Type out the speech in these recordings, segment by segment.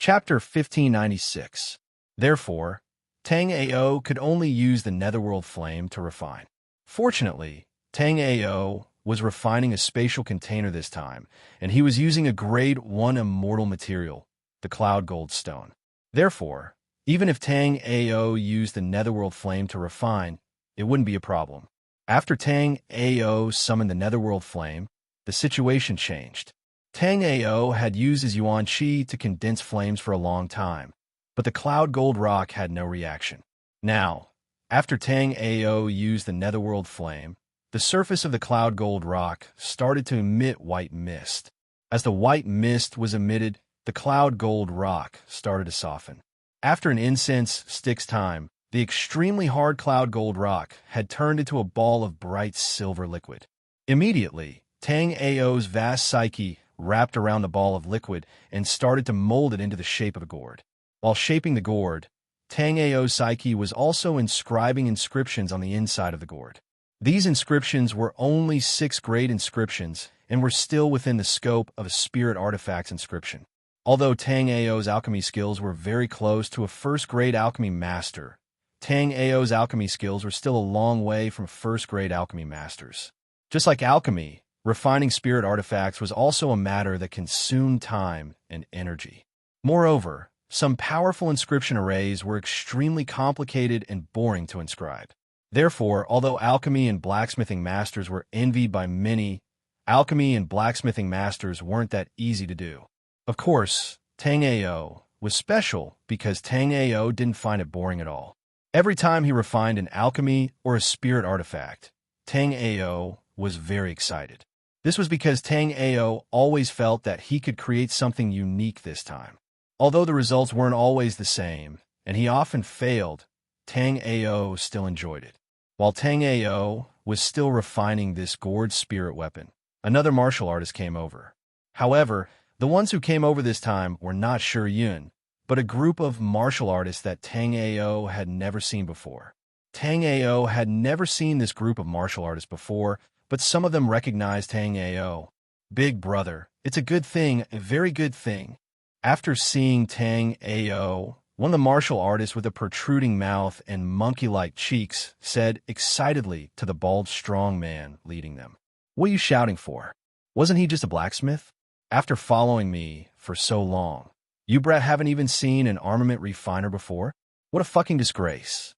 Chapter 1596. Therefore, Tang Ao could only use the netherworld flame to refine. Fortunately, Tang Ao was refining a spatial container this time, and he was using a grade 1 immortal material, the cloud gold stone. Therefore, even if Tang Ao used the netherworld flame to refine, it wouldn't be a problem. After Tang Ao summoned the netherworld flame, the situation changed. Tang Ao had used his yuan qi to condense flames for a long time, but the cloud gold rock had no reaction. Now, after Tang Ao used the netherworld flame, the surface of the cloud gold rock started to emit white mist. As the white mist was emitted, the cloud gold rock started to soften. After an incense stick's time, the extremely hard cloud gold rock had turned into a ball of bright silver liquid. Immediately, Tang Ao's vast psyche wrapped around the ball of liquid and started to mold it into the shape of a gourd. While shaping the gourd, Tang Ao's psyche was also inscribing inscriptions on the inside of the gourd. These inscriptions were only 6th grade inscriptions and were still within the scope of a spirit artifact's inscription. Although Tang Ao's alchemy skills were very close to a 1st grade alchemy master, Tang Ao's alchemy skills were still a long way from 1st grade alchemy masters. Just like alchemy, refining spirit artifacts was also a matter that consumed time and energy. Moreover, some powerful inscription arrays were extremely complicated and boring to inscribe. Therefore, although alchemy and blacksmithing masters were envied by many, alchemy and blacksmithing masters weren't that easy to do. Of course, Tang Ao was special because Tang Ao didn't find it boring at all. Every time he refined an alchemy or a spirit artifact, Tang Ao was very excited. This was because Tang Ao always felt that he could create something unique this time. Although the results weren't always the same, and he often failed, Tang Ao still enjoyed it. While Tang Ao was still refining this gourd spirit weapon, another martial artist came over. However, the ones who came over this time were not Shi Yun, but a group of martial artists that Tang Ao had never seen before. Tang Ao had never seen this group of martial artists before, but some of them recognized Tang Ao. Big brother, it's a good thing, a very good thing. After seeing Tang Ao, one of the martial artists with a protruding mouth and monkey-like cheeks said excitedly to the bald strong man leading them, "What are you shouting for? Wasn't he just a blacksmith? After following me for so long, you brat haven't even seen an armament refiner before? What a fucking disgrace."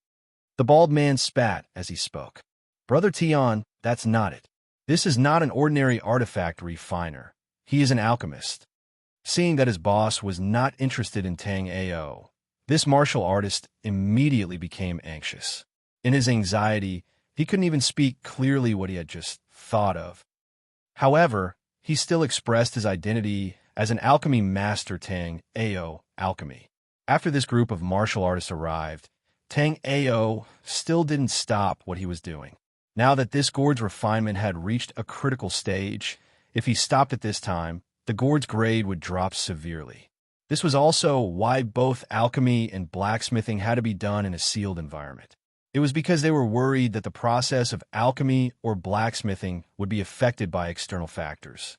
The bald man spat as he spoke. "Brother Tian, that's not it. This is not an ordinary artifact refiner. He is an alchemist." Seeing that his boss was not interested in Tang Ao, this martial artist immediately became anxious. In his anxiety, he couldn't even speak clearly what he had just thought of. However, he still expressed his identity as an alchemy master, Tang Ao Alchemy. After this group of martial artists arrived, Tang Ao still didn't stop what he was doing. Now that this gourd's refinement had reached a critical stage, if he stopped at this time, the gourd's grade would drop severely. This was also why both alchemy and blacksmithing had to be done in a sealed environment. It was because they were worried that the process of alchemy or blacksmithing would be affected by external factors.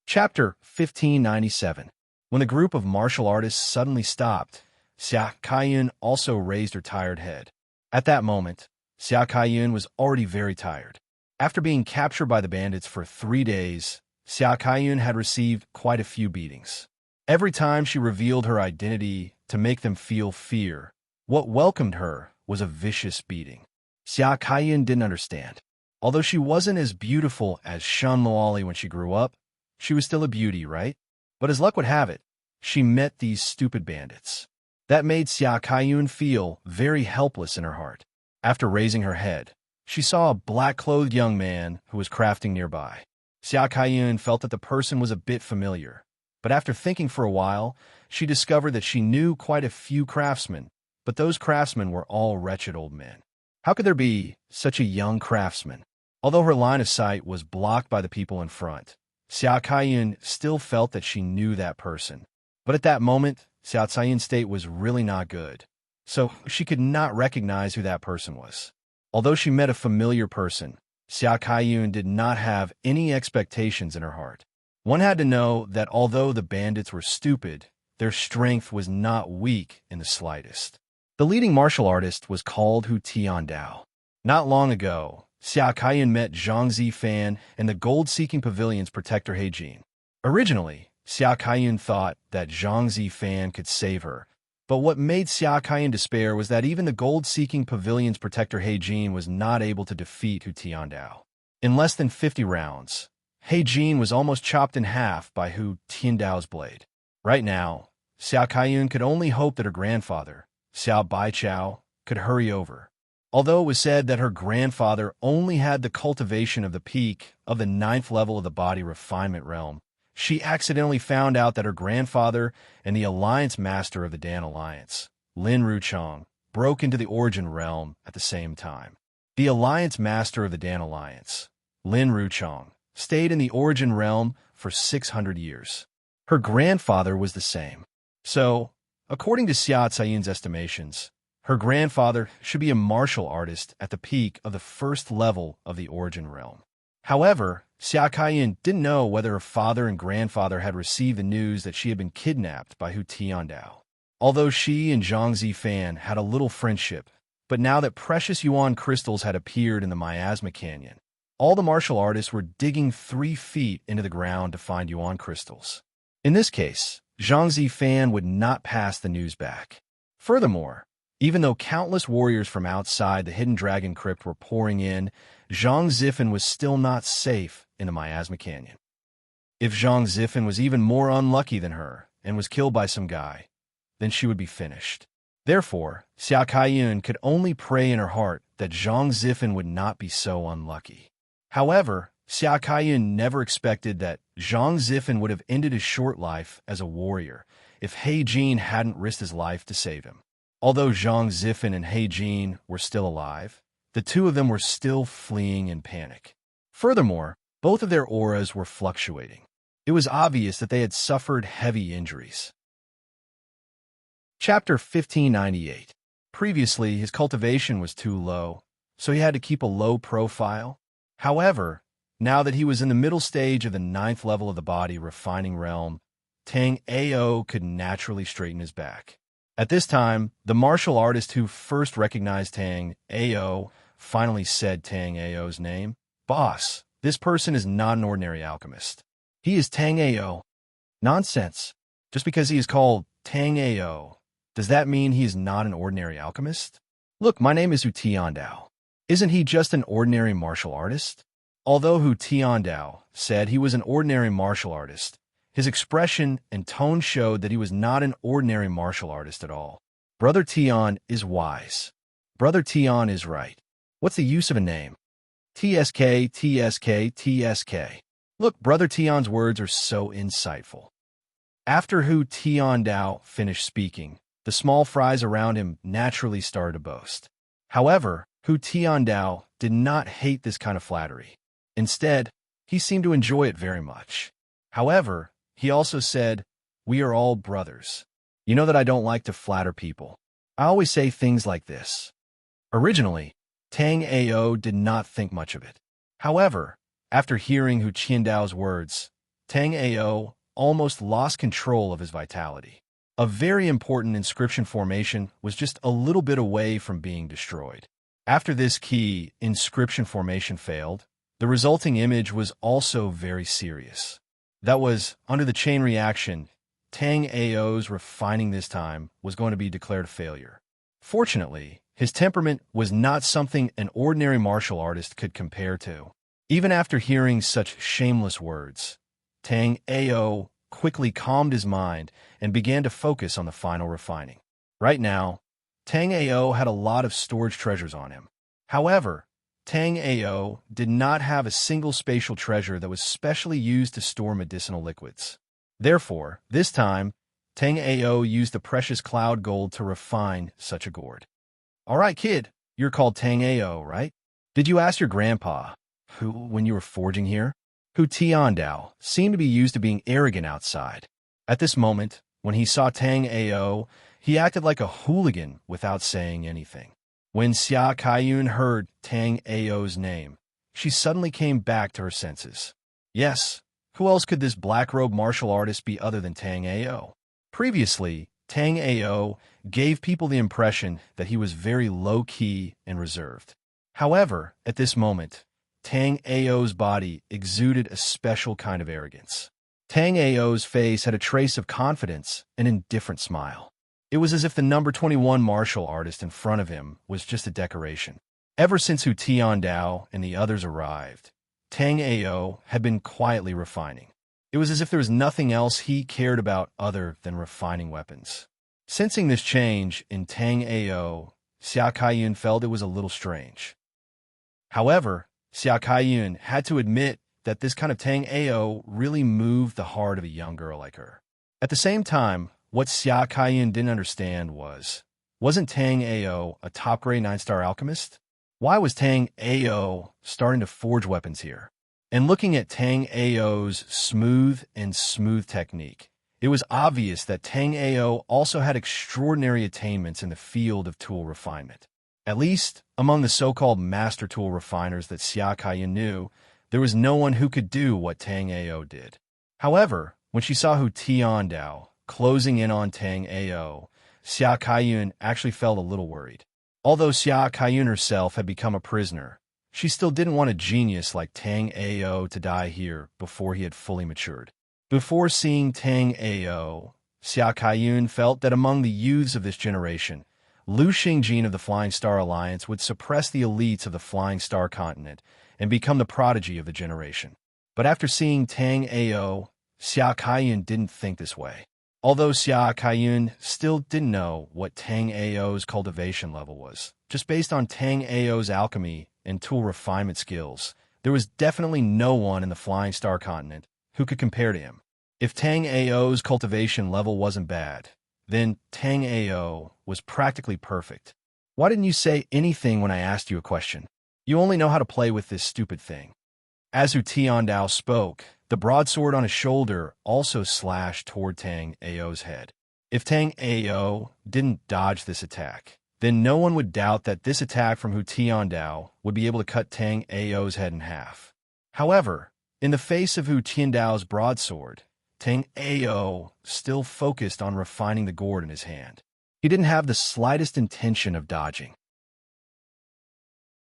Chapter 1597. When the group of martial artists suddenly stopped, Xia Kaiyun also raised her tired head. At that moment, Xia Kaiyun was already very tired. After being captured by the bandits for 3 days, Xia Kaiyun had received quite a few beatings. Every time she revealed her identity to make them feel fear, what welcomed her was a vicious beating. Xia Kaiyun didn't understand. Although she wasn't as beautiful as Shan Luoli when she grew up, she was still a beauty, right? But as luck would have it, she met these stupid bandits. That made Xia Kaiyun feel very helpless in her heart. After raising her head, she saw a black-clothed young man who was crafting nearby. Xia Kaiyun felt that the person was a bit familiar, but after thinking for a while, she discovered that she knew quite a few craftsmen, but those craftsmen were all wretched old men. How could there be such a young craftsman? Although her line of sight was blocked by the people in front, Xia Kaiyun still felt that she knew that person. But at that moment, Xia Kaiyun's state was really not good, so she could not recognize who that person was. Although she met a familiar person, Xia Kaiyun did not have any expectations in her heart. One had to know that although the bandits were stupid, their strength was not weak in the slightest. The leading martial artist was called Hu Tiandao. Not long ago, Xia Kaiyun met Zhang Zifan in the gold-seeking pavilion's protector Heijin. Originally, Xia Kaiyun thought that Zhang Zifan could save her, but what made Xia Kaiyun despair was that even the gold-seeking pavilion's protector Heijin was not able to defeat Hu Tiandao. In less than 50 rounds, Heijin was almost chopped in half by Hu Tiandao's blade. Right now, Xia Kaiyun could only hope that her grandfather, Xiao Baichao, could hurry over. Although it was said that her grandfather only had the cultivation of the peak of the 9th level of the body refinement realm, she accidentally found out that her grandfather and the Alliance Master of the Dan Alliance, Lin Ruchong, broke into the Origin Realm at the same time. The Alliance Master of the Dan Alliance, Lin Ruchong, stayed in the Origin Realm for 600 years. Her grandfather was the same. So, according to Xia Caiyun's estimations, her grandfather should be a martial artist at the peak of the 1st level of the Origin Realm. However, Xia Kaiyun didn't know whether her father and grandfather had received the news that she had been kidnapped by Hu Tiandao. Although she and Zhang Zifan had a little friendship, but now that precious yuan crystals had appeared in the Miasma Canyon, all the martial artists were digging 3 feet into the ground to find yuan crystals. In this case, Zhang Zifan would not pass the news back. Furthermore, even though countless warriors from outside the Hidden Dragon Crypt were pouring in, Zhang Zifan was still not safe in the Miasma Canyon. If Zhang Zifan was even more unlucky than her and was killed by some guy, then she would be finished. Therefore, Xia Kaiyun could only pray in her heart that Zhang Zifan would not be so unlucky. However, Xia Kaiyun never expected that Zhang Zifan would have ended his short life as a warrior if Heijin hadn't risked his life to save him. Although Zhang Zifan and Heijin were still alive, the two of them were still fleeing in panic. Furthermore, both of their auras were fluctuating. It was obvious that they had suffered heavy injuries. Chapter 1598. Previously, his cultivation was too low, so he had to keep a low profile. However, now that he was in the middle stage of the 9th level of the body refining realm, Tang Ao could naturally straighten his back. At this time, the martial artist who first recognized Tang Ao finally said Tang Ao's name. "Boss, this person is not an ordinary alchemist. He is Tang Ao." "Nonsense. Just because he is called Tang Ao, does that mean he is not an ordinary alchemist? Look, my name is Hu Tiandao. Isn't he just an ordinary martial artist?" Although Hu Tiandao said he was an ordinary martial artist, his expression and tone showed that he was not an ordinary martial artist at all. Brother Tian is wise. Brother Tian is right. What's the use of a name? TSK, TSK, TSK. Look, Brother Tian's words are so insightful. After Hu Tiandao finished speaking, the small fries around him naturally started to boast. However, Hu Tiandao did not hate this kind of flattery. Instead, he seemed to enjoy it very much. However, he also said, "We are all brothers. You know that I don't like to flatter people. I always say things like this." Originally, Tang Ao did not think much of it. However, after hearing Hu Tiandao's words, Tang Ao almost lost control of his vitality. A very important inscription formation was just a little bit away from being destroyed. After this key inscription formation failed, the resulting image was also very serious. That was, under the chain reaction, Tang Ao's refining this time was going to be declared a failure. Fortunately, his temperament was not something an ordinary martial artist could compare to. Even after hearing such shameless words, Tang Ao quickly calmed his mind and began to focus on the final refining. Right now, Tang Ao had a lot of storage treasures on him. However, Tang Ao did not have a single spatial treasure that was specially used to store medicinal liquids. Therefore, this time, Tang Ao used the precious cloud gold to refine such a gourd. "All right, kid, you're called Tang Ao, right? Did you ask your grandpa who when you were forging here?" Hu Tiandao seemed to be used to being arrogant outside. At this moment, when he saw Tang Ao, he acted like a hooligan without saying anything. When Xia Kaiyun heard Tang Ao's name, she suddenly came back to her senses. Yes, who else could this black-robed martial artist be other than Tang Ao? Previously, Tang Ao gave people the impression that he was very low-key and reserved. However, at this moment, Tang Ao's body exuded a special kind of arrogance. Tang Ao's face had a trace of confidence and indifferent smile. It was as if the number 21 martial artist in front of him was just a decoration. Ever since Hu Tiandao and the others arrived, Tang Ao had been quietly refining. It was as if there was nothing else he cared about other than refining weapons. Sensing this change in Tang Ao, Xia Kaiyun felt it was a little strange. However, Xia Kaiyun had to admit that this kind of Tang Ao really moved the heart of a young girl like her. At the same time, what Xia Kaiyun didn't understand wasn't Tang Ao a top-grade 9-star alchemist? Why was Tang Ao starting to forge weapons here? And looking at Tang Ao's smooth technique, it was obvious that Tang Ao also had extraordinary attainments in the field of tool refinement. At least, among the so-called master tool refiners that Xia Kaiyun knew, there was no one who could do what Tang Ao did. However, when she saw Hu Tiandao closing in on Tang Ao, Xia Kaiyun actually felt a little worried. Although Xia Kaiyun herself had become a prisoner, she still didn't want a genius like Tang Ao to die here before he had fully matured. Before seeing Tang Ao, Xia Kaiyun felt that among the youths of this generation, Lu Xingjin of the Flying Star Alliance would suppress the elites of the Flying Star continent and become the prodigy of the generation. But after seeing Tang Ao, Xia Kaiyun didn't think this way. Although Xia Kaiyun still didn't know what Tang Ao's cultivation level was, just based on Tang Ao's alchemy and tool refinement skills, there was definitely no one in the Flying Star continent who could compare to him. If Tang Ao's cultivation level wasn't bad, then Tang Ao was practically perfect. Why didn't you say anything when I asked you a question? You only know how to play with this stupid thing. As Hu Tiandao spoke, the broadsword on his shoulder also slashed toward Tang Ao's head. If Tang Ao didn't dodge this attack, then no one would doubt that this attack from Hu Tiandao would be able to cut Tang Ao's head in half. However, in the face of Hu Tiandao's broadsword, Tang Ao still focused on refining the gourd in his hand. He didn't have the slightest intention of dodging.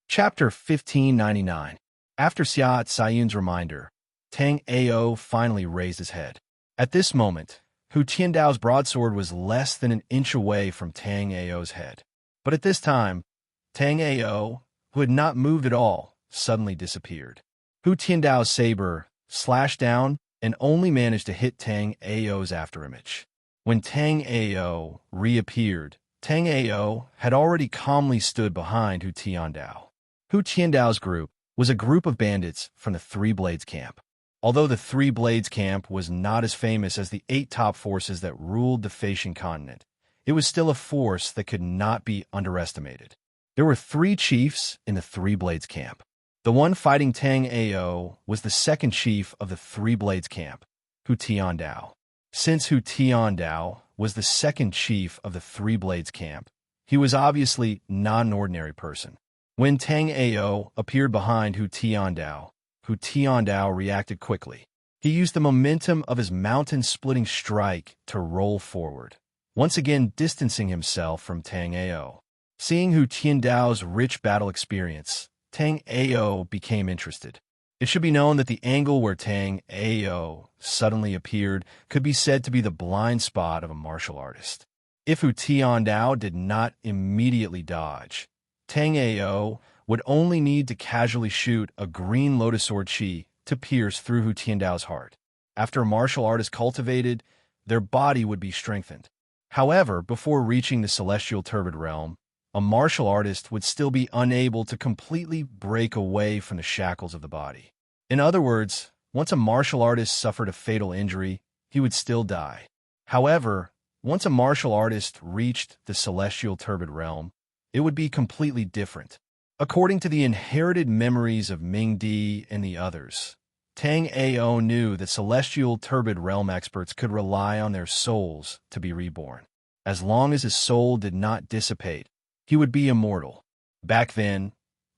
Chapter 1599. After Xia Kaiyun's reminder, Tang Ao finally raised his head. At this moment, Hu Tiandao's broadsword was less than an inch away from Tang Ao's head. But at this time, Tang Ao, who had not moved at all, suddenly disappeared. Hu Tiandao's saber slashed down and only managed to hit Tang Ao's afterimage. When Tang Ao reappeared, Tang Ao had already calmly stood behind Hu Tiandao. Hu Tiandao's group was a group of bandits from the Three Blades camp. Although the Three Blades camp was not as famous as the 8 top forces that ruled the Facian continent, it was still a force that could not be underestimated. There were 3 chiefs in the Three Blades camp. The one fighting Tang Ao was the second chief of the Three Blades camp, Hu Tiandao. Since Hu Tiandao was the second chief of the Three Blades camp, he was obviously not an ordinary person. When Tang Ao appeared behind Hu Tiandao reacted quickly. He used the momentum of his mountain-splitting strike to roll forward, once again distancing himself from Tang Ao. Seeing Hu Tiandao's rich battle experience, Tang Ao became interested. It should be known that the angle where Tang Ao suddenly appeared could be said to be the blind spot of a martial artist. If Hu Tiandao did not immediately dodge, Tang Ao would only need to casually shoot a green lotus sword chi to pierce through Hu Tiandao's heart. After a martial art is cultivated, their body would be strengthened. However, before reaching the celestial turbid realm, a martial artist would still be unable to completely break away from the shackles of the body. In other words, once a martial artist suffered a fatal injury, he would still die. However, once a martial artist reached the celestial turbid realm, it would be completely different. According to the inherited memories of Ming Di and the others, Tang Ao knew that celestial turbid realm experts could rely on their souls to be reborn. As long as his soul did not dissipate, he would be immortal. Back then,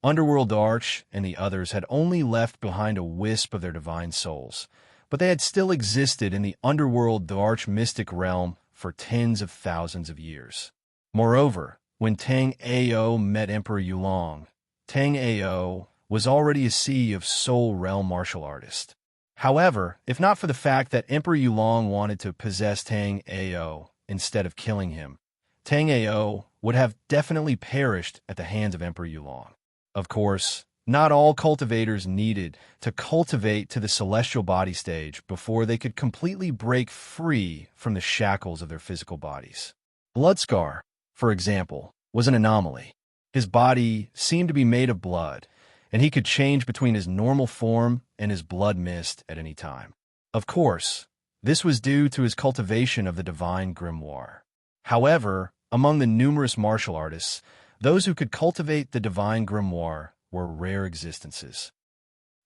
Underworld Arch and the others had only left behind a wisp of their divine souls, but they had still existed in the Underworld Arch mystic realm for tens of thousands of years. Moreover, when Tang Ao met Emperor Yulong, Tang Ao was already a sea of Soul Realm martial artist. However, if not for the fact that Emperor Yulong wanted to possess Tang Ao instead of killing him, Tang Ao would have definitely perished at the hands of Emperor Yulong. Of course, not all cultivators needed to cultivate to the celestial body stage before they could completely break free from the shackles of their physical bodies. Bloodscar, for example, was an anomaly. His body seemed to be made of blood, and he could change between his normal form and his blood mist at any time. Of course, this was due to his cultivation of the divine grimoire. However, among the numerous martial artists, those who could cultivate the divine grimoire were rare existences.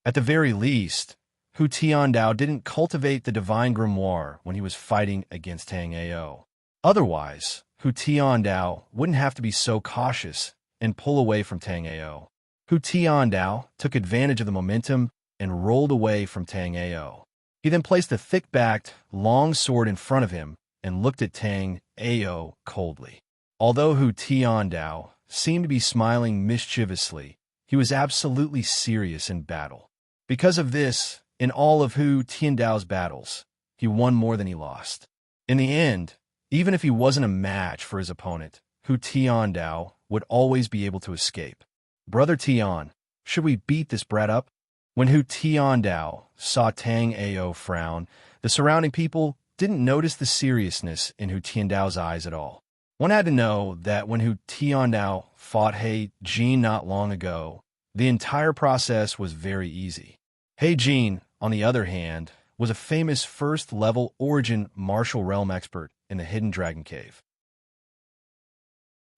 At the very least, Hu Tiandao didn't cultivate the divine grimoire when he was fighting against Tang Ao. Otherwise, Hu Tiandao wouldn't have to be so cautious and pull away from Tang Ao. Hu Tiandao took advantage of the momentum and rolled away from Tang Ao. He then placed a thick-backed, long sword in front of him and looked at Tang Ao coldly. Although Hu Tiandao seemed to be smiling mischievously, he was absolutely serious in battle. Because of this, in all of Hu Tiandao's battles, he won more than he lost. In the end, even if he wasn't a match for his opponent, Hu Tiandao would always be able to escape. Brother Tian, should we beat this brat up? When Hu Tiandao saw Tang Ao frown, the surrounding people didn't notice the seriousness in Hu Tiandao's eyes at all. One had to know that when Hu Tiandao fought He Jin not long ago, the entire process was very easy. He Jin, on the other hand, was a famous first-level origin martial realm expert in the Hidden Dragon Cave.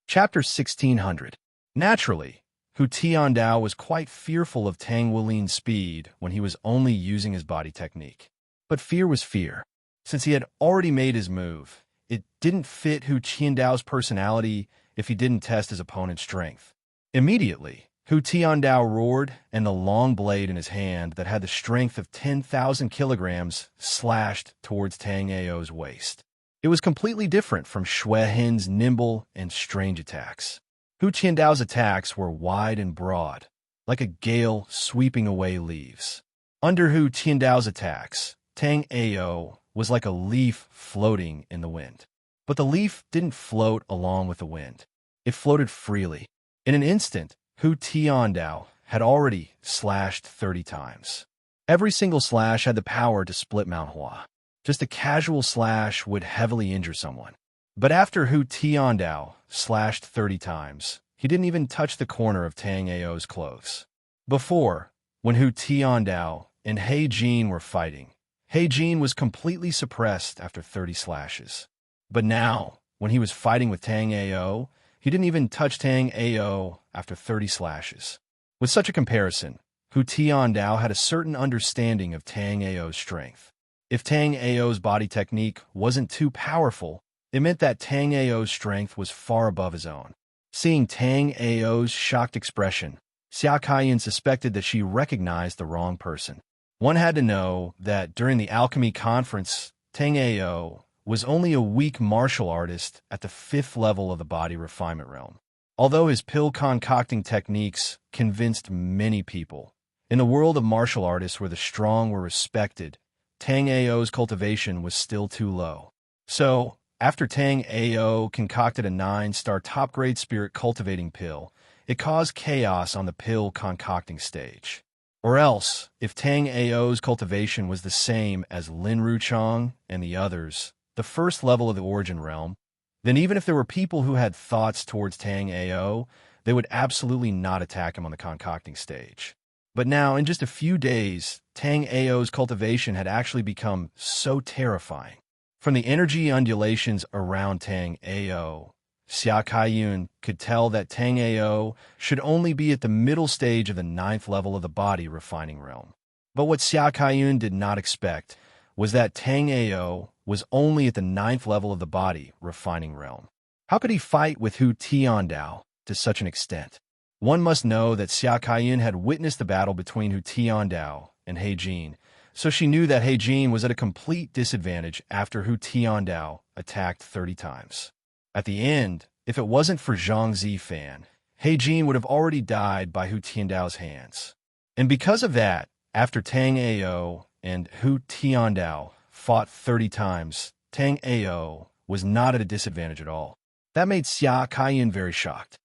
Chapter 1600. Naturally, Hu Tiandao was quite fearful of Tang Wulin's speed when he was only using his body technique. But fear was fear. Since he had already made his move, it didn't fit Hu Tiandao's personality if he didn't test his opponent's strength. Immediately, Hu Tiandao roared, and the long blade in his hand that had the strength of 10,000 kilograms slashed towards Tang Ao's waist. It was completely different from Xue Hin's nimble and strange attacks. Hu Tiandao's attacks were wide and broad, like a gale sweeping away leaves. Under Hu Tiandao's attacks, Tang Ao was like a leaf floating in the wind. But the leaf didn't float along with the wind. It floated freely. In an instant, Hu Tiandao had already slashed 30 times. Every single slash had the power to split Mount Hua. Just a casual slash would heavily injure someone. But after Hu Tiandao slashed 30 times, he didn't even touch the corner of Tang Ao's clothes. Before, when Hu Tiandao and He Jin were fighting, He Jin was completely suppressed after 30 slashes. But now, when he was fighting with Tang Ao, he didn't even touch Tang Ao after 30 slashes. With such a comparison, Hu Tiandao had a certain understanding of Tang Ao's strength. If Tang Ao's body technique wasn't too powerful, it meant that Tang Ao's strength was far above his own. Seeing Tang Ao's shocked expression, Xia Kaiyan suspected that she recognized the wrong person. One had to know that during the alchemy conference, Tang Ao was only a weak martial artist at the 5th level of the body refinement realm. Although his pill concocting techniques convinced many people, in the world of martial artists where the strong were respected, Tang Ao's cultivation was still too low. So, after Tang Ao concocted a 9-star top-grade spirit cultivating pill, it caused chaos on the pill concocting stage. Or else, if Tang Ao's cultivation was the same as Lin Ruchang and the others, the 1st level of the origin realm, then even if there were people who had thoughts towards Tang Ao, they would absolutely not attack him on the concocting stage. But now, in just a few days, Tang Ao's cultivation had actually become so terrifying. From the energy undulations around Tang Ao, Xia Kaiyun could tell that Tang Ao should only be at the middle stage of the 9th level of the body refining realm. But what Xia Kaiyun did not expect was that Tang Ao was only at the 9th level of the body refining realm. How could he fight with Hu Tiandao to such an extent? One must know that Xia Kaiyun had witnessed the battle between Hu Tiandao and He Jin, so she knew that He was at a complete disadvantage after Hu Tiandao attacked 30 times. At the end, if it wasn't for Zhang Zifan, He would have already died by Hu Tiandao's hands. And because of that, after Tang Ao and Hu Tiandao fought 30 times, Tang Ao was not at a disadvantage at all. That made Xia Kaiyun very shocked.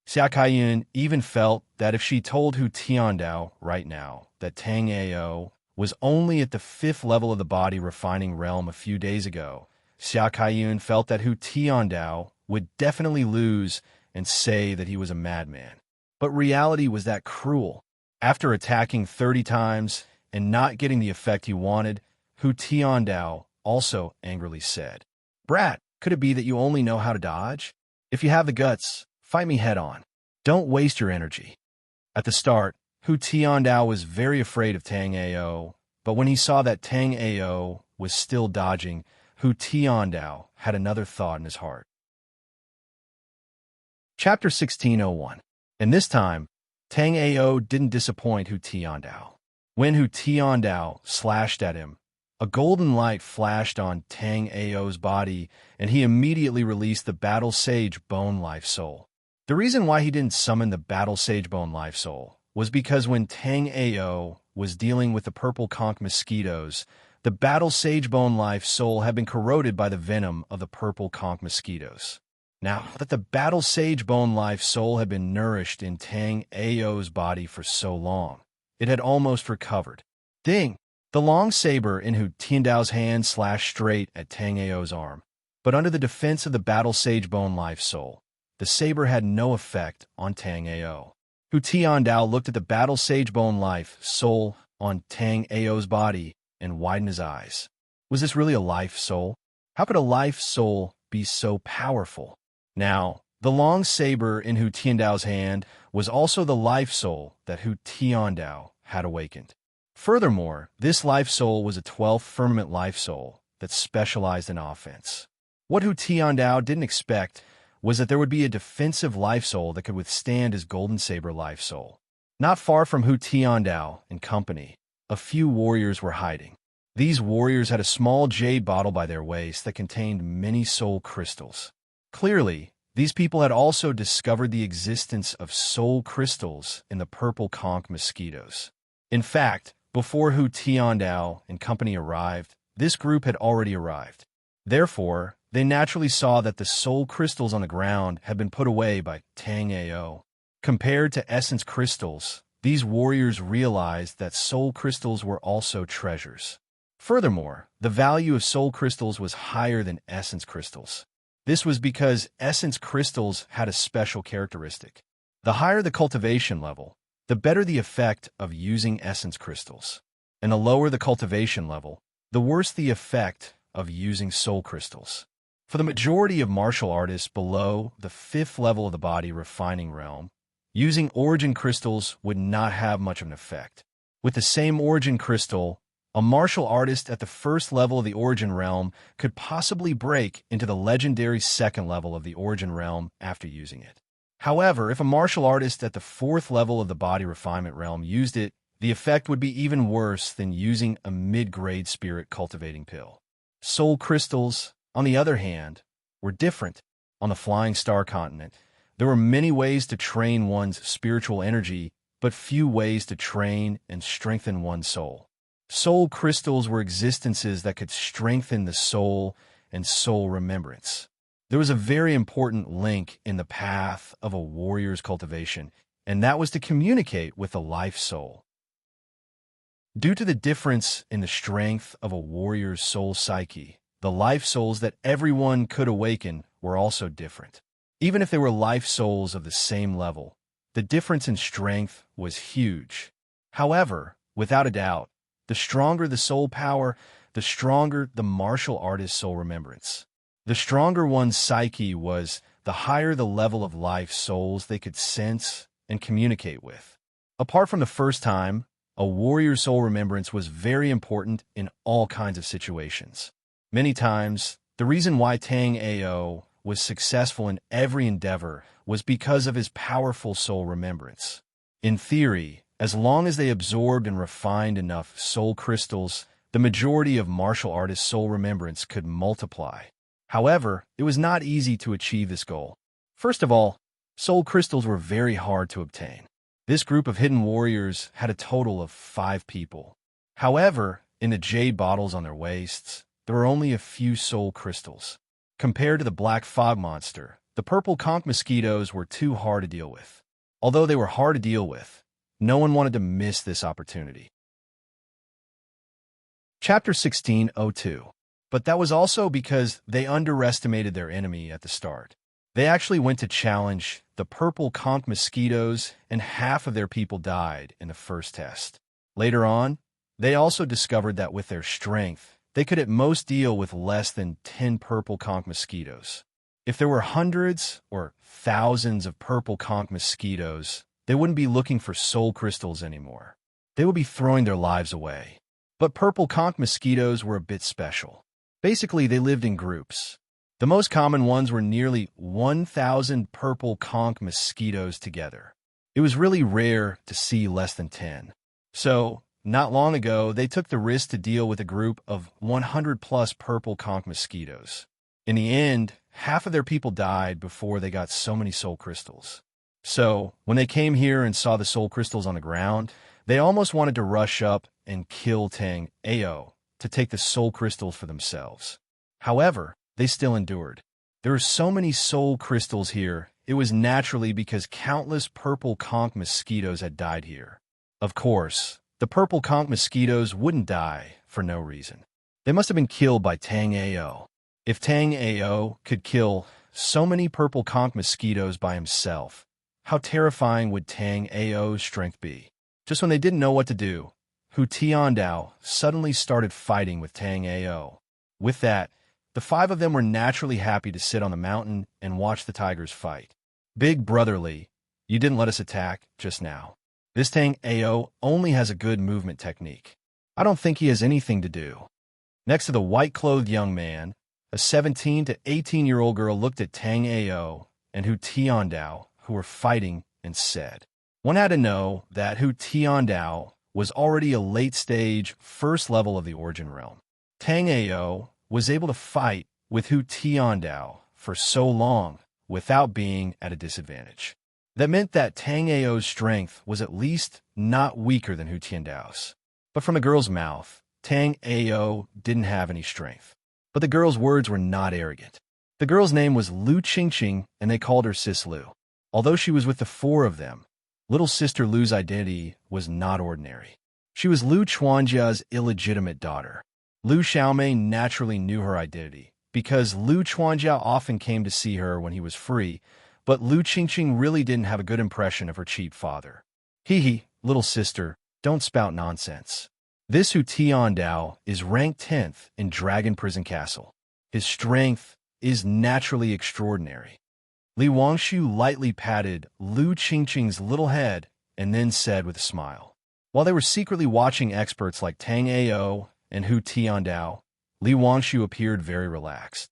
Xia Kaiyun even felt that if she told Hu Tiandao right now that Tang Ao was only at the 5th level of the body refining realm a few days ago, Xia Kaiyun felt that Hu Tiandao would definitely lose and say that he was a madman. But reality was that cruel. After attacking 30 times and not getting the effect he wanted, Hu Tiandao also angrily said, "Brat, could it be that you only know how to dodge? If you have the guts, fight me head-on. Don't waste your energy." At the start, Hu Tiandao was very afraid of Tang Ao, but when he saw that Tang Ao was still dodging, Hu Tiandao had another thought in his heart. Chapter 1601. And this time, Tang Ao didn't disappoint Hu Tiandao. When Hu Tiandao slashed at him, a golden light flashed on Tang Ao's body, and he immediately released the Battle Sage Bone Life Soul. The reason why he didn't summon the Battle Sage Bone Life Soul was because when Tang Ao was dealing with the purple conch mosquitoes, the Battle Sage Bone Life Soul had been corroded by the venom of the purple conch mosquitoes. Now that the Battle Sage Bone Life Soul had been nourished in Tang Ao's body for so long, it had almost recovered. Ding! The long saber in Hu Tiandao's hand slashed straight at Tang Ao's arm, but under the defense of the Battle Sage Bone Life Soul, the saber had no effect on Tang Ao. Hu Tiandao looked at the Battle Sage Bone Life Soul on Tang Ao's body and widened his eyes. Was this really a life soul? How could a life soul be so powerful? Now, the long saber in Hu Tiandao's hand was also the life soul that Hu Tiandao had awakened. Furthermore, this life soul was a 12th firmament life soul that specialized in offense. What Hu Tiandao didn't expect was that there would be a defensive life soul that could withstand his golden saber life soul. Not far from Hu Tiandao and company, a few warriors were hiding. These warriors had a small jade bottle by their waist that contained many soul crystals. Clearly, these people had also discovered the existence of soul crystals in the purple conch mosquitoes. In fact, before Hu Tiandao and company arrived, this group had already arrived. Therefore, they naturally saw that the soul crystals on the ground had been put away by Tang Ao. Compared to essence crystals, these warriors realized that soul crystals were also treasures. Furthermore, the value of soul crystals was higher than essence crystals. This was because essence crystals had a special characteristic. The higher the cultivation level, the better the effect of using essence crystals. And the lower the cultivation level, the worse the effect of using soul crystals. For the majority of martial artists below the 5th level of the body refining realm, using origin crystals would not have much of an effect. With the same origin crystal, a martial artist at the 1st level of the origin realm could possibly break into the legendary 2nd level of the origin realm after using it. However, if a martial artist at the 4th level of the body refinement realm used it, the effect would be even worse than using a mid-grade spirit cultivating pill. Soul crystals, on the other hand, were different. On the Flying Star continent, there were many ways to train one's spiritual energy, but few ways to train and strengthen one's soul. Soul crystals were existences that could strengthen the soul and soul remembrance. There was a very important link in the path of a warrior's cultivation, and that was to communicate with the life soul. Due to the difference in the strength of a warrior's soul psyche, the life souls that everyone could awaken were also different. Even if they were life souls of the same level, the difference in strength was huge. However, without a doubt, the stronger the soul power, the stronger the martial artist's soul remembrance. The stronger one's psyche was, the higher the level of life souls they could sense and communicate with. Apart from the first time, a warrior's soul remembrance was very important in all kinds of situations. Many times, the reason why Tang Ao was successful in every endeavor was because of his powerful soul remembrance. In theory, As long as they absorbed and refined enough soul crystals, the majority of martial artists' soul remembrance could multiply. However, it was not easy to achieve this goal. First of all, soul crystals were very hard to obtain. This group of hidden warriors had a total of 5 people. However, in the jade bottles on their waists, there were only a few soul crystals. Compared to the black fog monster, the purple conch mosquitoes were too hard to deal with. Although they were hard to deal with, no one wanted to miss this opportunity. Chapter 16:02. But that was also because they underestimated their enemy at the start. They actually went to challenge the purple conch mosquitoes, and half of their people died in the first test. Later on, they also discovered that with their strength, they could at most deal with less than 10 purple conch mosquitoes. If there were hundreds or thousands of purple conch mosquitoes, they wouldn't be looking for soul crystals anymore. They would be throwing their lives away. But purple conch mosquitoes were a bit special. Basically, they lived in groups. The most common ones were nearly 1,000 purple conch mosquitoes together. It was really rare to see less than 10. So, not long ago, they took the risk to deal with a group of 100-plus purple conch mosquitoes. In the end, half of their people died before they got so many soul crystals. So, when they came here and saw the soul crystals on the ground, they almost wanted to rush up and kill Tang Ao to take the soul crystals for themselves. However, they still endured. There were so many soul crystals here, it was naturally because countless purple conch mosquitoes had died here. Of course, the purple conch mosquitoes wouldn't die for no reason. They must have been killed by Tang Ao. If Tang Ao could kill so many purple conch mosquitoes by himself, how terrifying would Tang Ao's strength be? Just when they didn't know what to do, Hu Tiandao suddenly started fighting with Tang Ao. With that, the 5 of them were naturally happy to sit on the mountain and watch the tigers fight. Big brotherly, you didn't let us attack just now. This Tang Ao only has a good movement technique. I don't think he has anything to do. Next to the white-clothed young man, a 17 to 18-year-old girl looked at Tang Ao and Hu Tiandao, who were fighting, and said, one had to know that Hu Tiandao was already a late-stage first level of the Origin Realm. Tang Ao was able to fight with Hu Tiandao for so long without being at a disadvantage. That meant that Tang Ao's strength was at least not weaker than Hu Tiandao's. But from the girl's mouth, Tang Ao didn't have any strength. But the girl's words were not arrogant. The girl's name was Lu Qingqing, and they called her Sis Lu. Although she was with the 4 of them, little sister Lu's identity was not ordinary. She was Lu Chuanjia's illegitimate daughter. Lu Xiaomei naturally knew her identity, because Lu Chuanjia often came to see her when he was free, but Lu Qingqing really didn't have a good impression of her cheap father. Hee, little sister, don't spout nonsense. This Hu Tiandao is ranked 10th in Dragon Prison Castle. His strength is naturally extraordinary. Li Wangshu lightly patted Lu Qingqing's little head and then said with a smile. While they were secretly watching experts like Tang Ao and Hu Tiandao, Li Wangshu appeared very relaxed.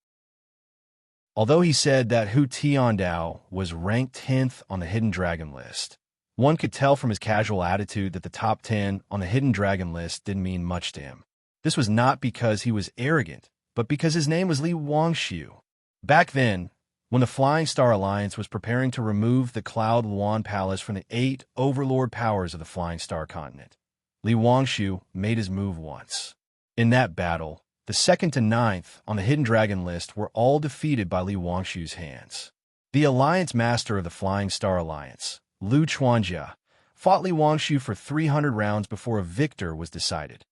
Although he said that Hu Tiandao was ranked 10th on the Hidden Dragon list, one could tell from his casual attitude that the top 10 on the Hidden Dragon list didn't mean much to him. This was not because he was arrogant, but because his name was Li Wangshu. Back then, when the Flying Star Alliance was preparing to remove the Cloud Luan Palace from the 8 overlord powers of the Flying Star continent, Li Wangshu made his move once. In that battle, the 2nd to 9th on the Hidden Dragon list were all defeated by Li Wangshu's hands. The Alliance Master of the Flying Star Alliance, Lu Chuanjia, fought Li Wangshu for 300 rounds before a victor was decided.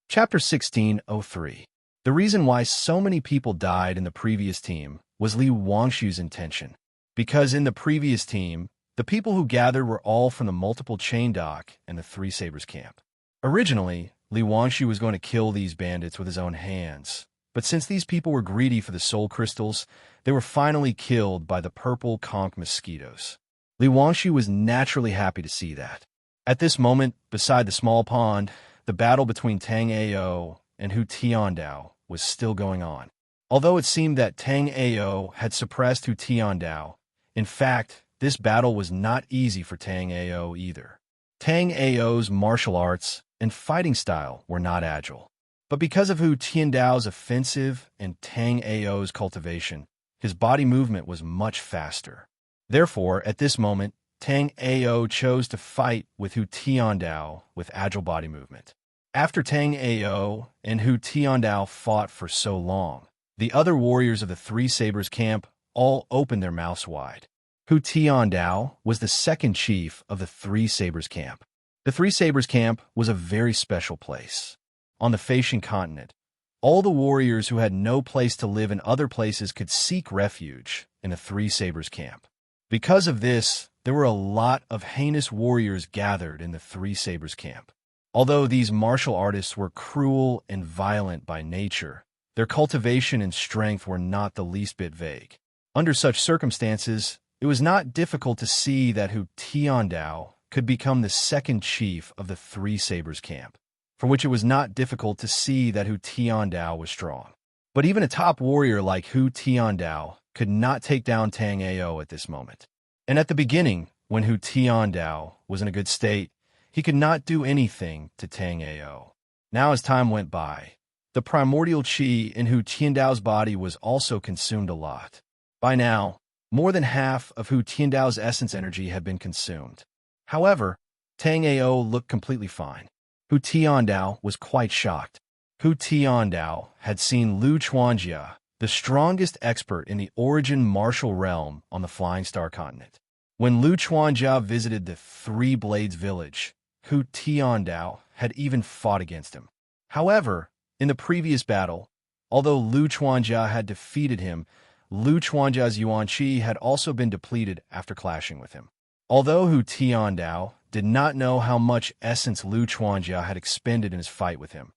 Chapter 16:03. The reason why so many people died in the previous team was Li Wangshu's intention. Because in the previous team, the people who gathered were all from the multiple chain dock and the Three Sabers camp. Originally, Li Wangshu was going to kill these bandits with his own hands, but since these people were greedy for the soul crystals, they were finally killed by the purple conch mosquitoes. Li Wangshu was naturally happy to see that. At this moment, beside the small pond, the battle between Tang Ao and Hu Tiandao was still going on. Although it seemed that Tang Ao had suppressed Hu Tiandao, in fact, this battle was not easy for Tang Ao either. Tang Ao's martial arts and fighting style were not agile. But because of Hu Tiandao's offensive and Tang Ao's cultivation, his body movement was much faster. Therefore, at this moment, Tang Ao chose to fight with Hu Tiandao with agile body movement. After Tang Ao and Hu Tiandao fought for so long, the other warriors of the Three Sabers camp all opened their mouths wide. Hu Tiandao was the second chief of the Three Sabers camp. The Three Sabers camp was a very special place. On the Facian continent, all the warriors who had no place to live in other places could seek refuge in the Three Sabers camp. Because of this, there were a lot of heinous warriors gathered in the Three Sabers camp. Although these martial artists were cruel and violent by nature, their cultivation and strength were not the least bit vague. Under such circumstances, it was not difficult to see that Hu Tiandao could become the second chief of the Three Sabers camp, for which it was not difficult to see that Hu Tiandao was strong. But even a top warrior like Hu Tiandao could not take down Tang Ao at this moment. And at the beginning, when Hu Tiandao was in a good state, he could not do anything to Tang Ao. Now as time went by, the primordial qi in Hu Tiandao's body was also consumed a lot. By now, more than half of Hu Tiandao's essence energy had been consumed. However, Tang Ao looked completely fine. Hu Tiandao was quite shocked. Hu Tiandao had seen Lu Chuanjia, the strongest expert in the origin martial realm on the Flying Star continent. When Lu Chuanjia visited the Three Blades village, Hu Tiandao had even fought against him. However, in the previous battle, although Lu Chuanjia had defeated him, Lu Chuanjia's yuan qi had also been depleted after clashing with him. Although Hu Tiandao did not know how much essence Lu Chuanjia had expended in his fight with him,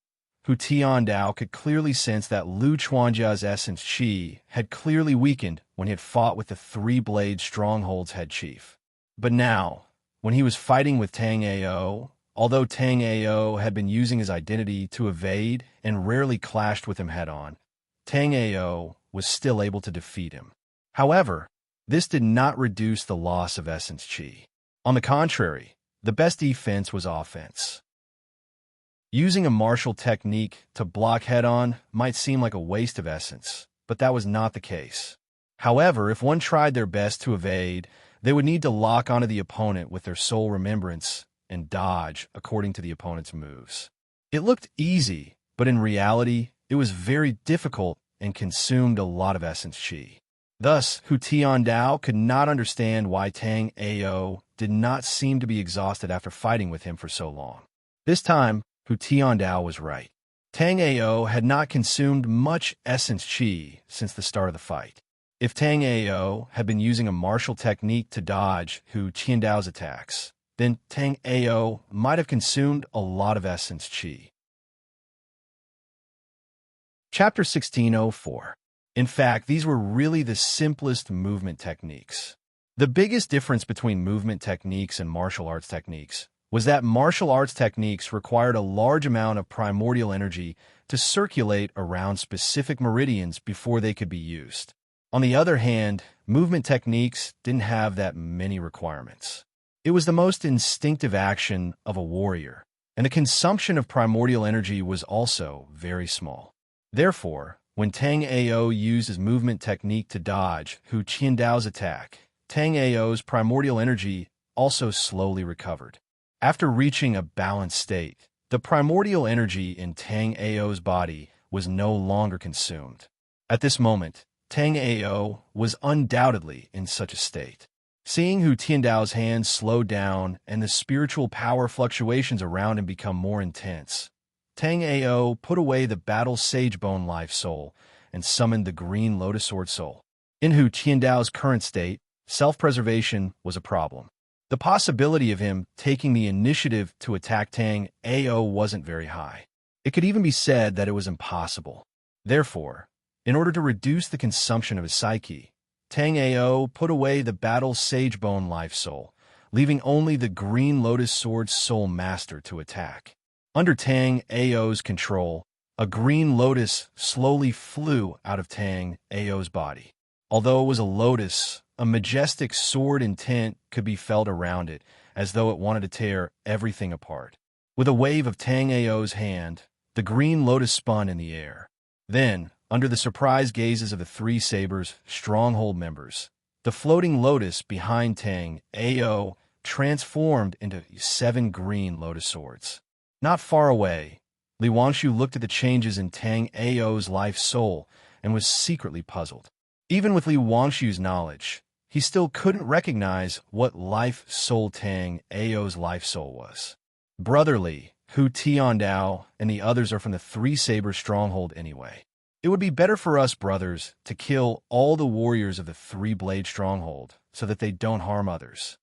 Hu Tiandao could clearly sense that Lu Chuanjia's essence qi had clearly weakened when he had fought with the Three Blade Stronghold's head chief. But now, when he was fighting with Tang Ao, although Tang Ao had been using his identity to evade and rarely clashed with him head-on, Tang Ao was still able to defeat him. However, this did not reduce the loss of essence qi. On the contrary, the best defense was offense. Using a martial technique to block head-on might seem like a waste of essence, but that was not the case. However, if one tried their best to evade, they would need to lock onto the opponent with their soul remembrance and dodge according to the opponent's moves. It looked easy, but in reality, it was very difficult and consumed a lot of essence qi. Thus, Hu Tiandao could not understand why Tang Ao did not seem to be exhausted after fighting with him for so long. This time, Hu Tiandao was right. Tang Ao had not consumed much essence qi since the start of the fight. If Tang Ao had been using a martial technique to dodge Hu Tiandao's attacks, then Tang Ao might have consumed a lot of essence qi. Chapter 1604. In fact, these were really the simplest movement techniques. The biggest difference between movement techniques and martial arts techniques was that martial arts techniques required a large amount of primordial energy to circulate around specific meridians before they could be used. On the other hand, movement techniques didn't have that many requirements. It was the most instinctive action of a warrior, and the consumption of primordial energy was also very small. Therefore, when Tang Ao used his movement technique to dodge Hu Tiandao's attack, Tang Ao's primordial energy also slowly recovered. After reaching a balanced state, the primordial energy in Tang Ao's body was no longer consumed. At this moment, Tang Ao was undoubtedly in such a state. Seeing Hu Tiandao's hands slow down and the spiritual power fluctuations around him become more intense, Tang Ao put away the battle Sagebone Life Soul and summoned the Green Lotus Sword Soul. In Hu Tiandao's current state, self-preservation was a problem. The possibility of him taking the initiative to attack Tang Ao wasn't very high. It could even be said that it was impossible. Therefore, in order to reduce the consumption of his psyche, Tang Ao put away the battle Sagebone Life Soul, leaving only the Green Lotus Sword Soul Master to attack. Under Tang Ao's control, a green lotus slowly flew out of Tang Ao's body. Although it was a lotus, a majestic sword intent could be felt around it, as though it wanted to tear everything apart. With a wave of Tang Ao's hand, the green lotus spun in the air. Then, under the surprised gazes of the three sabers' stronghold members, the floating lotus behind Tang Ao transformed into 7 green lotus swords. Not far away, Li Wangshu looked at the changes in Tang Ao's life soul and was secretly puzzled. Even with Li Wangshu's knowledge, he still couldn't recognize what life soul Tang Ao's life soul was. Brother Li, Hu Tiandao, and the others are from the Three Saber stronghold anyway. It would be better for us brothers to kill all the warriors of the Three-Blade stronghold so that they don't harm others.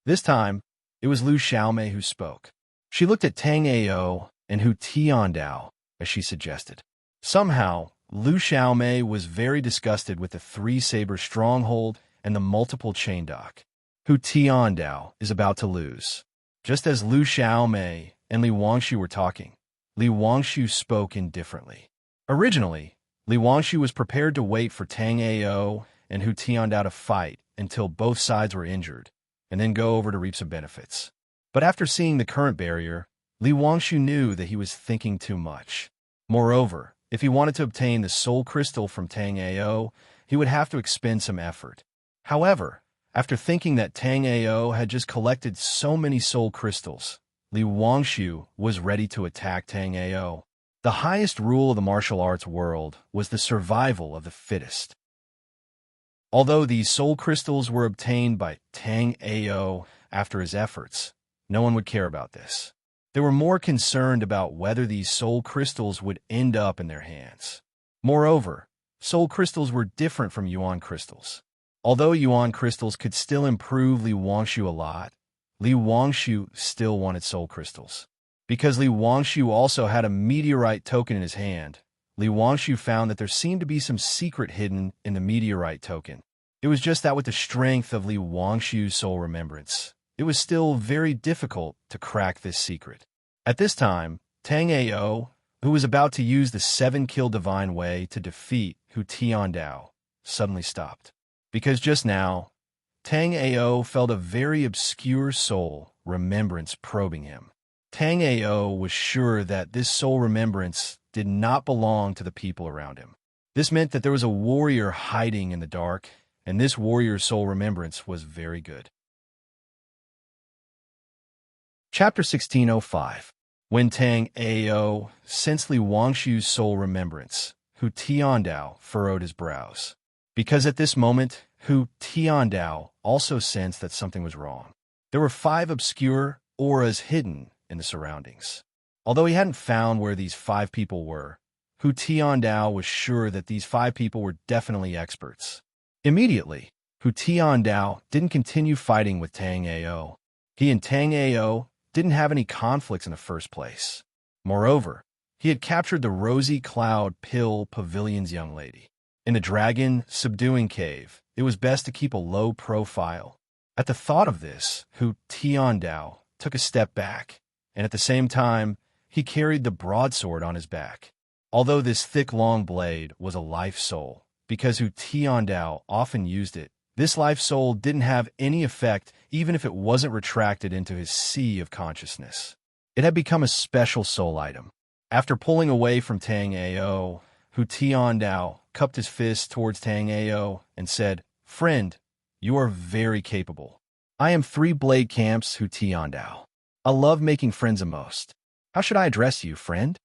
This time, it was Lu Xiaomei who spoke. She looked at Tang Ao and Hu Tiandao as she suggested. Somehow, Lu Xiaomei was very disgusted with the Three Saber stronghold and the multiple chain dock. Hu Tiandao is about to lose. Just as Lu Xiaomei and Li Wangshu were talking, Li Wangshu spoke indifferently. Originally, Li Wangshu was prepared to wait for Tang Ao and Hu Tiandao to fight until both sides were injured, and then go over to reap some benefits. But after seeing the current barrier, Li Wangshu knew that he was thinking too much. Moreover, if he wanted to obtain the soul crystal from Tang Ao, he would have to expend some effort. However, after thinking that Tang Ao had just collected so many soul crystals, Li Wangshu was ready to attack Tang Ao. The highest rule of the martial arts world was the survival of the fittest. Although these soul crystals were obtained by Tang Ao after his efforts, no one would care about this. They were more concerned about whether these soul crystals would end up in their hands. Moreover, soul crystals were different from yuan crystals. Although yuan crystals could still improve Li Wangshu a lot, Li Wangshu still wanted soul crystals. Because Li Wangshu also had a meteorite token in his hand, Li Wangshu found that there seemed to be some secret hidden in the meteorite token. It was just that with the strength of Li Wangshu's soul remembrance, it was still very difficult to crack this secret. At this time, Tang Ao, who was about to use the 7-kill divine way to defeat Hu Tiandao, suddenly stopped. Because just now, Tang Ao felt a very obscure soul remembrance probing him. Tang Ao was sure that this soul remembrance did not belong to the people around him. This meant that there was a warrior hiding in the dark, and this warrior's soul remembrance was very good. Chapter 1605. When Tang Ao sensed Li Wangshu's soul remembrance, Hu Tiandao furrowed his brows. Because at this moment, Hu Tiandao also sensed that something was wrong. There were 5 obscure auras hidden in the surroundings. Although he hadn't found where these 5 people were, Hu Tiandao was sure that these 5 people were definitely experts. Immediately, Hu Tiandao didn't continue fighting with Tang Ao. He and Tang Ao didn't have any conflicts in the first place. Moreover, he had captured the Rosy Cloud Pill Pavilion's young lady. In the dragon subduing cave, it was best to keep a low profile. At the thought of this, Hu Tiandao took a step back, and at the same time, he carried the broadsword on his back. Although this thick, long blade was a life soul, because Hu Tiandao often used it, this life soul didn't have any effect even if it wasn't retracted into his sea of consciousness. It had become a special soul item. After pulling away from Tang Ao, Hu Tiandao cupped his fist towards Tang Ao and said, "Friend, you are very capable. I am Three-Blade Camp's Hu Tiandao. I love making friends the most. How should I address you, friend?"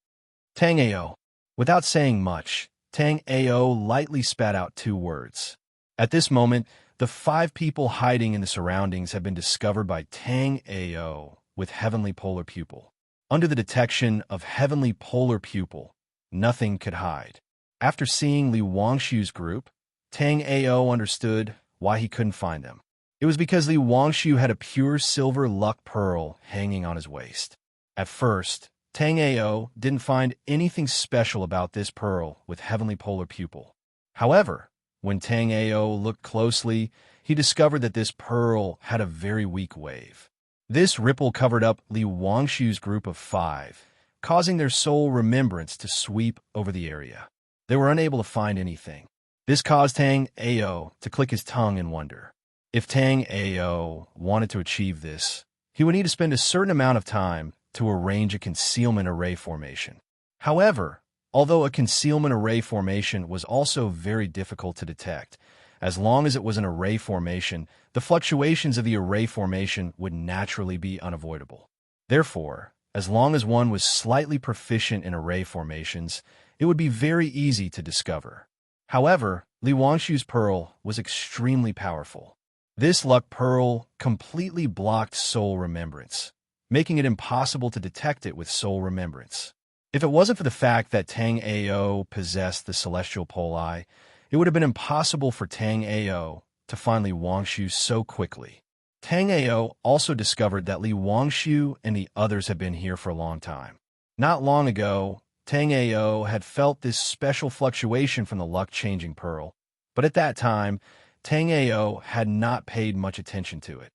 Tang Ao. Without saying much, Tang Ao lightly spat out 2 words. At this moment, the 5 people hiding in the surroundings had been discovered by Tang Ao with Heavenly Polar Pupil. Under the detection of Heavenly Polar Pupil, nothing could hide. After seeing Li Wangshu's group, Tang Ao understood why he couldn't find them. It was because Li Wangshu had a pure silver luck pearl hanging on his waist. At first, Tang Ao didn't find anything special about this pearl with Heavenly Polar Pupil. However, when Tang Ao looked closely, he discovered that this pearl had a very weak wave. This ripple covered up Li Wangshu's group of 5, causing their soul remembrance to sweep over the area. They were unable to find anything. This caused Tang Ao to click his tongue in wonder. If Tang Ao wanted to achieve this, he would need to spend a certain amount of time to arrange a concealment array formation. However, although a concealment array formation was also very difficult to detect, as long as it was an array formation, the fluctuations of the array formation would naturally be unavoidable. Therefore, as long as one was slightly proficient in array formations, it would be very easy to discover. However, Li Wangshu's pearl was extremely powerful. This luck pearl completely blocked soul remembrance, making it impossible to detect it with soul remembrance. If it wasn't for the fact that Tang Ao possessed the celestial pole eye, it would have been impossible for Tang Ao to find Li Wangshu so quickly. Tang Ao also discovered that Li Wangshu and the others had been here for a long time. Not long ago, Tang Ao had felt this special fluctuation from the luck-changing pearl, but at that time, Tang Ao had not paid much attention to it.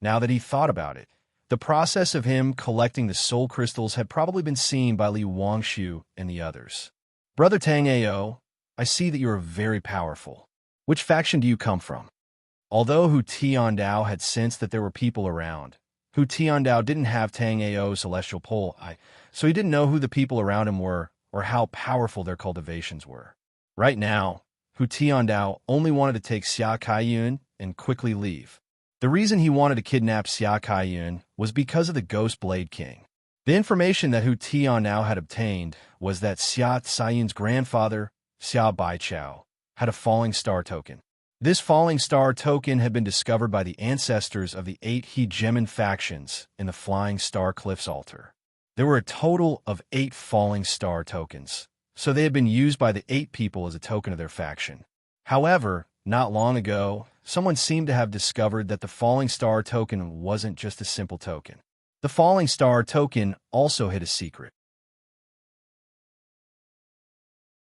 Now that he thought about it, the process of him collecting the soul crystals had probably been seen by Li Wangshu and the others. Brother Tang Ao, I see that you are very powerful. Which faction do you come from? Although Hu Tiandao had sensed that there were people around, Hu Tiandao didn't have Tang Ao's celestial pole eye, so he didn't know who the people around him were or how powerful their cultivations were. Right now, Hu Tiandao only wanted to take Xia Kaiyun and quickly leave. The reason he wanted to kidnap Xia Kaiyun was because of the Ghost Blade King. The information that Hu Tiandao had obtained was that Xia Caiyun's grandfather, Xia Baichao, had a falling star token. This falling star token had been discovered by the ancestors of the 8 hegemon factions in the Flying Star Cliffs altar. There were a total of 8 falling star tokens, so they had been used by the 8 people as a token of their faction. However, not long ago, someone seemed to have discovered that the falling star token wasn't just a simple token. The falling star token also hid a secret.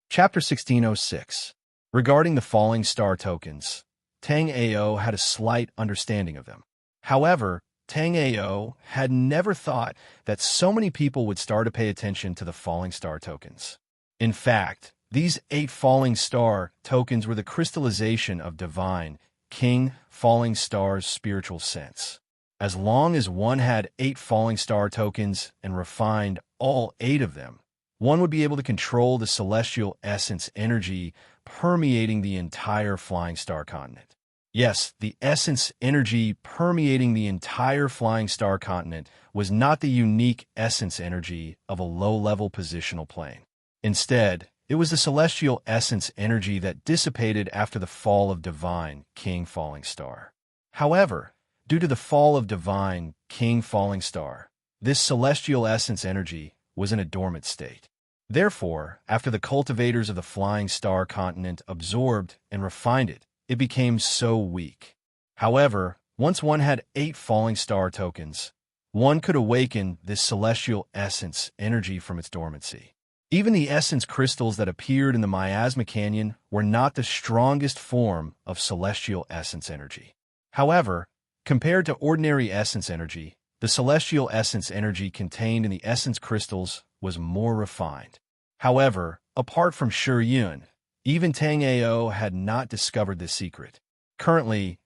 Chapter 1606. Regarding the falling star tokens, Tang Ao had a slight understanding of them. However, Tang Ao had never thought that so many people would start to pay attention to the falling star tokens. In fact, these 8 falling star tokens were the crystallization of divine, king, falling star's spiritual sense. As long as one had 8 falling star tokens and refined all 8 of them, one would be able to control the celestial essence energy permeating the entire flying star continent. Yes, the essence energy permeating the entire flying star continent was not the unique essence energy of a low-level positional plane. Instead, it was the celestial essence energy that dissipated after the fall of divine, king falling star. However, due to the fall of divine, king falling star, this celestial essence energy was in a dormant state. Therefore, after the cultivators of the flying star continent absorbed and refined it, it became so weak. However, once one had 8 falling star tokens, one could awaken this celestial essence energy from its dormancy. Even the essence crystals that appeared in the Miasma Canyon were not the strongest form of celestial essence energy. However, compared to ordinary essence energy, the celestial essence energy contained in the essence crystals was more refined. However, apart from Shi Yun, even Tang Ao had not discovered this secret. Currently,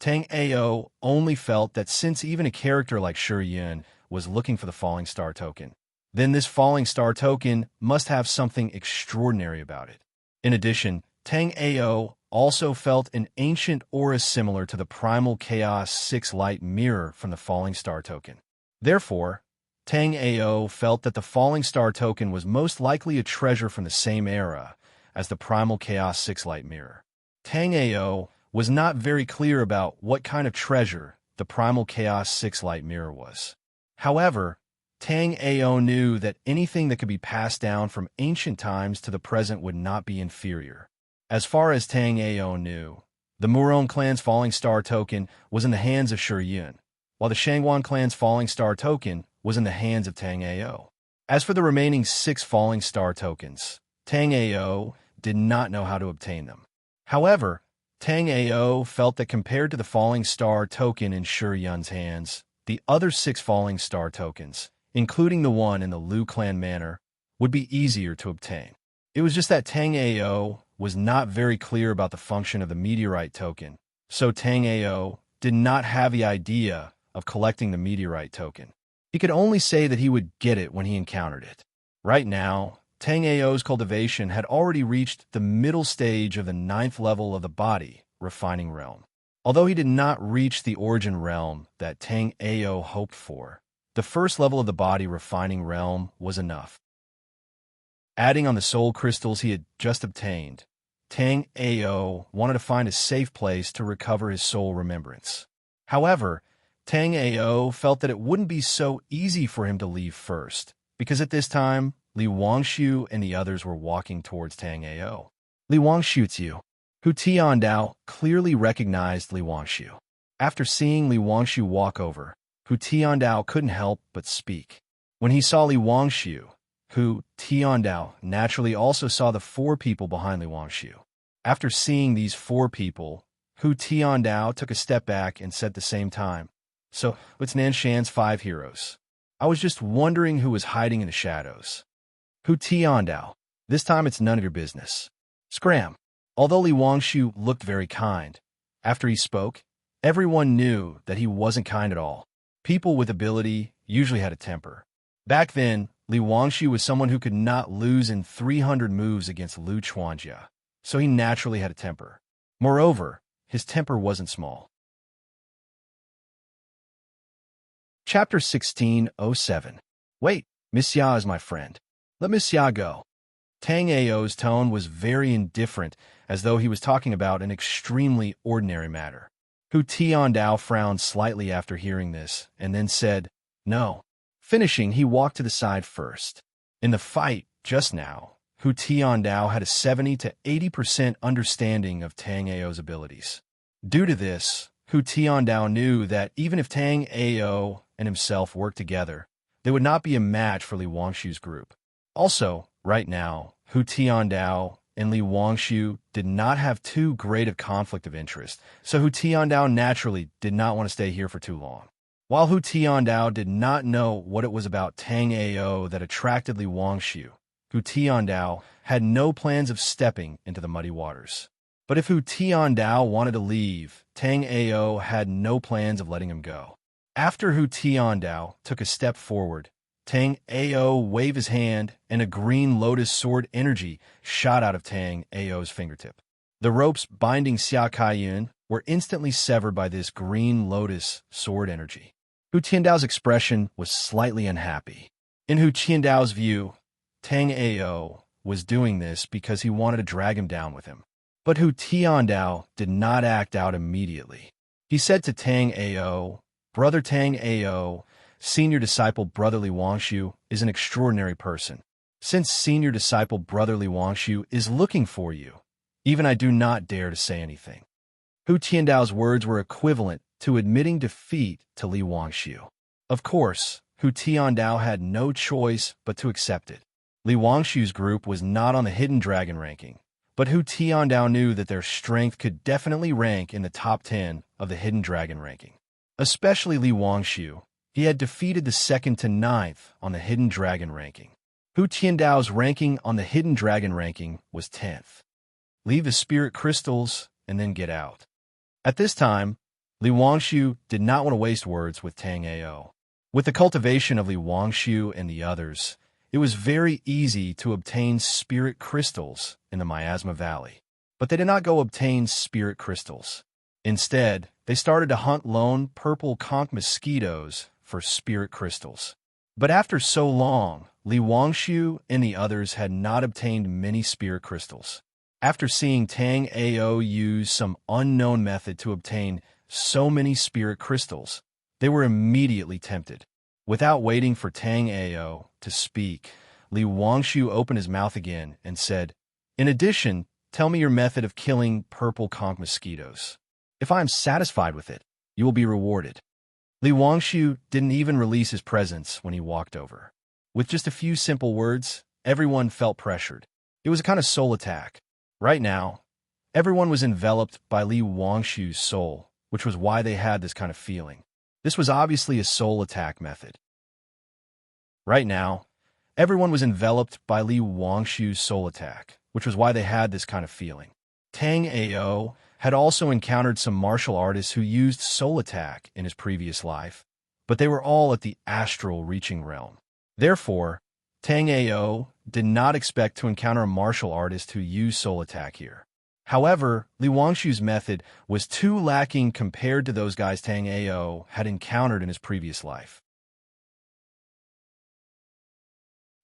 Tang Ao only felt that since even a character like Shi Yun was looking for the falling star token, then this falling star token must have something extraordinary about it. In addition, Tang Ao also felt an ancient aura similar to the primal chaos 6 light mirror from the falling star token. Therefore, Tang Ao felt that the falling star token was most likely a treasure from the same era as the primal chaos 6 light mirror. Tang Ao was not very clear about what kind of treasure the primal chaos 6 light mirror was. However, Tang Ao knew that anything that could be passed down from ancient times to the present would not be inferior. As far as Tang Ao knew, the Muron clan's falling star token was in the hands of Shi Yun, while the Shangguan clan's falling star token was in the hands of Tang Ao. As for the remaining 6 falling star tokens, Tang Ao did not know how to obtain them. However, Tang Ao felt that compared to the falling star token in Shi Yun's hands, the other 6 falling star tokens, including the one in the Liu clan manor, would be easier to obtain. It was just that Tang Ao was not very clear about the function of the meteorite token, So Tang Ao did not have the idea of collecting the meteorite token. He could only say that he would get it when he encountered it. Right now, Tang Ao's cultivation had already reached the middle stage of the 9th level of the body refining realm. Although he did not reach the origin realm that Tang Ao hoped for, the first level of the body refining realm was enough. Adding on the soul crystals he had just obtained, Tang Ao wanted to find a safe place to recover his soul remembrance. However, Tang Ao felt that it wouldn't be so easy for him to leave first, because at this time, Li Wangshu and the others were walking towards Tang Ao. Li Wangshu, Hu Tiandao clearly recognized Li Wangshu. After seeing Li Wangshu walk over, Hu Tiandao couldn't help but speak. When he saw Li Wangshu, Hu Tiandao naturally also saw the 4 people behind Li Wangshu. After seeing these 4 people, Hu Tiandao took a step back and said at the same time, "So, it's Nanshan's 5 heroes. I was just wondering who was hiding in the shadows." Hu Tiandao, this time it's none of your business. Scram. Although Li Wangshu looked very kind, after he spoke, everyone knew that he wasn't kind at all. People with ability usually had a temper. Back then, Li Wangshu was someone who could not lose in 300 moves against Lu Chuanjia, so he naturally had a temper. Moreover, his temper wasn't small. Chapter 16:07. Wait, Miss Xia is my friend. Let Miss Xia go. Tang Ao's tone was very indifferent, as though he was talking about an extremely ordinary matter. Hu Tiandao frowned slightly after hearing this, and then said, "No." Finishing, he walked to the side first. In the fight, just now, Hu Tiandao had a 70 to 80% understanding of Tang Ao's abilities. Due to this, Hu Tiandao knew that even if Tang Ao and himself worked together, they would not be a match for Li Wangshu's group. Also, right now, Hu Tiandao and Li Wangshu did not have too great a conflict of interest, so Hu Tiandao naturally did not want to stay here for too long. While Hu Tiandao did not know what it was about Tang Ao that attracted Li Wangshu, Hu Tiandao had no plans of stepping into the muddy waters. But if Hu Tiandao wanted to leave, Tang Ao had no plans of letting him go. After Hu Tiandao took a step forward, Tang Ao waved his hand, and a green lotus sword energy shot out of Tang Ao's fingertip. The ropes binding Xia Kaiyun were instantly severed by this green lotus sword energy. Hu Tiandao's expression was slightly unhappy. In Hu Tiandao's view, Tang Ao was doing this because he wanted to drag him down with him. But Hu Tiandao did not act out immediately. He said to Tang Ao, "Brother Tang Ao, senior disciple Brother Li Wangshu is an extraordinary person. Since senior disciple Brother Li Wangshu is looking for you, even I do not dare to say anything." Hu Tiandao's words were equivalent to admitting defeat to Li Wangshu. Of course, Hu Tiandao had no choice but to accept it. Li Wangshu's group was not on the Hidden Dragon ranking, but Hu Tiandao knew that their strength could definitely rank in the top 10 of the Hidden Dragon ranking. Especially Li Wangshu, he had defeated the 2nd to 9th on the Hidden Dragon ranking. Hu Tiandao's ranking on the Hidden Dragon ranking was 10th. Leave the spirit crystals and then get out. At this time, Li Wangshu did not want to waste words with Tang Ao. With the cultivation of Li Wangshu and the others, it was very easy to obtain spirit crystals in the Miasma Valley. But they did not go obtain spirit crystals. Instead, they started to hunt lone purple conch mosquitoes for spirit crystals. But after so long, Li Wangshu and the others had not obtained many spirit crystals. After seeing Tang Ao use some unknown method to obtain so many spirit crystals, they were immediately tempted. Without waiting for Tang Ao to speak, Li Wangshu opened his mouth again and said, "In addition, tell me your method of killing purple conch mosquitoes. If I am satisfied with it, you will be rewarded." Li Wangshu didn't even release his presence when he walked over. With just a few simple words, everyone felt pressured. It was a kind of soul attack. Right now, everyone was enveloped by Li Wangshu's soul, which was why they had this kind of feeling. This was obviously a soul attack method. Right now, everyone was enveloped by Li Wangshu's soul attack, which was why they had this kind of feeling. Tang Ao had also encountered some martial artists who used soul attack in his previous life, but they were all at the astral reaching realm. Therefore, Tang Ao did not expect to encounter a martial artist who used soul attack here. However, Li Wangshu's method was too lacking compared to those guys Tang Ao had encountered in his previous life.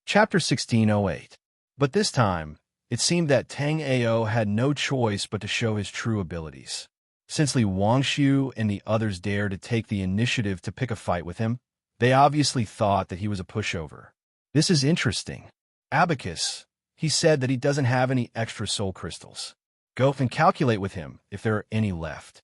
Chapter 1608. But this time, it seemed that Tang Ao had no choice but to show his true abilities. Since Li Wangshu and the others dared to take the initiative to pick a fight with him, they obviously thought that he was a pushover. This is interesting. Abacus, he said that he doesn't have any extra soul crystals. Go and calculate with him if there are any left.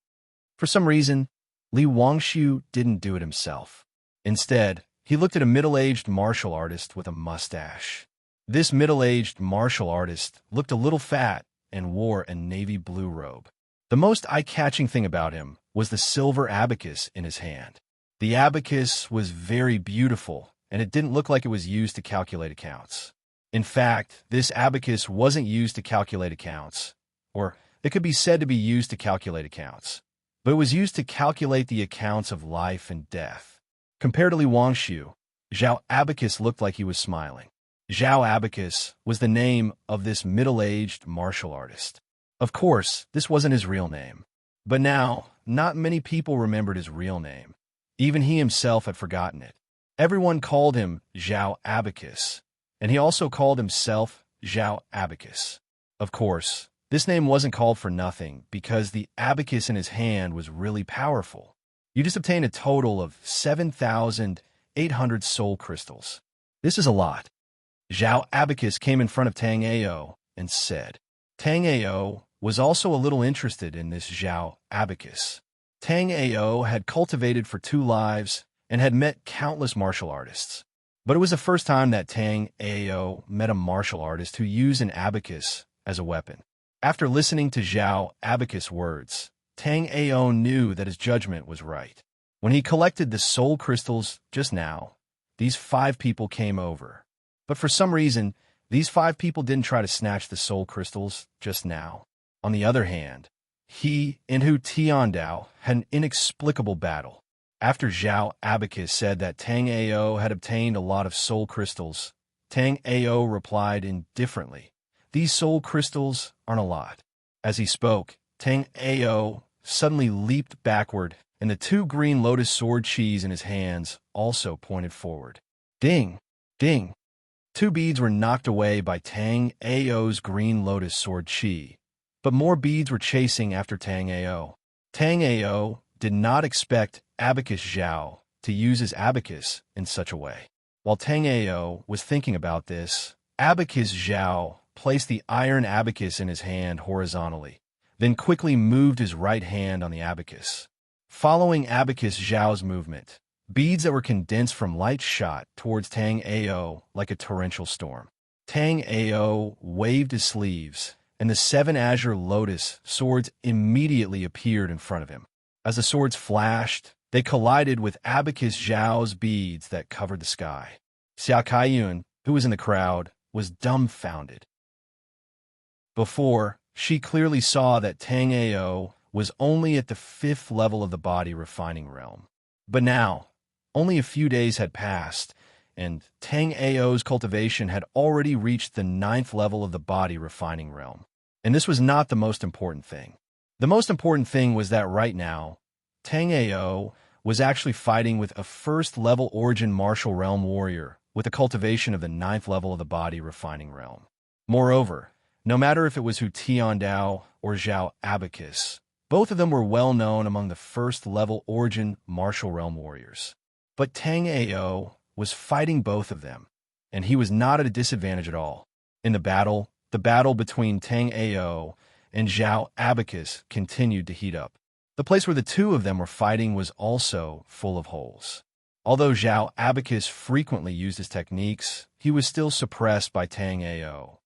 For some reason, Li Wangshu didn't do it himself. Instead, he looked at a middle-aged martial artist with a mustache. This middle-aged martial artist looked a little fat and wore a navy blue robe. The most eye-catching thing about him was the silver abacus in his hand. The abacus was very beautiful, and it didn't look like it was used to calculate accounts. In fact, this abacus wasn't used to calculate accounts, or it could be said to be used to calculate accounts, but it was used to calculate the accounts of life and death. Compared to Li Wangshu, Zhao Abacus looked like he was smiling. Zhao Abacus was the name of this middle-aged martial artist. Of course, this wasn't his real name. But now, not many people remembered his real name. Even he himself had forgotten it. Everyone called him Zhao Abacus, and he also called himself Zhao Abacus. Of course, this name wasn't called for nothing because the abacus in his hand was really powerful. You just obtained a total of 7,800 soul crystals. This is a lot. Zhao Abacus came in front of Tang Ao and said. Tang Ao was also a little interested in this Zhao Abacus. Tang Ao had cultivated for 2 lives and had met countless martial artists. But it was the first time that Tang Ao met a martial artist who used an abacus as a weapon. After listening to Zhao Abacus' words, Tang Ao knew that his judgment was right. When he collected the soul crystals just now, these 5 people came over. But for some reason, these 5 people didn't try to snatch the soul crystals just now. On the other hand, he and Hu Tiandao had an inexplicable battle. After Zhao Abacus said that Tang Ao had obtained a lot of soul crystals, Tang Ao replied indifferently, "These soul crystals aren't a lot." As he spoke, Tang Ao suddenly leaped backward, and the 2 green lotus sword chis in his hands also pointed forward. Ding! Ding! 2 beads were knocked away by Tang Ao's green lotus sword chi, but more beads were chasing after Tang Ao. Tang Ao did not expect Abacus Zhao to use his abacus in such a way. While Tang Ao was thinking about this, Abacus Zhao placed the iron abacus in his hand horizontally, then quickly moved his right hand on the abacus. Following Abacus Zhao's movement, beads that were condensed from light shot towards Tang Ao like a torrential storm. Tang Ao waved his sleeves, and the 7 azure lotus swords immediately appeared in front of him. As the swords flashed, they collided with Abacus Zhao's beads that covered the sky. Xia Kaiyun, who was in the crowd, was dumbfounded. Before, she clearly saw that Tang Ao was only at the 5th level of the body refining realm. But now, only a few days had passed, and Tang Ao's cultivation had already reached the 9th level of the body refining realm. And this was not the most important thing. The most important thing was that right now, Tang Ao was actually fighting with a 1st level origin martial realm warrior with a cultivation of the 9th level of the body refining realm. Moreover, no matter if it was Hu Tiandao or Zhao Abacus, both of them were well known among the 1st level origin martial realm warriors. But Tang Ao was fighting both of them, and he was not at a disadvantage at all. In the battle between Tang Ao and Zhao Abacus continued to heat up. The place where the 2 of them were fighting was also full of holes. Although Zhao Abacus frequently used his techniques, he was still suppressed by Tang Ao.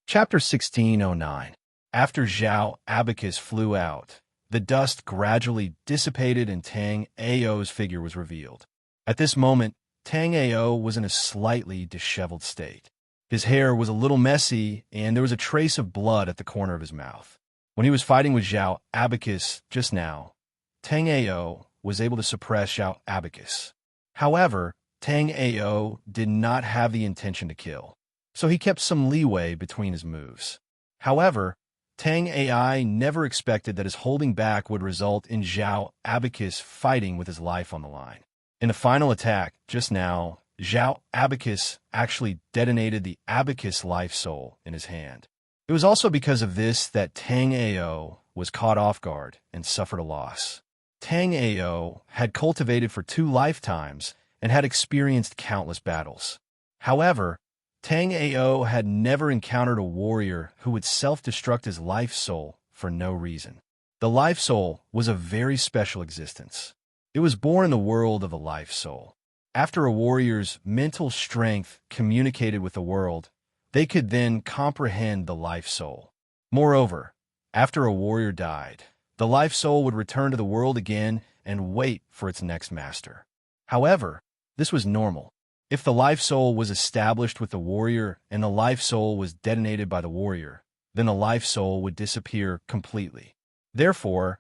Chapter 1609. After Zhao Abacus flew out, the dust gradually dissipated and Tang Ao's figure was revealed. At this moment, Tang Ao was in a slightly disheveled state. His hair was a little messy, and there was a trace of blood at the corner of his mouth. When he was fighting with Zhao Abacus just now, Tang Ao was able to suppress Zhao Abacus. However, Tang Ao did not have the intention to kill, so he kept some leeway between his moves. However, Tang Ai never expected that his holding back would result in Zhao Abacus fighting with his life on the line. In the final attack, just now, Zhao Abacus actually detonated the Abacus life soul in his hand. It was also because of this that Tang Ao was caught off guard and suffered a loss. Tang Ao had cultivated for 2 lifetimes and had experienced countless battles. However, Tang Ao had never encountered a warrior who would self-destruct his life soul for no reason. The life soul was a very special existence. It was born in the world of a life soul. After a warrior's mental strength communicated with the world, they could then comprehend the life soul. Moreover, after a warrior died, the life soul would return to the world again and wait for its next master. However, this was normal. If the life soul was established with the warrior and the life soul was detonated by the warrior, then the life soul would disappear completely. Therefore,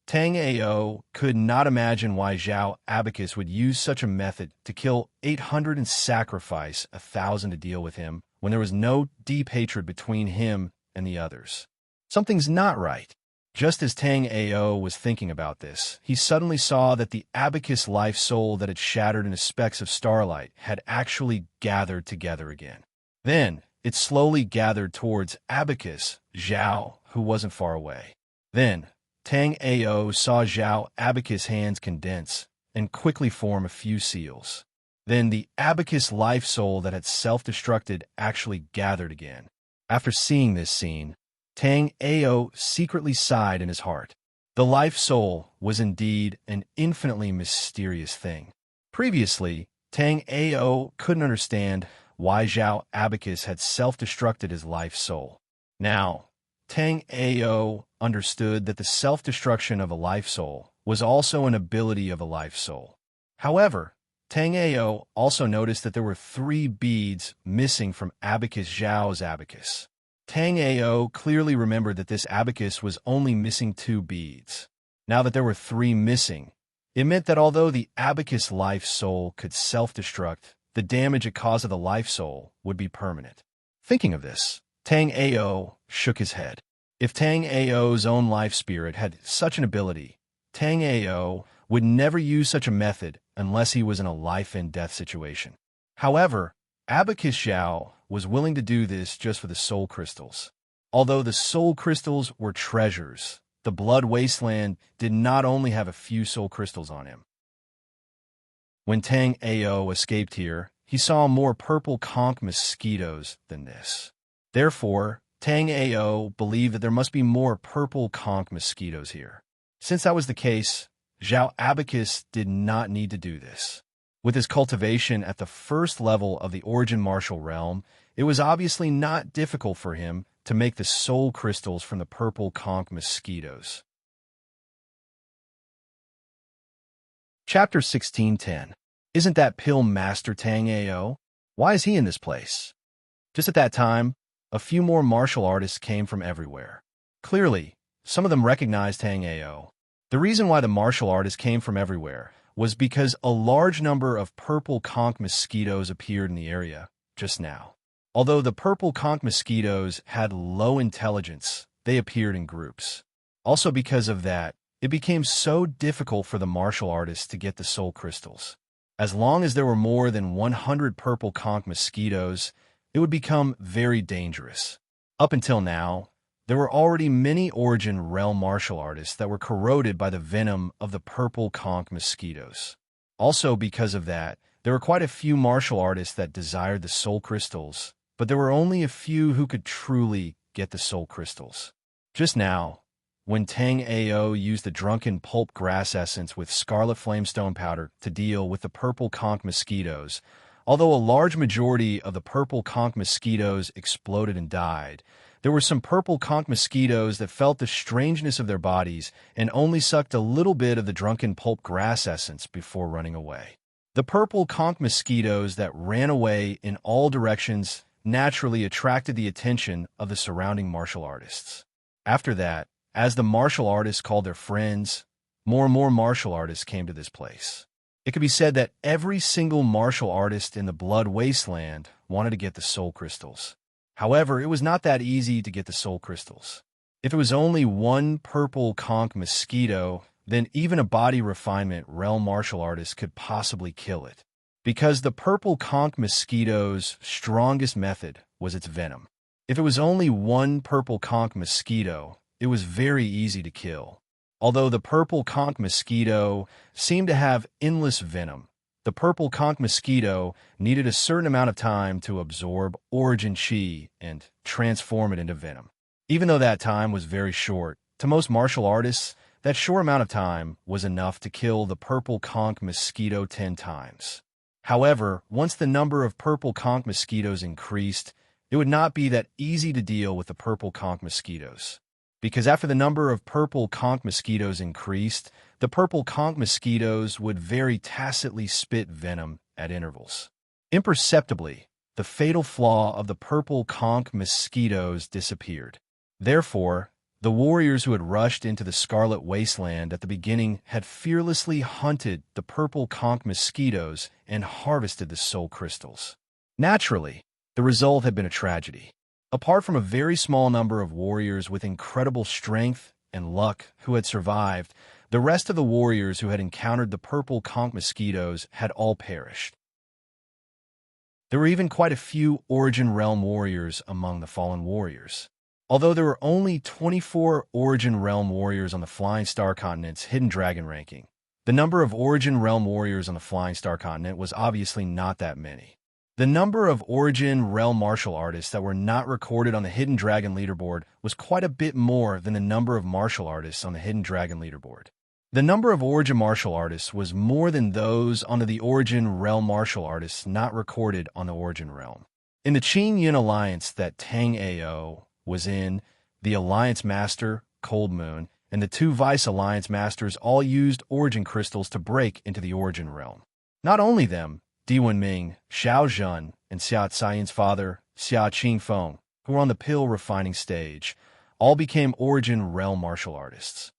Tang Ao could not imagine why Zhao Abacus would use such a method to kill 800 and sacrifice 1,000 to deal with him when there was no deep hatred between him and the others. Something's not right. Just as Tang Ao was thinking about this, he suddenly saw that the Abacus life soul that had shattered into specks of starlight had actually gathered together again. Then, it slowly gathered towards Abacus, Zhao, who wasn't far away. Then, Tang Ao saw Zhao Abacus' hands condense and quickly form a few seals. Then the Abacus life soul that had self-destructed actually gathered again. After seeing this scene, Tang Ao secretly sighed in his heart. The life soul was indeed an infinitely mysterious thing. Previously, Tang Ao couldn't understand why Zhao Abacus had self-destructed his life soul. Now, Tang Ao understood that the self-destruction of a life soul was also an ability of a life soul. However, Tang Ao also noticed that there were 3 beads missing from Abacus Zhao's abacus. Tang Ao clearly remembered that this abacus was only missing 2 beads. Now that there were 3 missing, it meant that although the abacus life soul could self-destruct, the damage it caused to the life soul would be permanent. Thinking of this, Tang Ao shook his head. If Tang Ao's own life spirit had such an ability, Tang Ao would never use such a method unless he was in a life-and-death situation. However, Abacus Zhao was willing to do this just for the soul crystals. Although the soul crystals were treasures, the Blood Wasteland did not only have a few soul crystals on him. When Tang Ao escaped here, he saw more purple conch mosquitoes than this. Therefore, Tang Ao believed that there must be more purple conch mosquitoes here. Since that was the case, Zhao Abacus did not need to do this. With his cultivation at the first level of the origin martial realm, it was obviously not difficult for him to make the soul crystals from the purple conch mosquitoes. Chapter 16:10. Isn't that Pill Master Tang Ao? Why is he in this place? Just at that time, a few more martial artists came from everywhere. Clearly, some of them recognized Tang Ao. The reason why the martial artists came from everywhere was because a large number of purple conch mosquitoes appeared in the area just now. Although the purple conch mosquitoes had low intelligence, they appeared in groups. Also because of that, it became so difficult for the martial artists to get the soul crystals. As long as there were more than 100 purple conch mosquitoes, it would become very dangerous. Up until now, there were already many Origin Realm martial artists that were corroded by the venom of the purple conch mosquitoes. Also because of that, there were quite a few martial artists that desired the soul crystals, but there were only a few who could truly get the soul crystals. Just now, when Tang Ao used the drunken pulp grass essence with scarlet flamestone powder to deal with the purple conch mosquitoes, although a large majority of the purple conch mosquitoes exploded and died, there were some purple conch mosquitoes that felt the strangeness of their bodies and only sucked a little bit of the drunken pulp grass essence before running away. The purple conch mosquitoes that ran away in all directions naturally attracted the attention of the surrounding martial artists. After that, as the martial artists called their friends, more and more martial artists came to this place. It could be said that every single martial artist in the Blood Wasteland wanted to get the soul crystals. However, it was not that easy to get the soul crystals. If it was only one purple conch mosquito, then even a body refinement realm martial artist could possibly kill it. Because the purple conch mosquito's strongest method was its venom. If it was only one purple conch mosquito, it was very easy to kill. Although the purple conch mosquito seemed to have endless venom, the purple conch mosquito needed a certain amount of time to absorb origin chi and transform it into venom. Even though that time was very short, to most martial artists, that short amount of time was enough to kill the purple conch mosquito 10 times. However, once the number of purple conch mosquitoes increased, it would not be that easy to deal with the purple conch mosquitoes. Because after the number of purple conch mosquitoes increased, the purple conch mosquitoes would very tacitly spit venom at intervals. Imperceptibly, the fatal flaw of the purple conch mosquitoes disappeared. Therefore, the warriors who had rushed into the Scarlet Wasteland at the beginning had fearlessly hunted the purple conch mosquitoes and harvested the soul crystals. Naturally, the result had been a tragedy. Apart from a very small number of warriors with incredible strength and luck who had survived, the rest of the warriors who had encountered the purple conch mosquitoes had all perished. There were even quite a few Origin Realm warriors among the fallen warriors. Although there were only 24 Origin Realm warriors on the Flying Star Continent's Hidden Dragon ranking, the number of Origin Realm warriors on the Flying Star Continent was obviously not that many. The number of Origin Realm martial artists that were not recorded on the Hidden Dragon leaderboard was quite a bit more than the number of martial artists on the Hidden Dragon leaderboard. The number of Origin martial artists was more than those on the Origin Realm martial artists not recorded on the Origin Realm. In the Qin Yin Alliance that Tang Ao was in, the Alliance Master, Cold Moon, and the two Vice Alliance Masters all used Origin crystals to break into the Origin Realm. Not only them, Di Wenming, Xiao Zhen, and Xia Caiyan's father, Xia Qingfeng, who were on the pill refining stage, all became Origin Realm martial artists.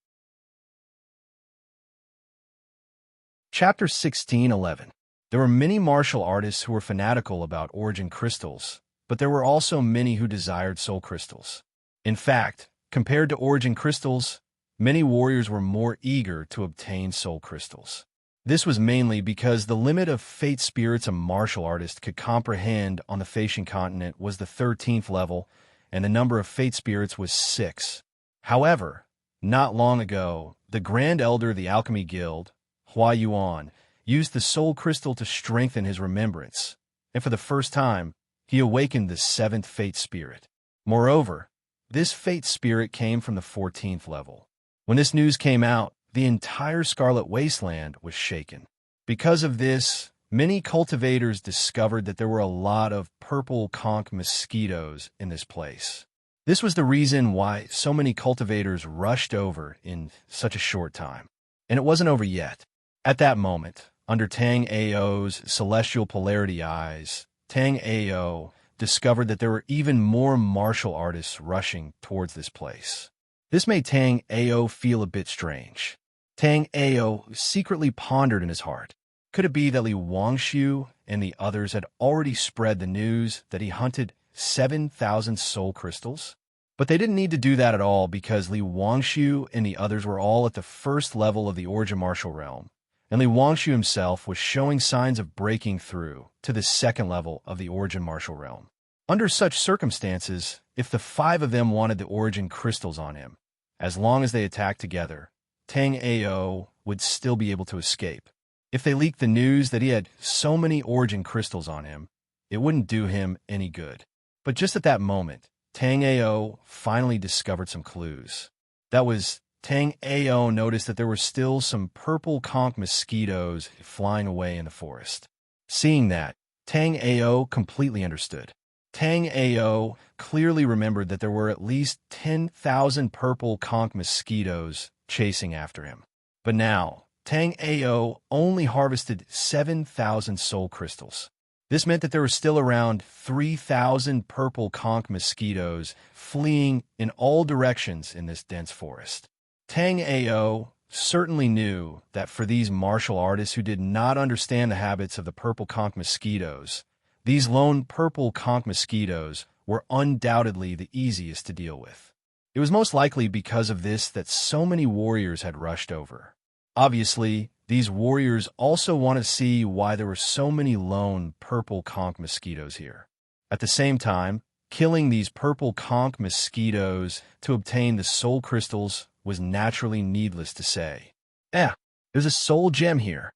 Chapter 16:11. There were many martial artists who were fanatical about Origin crystals, but there were also many who desired soul crystals. In fact, compared to Origin crystals, many warriors were more eager to obtain soul crystals. This was mainly because the limit of fate spirits a martial artist could comprehend on the Phaeacian continent was the 13th level, and the number of fate spirits was 6. However, not long ago, the Grand Elder of the Alchemy Guild, Hua Yuan, used the soul crystal to strengthen his remembrance, and for the first time, he awakened the 7th fate spirit. Moreover, this fate spirit came from the 14th level. When this news came out, the entire Scarlet Wasteland was shaken. Because of this, many cultivators discovered that there were a lot of purple conch mosquitoes in this place. This was the reason why so many cultivators rushed over in such a short time. And it wasn't over yet. At that moment, under Tang Ao's celestial polarity eyes, Tang Ao discovered that there were even more martial artists rushing towards this place. This made Tang Ao feel a bit strange. Tang Ao secretly pondered in his heart. Could it be that Li Wangshu and the others had already spread the news that he hunted 7,000 soul crystals? But they didn't need to do that at all because Li Wangshu and the others were all at the first level of the Origin Martial Realm, and Li Wangshu himself was showing signs of breaking through to the second level of the Origin Martial Realm. Under such circumstances, if the 5 of them wanted the Origin crystals on him, as long as they attacked together, Tang Ao would still be able to escape. If they leaked the news that he had so many Origin crystals on him, it wouldn't do him any good. But just at that moment, Tang Ao finally discovered some clues. That was, Tang Ao noticed that there were still some purple conch mosquitoes flying away in the forest. Seeing that, Tang Ao completely understood. Tang Ao clearly remembered that there were at least 10,000 purple conch mosquitoes chasing after him. But now, Tang Ao only harvested 7,000 soul crystals. This meant that there were still around 3,000 purple conch mosquitoes fleeing in all directions in this dense forest. Tang Ao certainly knew that for these martial artists who did not understand the habits of the purple conch mosquitoes, these lone purple conch mosquitoes were undoubtedly the easiest to deal with. It was most likely because of this that so many warriors had rushed over. Obviously, these warriors also want to see why there were so many lone purple conch mosquitoes here. At the same time, killing these purple conch mosquitoes to obtain the soul crystals was naturally needless to say. There's a soul gem here.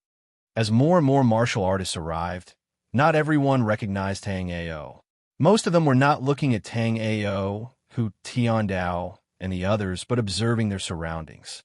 As more and more martial artists arrived, not everyone recognized Tang Ao. Most of them were not looking at Tang Ao, Hu Tiandao, and the others, but observing their surroundings.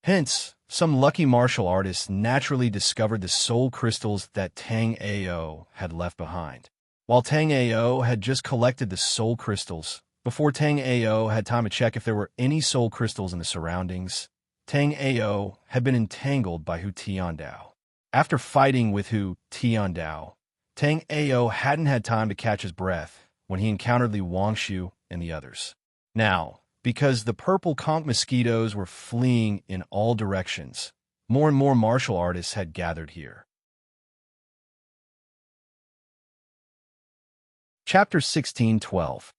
Hence, some lucky martial artists naturally discovered the soul crystals that Tang Ao had left behind. While Tang Ao had just collected the soul crystals, before Tang Ao had time to check if there were any soul crystals in the surroundings, Tang Ao had been entangled by Hu Tiandao. After fighting with Hu Tiandao, Tang Ao hadn't had time to catch his breath when he encountered Li Wangshu and the others. Now, because the purple conch mosquitoes were fleeing in all directions, more and more martial artists had gathered here. Chapter 16:12.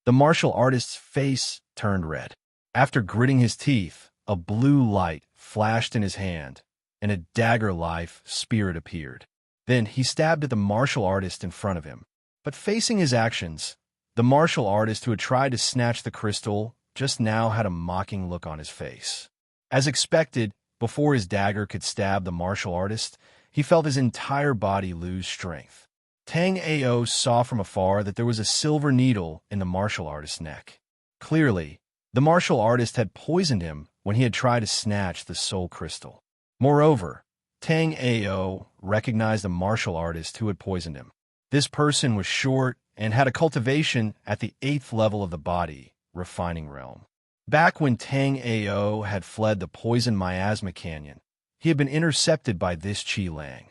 The martial artist's face turned red. After gritting his teeth, a blue light flashed in his hand, and a dagger-like spirit appeared. Then he stabbed at the martial artist in front of him. But facing his actions, the martial artist who had tried to snatch the crystal just now had a mocking look on his face. As expected, before his dagger could stab the martial artist, he felt his entire body lose strength. Tang Ao saw from afar that there was a silver needle in the martial artist's neck. Clearly, the martial artist had poisoned him when he had tried to snatch the soul crystal. Moreover, Tang Ao recognized the martial artist who had poisoned him. This person was short and had a cultivation at the 8th level of the body, refining realm. Back when Tang Ao had fled the poison miasma canyon, he had been intercepted by this Qi Lang.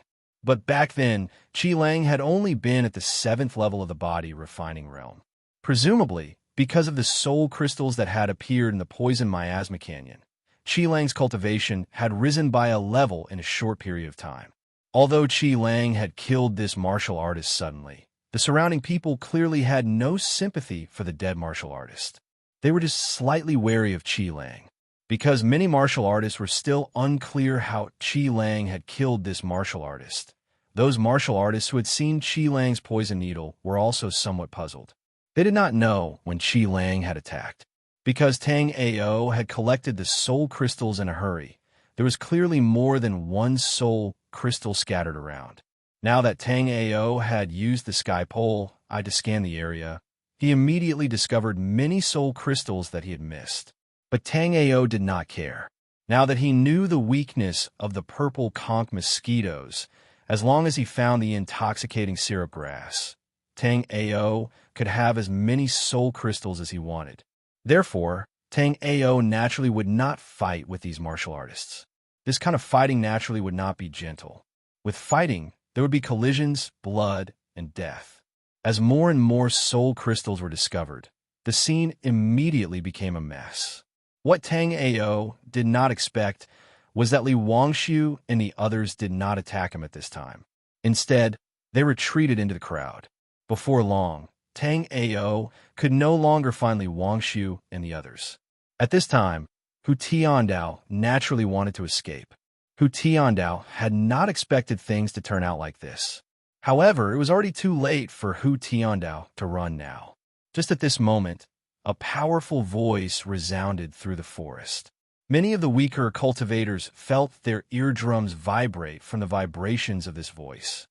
But back then, Qi Lang had only been at the 7th level of the body, refining realm. Presumably, because of the soul crystals that had appeared in the poison miasma canyon, Qi Lang's cultivation had risen by a level in a short period of time. Although Qi Lang had killed this martial artist suddenly, the surrounding people clearly had no sympathy for the dead martial artist. They were just slightly wary of Qi Lang. Because many martial artists were still unclear how Qi Lang had killed this martial artist, those martial artists who had seen Qi Lang's poison needle were also somewhat puzzled. They did not know when Qi Lang had attacked. Because Tang Ao had collected the soul crystals in a hurry, there was clearly more than one soul crystal scattered around. Now that Tang Ao had used the sky pole eye to scan the area, he immediately discovered many soul crystals that he had missed. But Tang Ao did not care. Now that he knew the weakness of the purple conch mosquitoes, as long as he found the intoxicating syrup grass, Tang Ao could have as many soul crystals as he wanted. Therefore, Tang Ao naturally would not fight with these martial artists. This kind of fighting naturally would not be gentle. With fighting, there would be collisions, blood, and death. As more and more soul crystals were discovered, the scene immediately became a mess. What Tang Ao did not expect was that Li Wangshu and the others did not attack him at this time. Instead, they retreated into the crowd. Before long, Tang Ao could no longer find Li Wangshu and the others. At this time, Hu Tiandao naturally wanted to escape. Hu Tiandao had not expected things to turn out like this. However, it was already too late for Hu Tiandao to run now. Just at this moment, a powerful voice resounded through the forest. Many of the weaker cultivators felt their eardrums vibrate from the vibrations of this voice.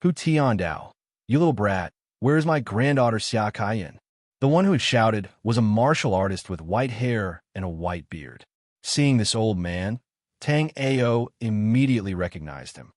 Hu Tiandao, you little brat, where is my granddaughter Xia Kaiyan? The one who had shouted was a martial artist with white hair and a white beard. Seeing this old man, Tang Ao immediately recognized him.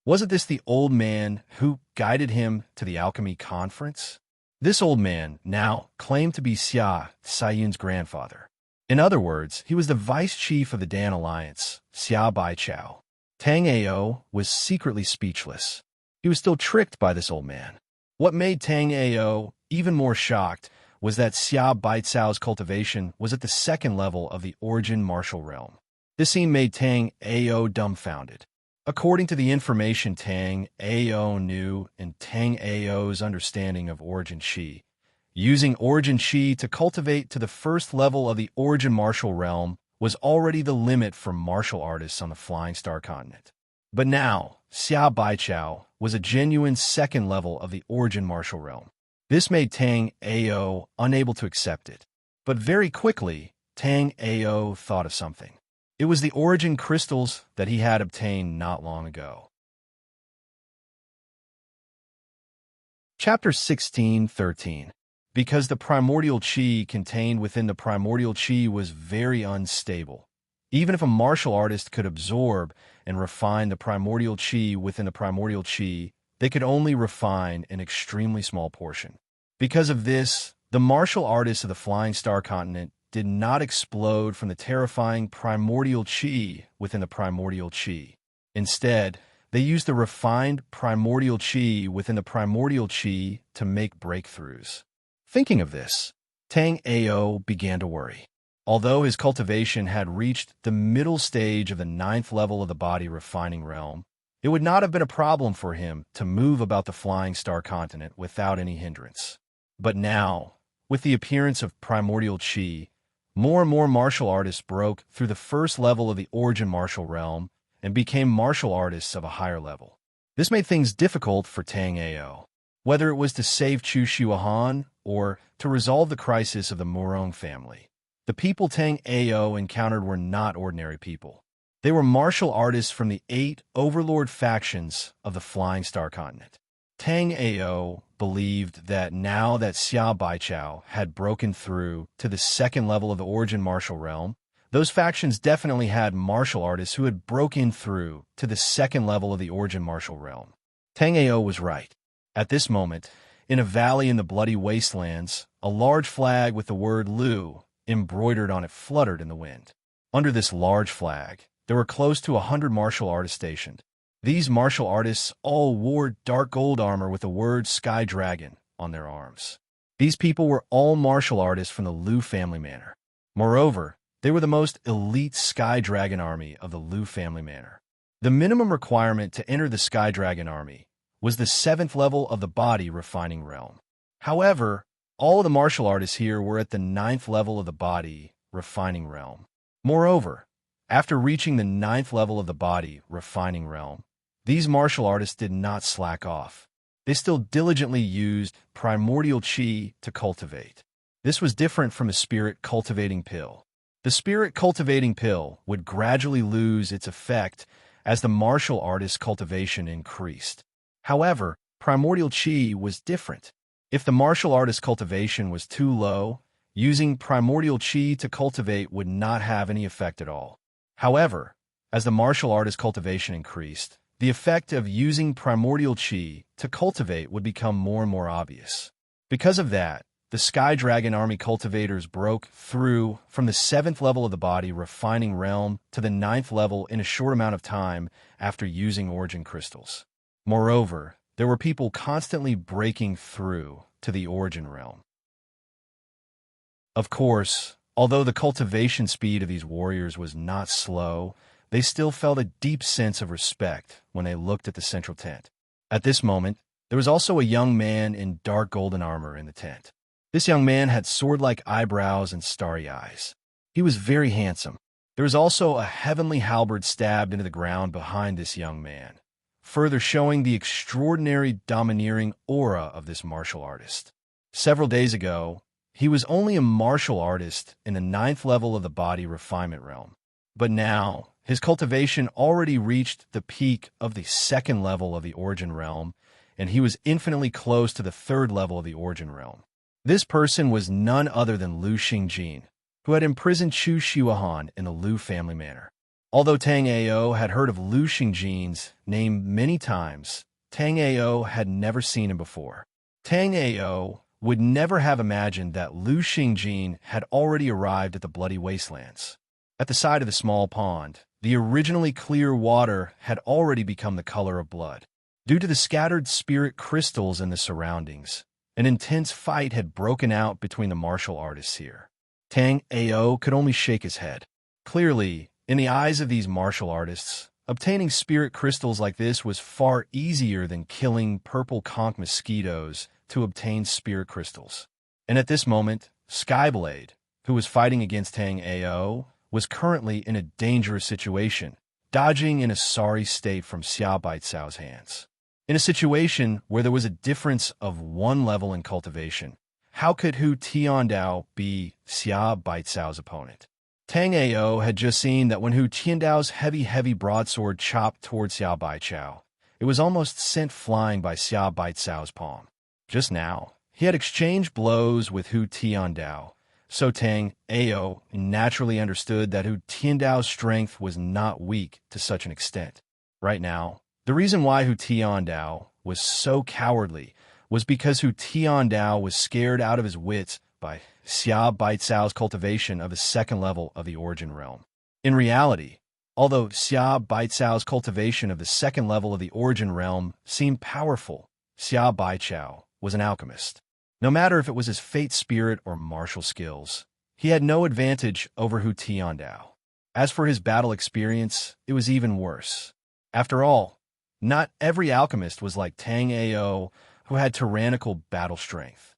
Wasn't this the old man who guided him to the alchemy conference? This old man now claimed to be Xia Saiyun's grandfather. In other words, he was the vice chief of the Dan Alliance, Xia Baichao. Tang Ao was secretly speechless. He was still tricked by this old man. What made Tang Ao even more shocked was that Xia Baicao's cultivation was at the second level of the origin martial realm. This scene made Tang Ao dumbfounded. According to the information Tang Ao knew and Tang Ao's understanding of origin Qi, using origin Qi to cultivate to the first level of the origin martial realm was already the limit for martial artists on the Flying Star continent. But now, Xia Baichao was a genuine second level of the origin martial realm. This made Tang Ao unable to accept it. But very quickly, Tang Ao thought of something. It was the origin crystals that he had obtained not long ago. Chapter 16:13. Because the primordial qi contained within the primordial qi was very unstable. Even if a martial artist could absorb and refine the primordial qi within the primordial qi, they could only refine an extremely small portion. Because of this, the martial artists of the Flying Star continent did not explode from the terrifying primordial qi within the primordial qi. Instead, they used the refined primordial qi within the primordial qi to make breakthroughs. Thinking of this, Tang Ao began to worry. Although his cultivation had reached the middle stage of the 9th level of the body refining realm, it would not have been a problem for him to move about the Flying Star continent without any hindrance. But now, with the appearance of primordial qi, more and more martial artists broke through the first level of the origin martial realm and became martial artists of a higher level. This made things difficult for Tang Ao. Whether it was to save Chu Xuahan or to resolve the crisis of the Murong family, the people Tang Ao encountered were not ordinary people. They were martial artists from the 8 overlord factions of the Flying Star continent. Tang Ao believed that now that Xia Baichao had broken through to the second level of the origin martial realm, those factions definitely had martial artists who had broken through to the second level of the origin martial realm. Tang Ao was right. At this moment, in a valley in the bloody wastelands, a large flag with the word Lu embroidered on it fluttered in the wind. Under this large flag, there were close to 100 martial artists stationed. These martial artists all wore dark gold armor with the word Sky Dragon on their arms. These people were all martial artists from the Lu family manor. Moreover, they were the most elite Sky Dragon army of the Lu family manor. The minimum requirement to enter the Sky Dragon army was the 7th level of the body refining realm. However, all of the martial artists here were at the 9th level of the body refining realm. Moreover, after reaching the 9th level of the body refining realm, these martial artists did not slack off. They still diligently used primordial qi to cultivate. This was different from a spirit cultivating pill. The spirit cultivating pill would gradually lose its effect as the martial artist's cultivation increased. However, primordial qi was different. If the martial artist's cultivation was too low, using primordial qi to cultivate would not have any effect at all. However, as the martial artist's cultivation increased, the effect of using primordial qi to cultivate would become more and more obvious. Because of that, the Sky Dragon army cultivators broke through from the 7th level of the body refining realm to the 9th level in a short amount of time after using origin crystals. Moreover, there were people constantly breaking through to the origin realm. Of course, although the cultivation speed of these warriors was not slow, they still felt a deep sense of respect when they looked at the central tent. At this moment, there was also a young man in dark golden armor in the tent. This young man had sword-like eyebrows and starry eyes. He was very handsome. There was also a heavenly halberd stabbed into the ground behind this young man, further showing the extraordinary domineering aura of this martial artist. Several days ago, he was only a martial artist in the 9th level of the body refinement realm. But now, his cultivation already reached the peak of the 2nd level of the origin realm, and he was infinitely close to the 3rd level of the origin realm. This person was none other than Lu Xingjin, who had imprisoned Chu Xuahan in the Lu family manor. Although Tang Ao had heard of Lu Xingjin's name many times, Tang Ao had never seen him before. Tang Ao would never have imagined that Lu Xingjin had already arrived at the bloody wastelands. At the side of the small pond, The originally clear water had already become the color of blood. Due to the scattered spirit crystals in the surroundings, an intense fight had broken out between the martial artists here. Tang Ao could only shake his head. Clearly, in the eyes of these martial artists, obtaining spirit crystals like this was far easier than killing purple conch mosquitoes to obtain spirit crystals. And at this moment, Skyblade, who was fighting against Tang Ao, was currently in a dangerous situation, dodging in a sorry state from Xia Baitsao's hands. In a situation where there was a difference of 1 level in cultivation, how could Hu Tiandao be Xia Baitsao's opponent? Tang Ao had just seen that when Hu Tiandao's heavy broadsword chopped toward Xia Baichao, it was almost sent flying by Xia Baitsao's palm. Just now, he had exchanged blows with Hu Tiandao, so Tang Ao naturally understood that Hu Tiandao's strength was not weak to such an extent. Right now, the reason why Hu Tiandao was so cowardly was because Hu Tiandao was scared out of his wits by Xia Baitsao's cultivation of the 2nd level of the Origin Realm. In reality, although Xia Baitsao's cultivation of the 2nd level of the Origin Realm seemed powerful, Xia Baichao was an alchemist. No matter if it was his fate spirit or martial skills, he had no advantage over Hu Tiandao. As for his battle experience, it was even worse. After all, not every alchemist was like Tang Ao, who had tyrannical battle strength.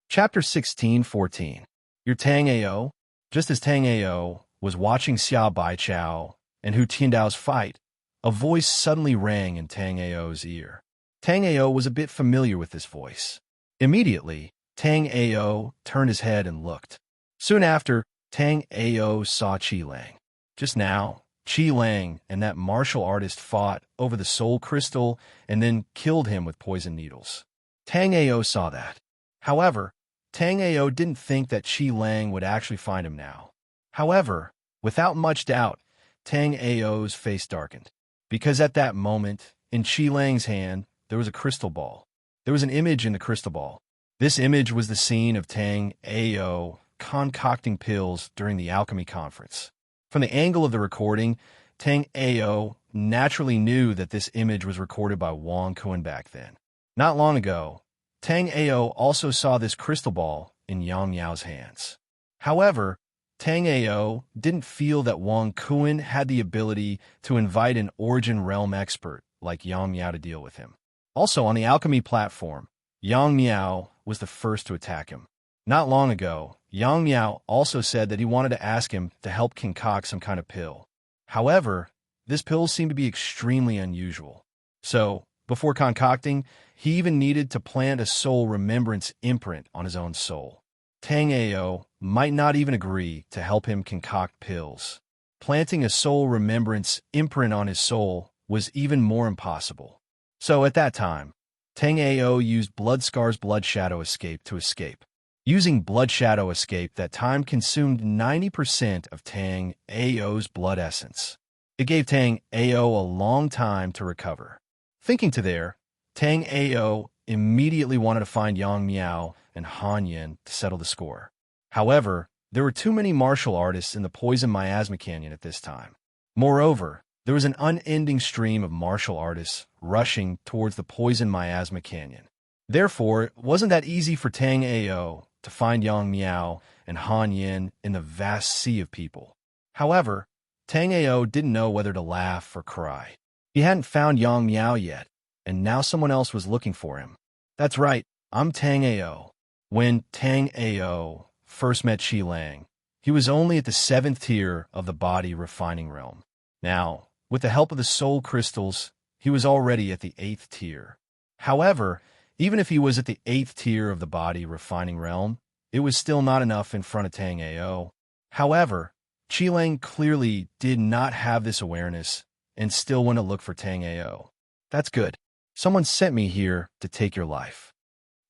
Chapter 16:14. Your Tang Ao. Just as Tang Ao was watching Xia Baichao and Hu Tiandao's fight, a voice suddenly rang in Tang Ao's ear. Tang Ao was a bit familiar with this voice. Immediately, Tang Ao turned his head and looked. Soon after, Tang Ao saw Qi Lang. Just now, Qi Lang and that martial artist fought over the soul crystal and then killed him with poison needles. Tang Ao saw that. However, Tang Ao didn't think that Qi Lang would actually find him now. However, without much doubt, Tang Ao's face darkened, because at that moment, in Qi Lang's hand, there was a crystal ball. There was an image in the crystal ball. This image was the scene of Tang Ao concocting pills during the alchemy conference. From the angle of the recording, Tang Ao naturally knew that this image was recorded by Wang Kun back then. Not long ago, Tang Ao also saw this crystal ball in Yang Miao's hands. However, Tang Ao didn't feel that Wang Kun had the ability to invite an Origin Realm expert like Yang Miao to deal with him. Also, on the alchemy platform, Yang Miao was the first to attack him. Not long ago, Yang Miao also said that he wanted to ask him to help concoct some kind of pill. However, this pill seemed to be extremely unusual. So, before concocting, he even needed to plant a soul remembrance imprint on his own soul. Tang Ao might not even agree to help him concoct pills. Planting a soul remembrance imprint on his soul was even more impossible. So at that time, Tang Ao used Blood Scar's Blood Shadow Escape to escape. Using Blood Shadow Escape, that time consumed 90% of Tang Ao's blood essence. It gave Tang Ao a long time to recover. Thinking to there, Tang Ao immediately wanted to find Yang Miao and Han Yin to settle the score. However, there were too many martial artists in the Poison Miasma Canyon at this time. Moreover, there was an unending stream of martial artists rushing towards the Poison Miasma Canyon. Therefore, it wasn't that easy for Tang Ao to find Yang Miao and Han Yin in the vast sea of people. However, Tang Ao didn't know whether to laugh or cry. He hadn't found Yang Miao yet, and now someone else was looking for him. That's right, I'm Tang Ao. When Tang Ao first met Qi Lang, he was only at the 7th tier of the body refining realm. Now, with the help of the soul crystals, he was already at the 8th tier. However, even if he was at the 8th tier of the body refining realm, it was still not enough in front of Tang Ao. However, Qi Lang clearly did not have this awareness and still went to look for Tang Ao. That's good. Someone sent me here to take your life.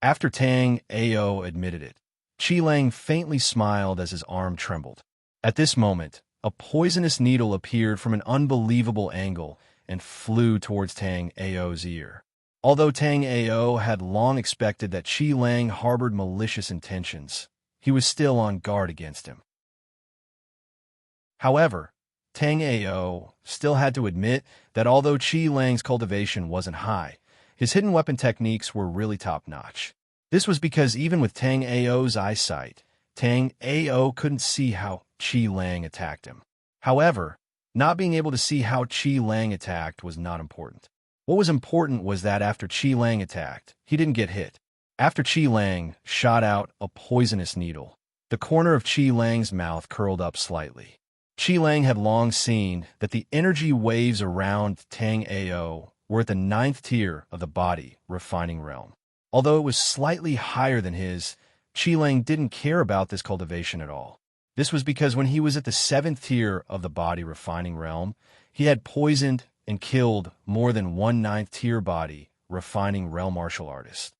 After Tang Ao admitted it, Qi Lang faintly smiled as his arm trembled. At this moment, a poisonous needle appeared from an unbelievable angle and flew towards Tang Ao's ear. Although Tang Ao had long expected that Qi Lang harbored malicious intentions, he was still on guard against him. However, Tang Ao still had to admit that although Qi Lang's cultivation wasn't high, his hidden weapon techniques were really top-notch. This was because even with Tang Ao's eyesight, Tang Ao couldn't see how Qi Lang attacked him. However, not being able to see how Qi Lang attacked was not important. What was important was that after Qi Lang attacked, he didn't get hit. After Qi Lang shot out a poisonous needle, the corner of Qi Lang's mouth curled up slightly. Qi Lang had long seen that the energy waves around Tang Ao were at the 9th tier of the body refining realm. Although it was slightly higher than his, Qi Lang didn't care about this cultivation at all. This was because when he was at the 7th tier of the body refining realm, he had poisoned and killed more than 1/9 tier body refining realm martial artist.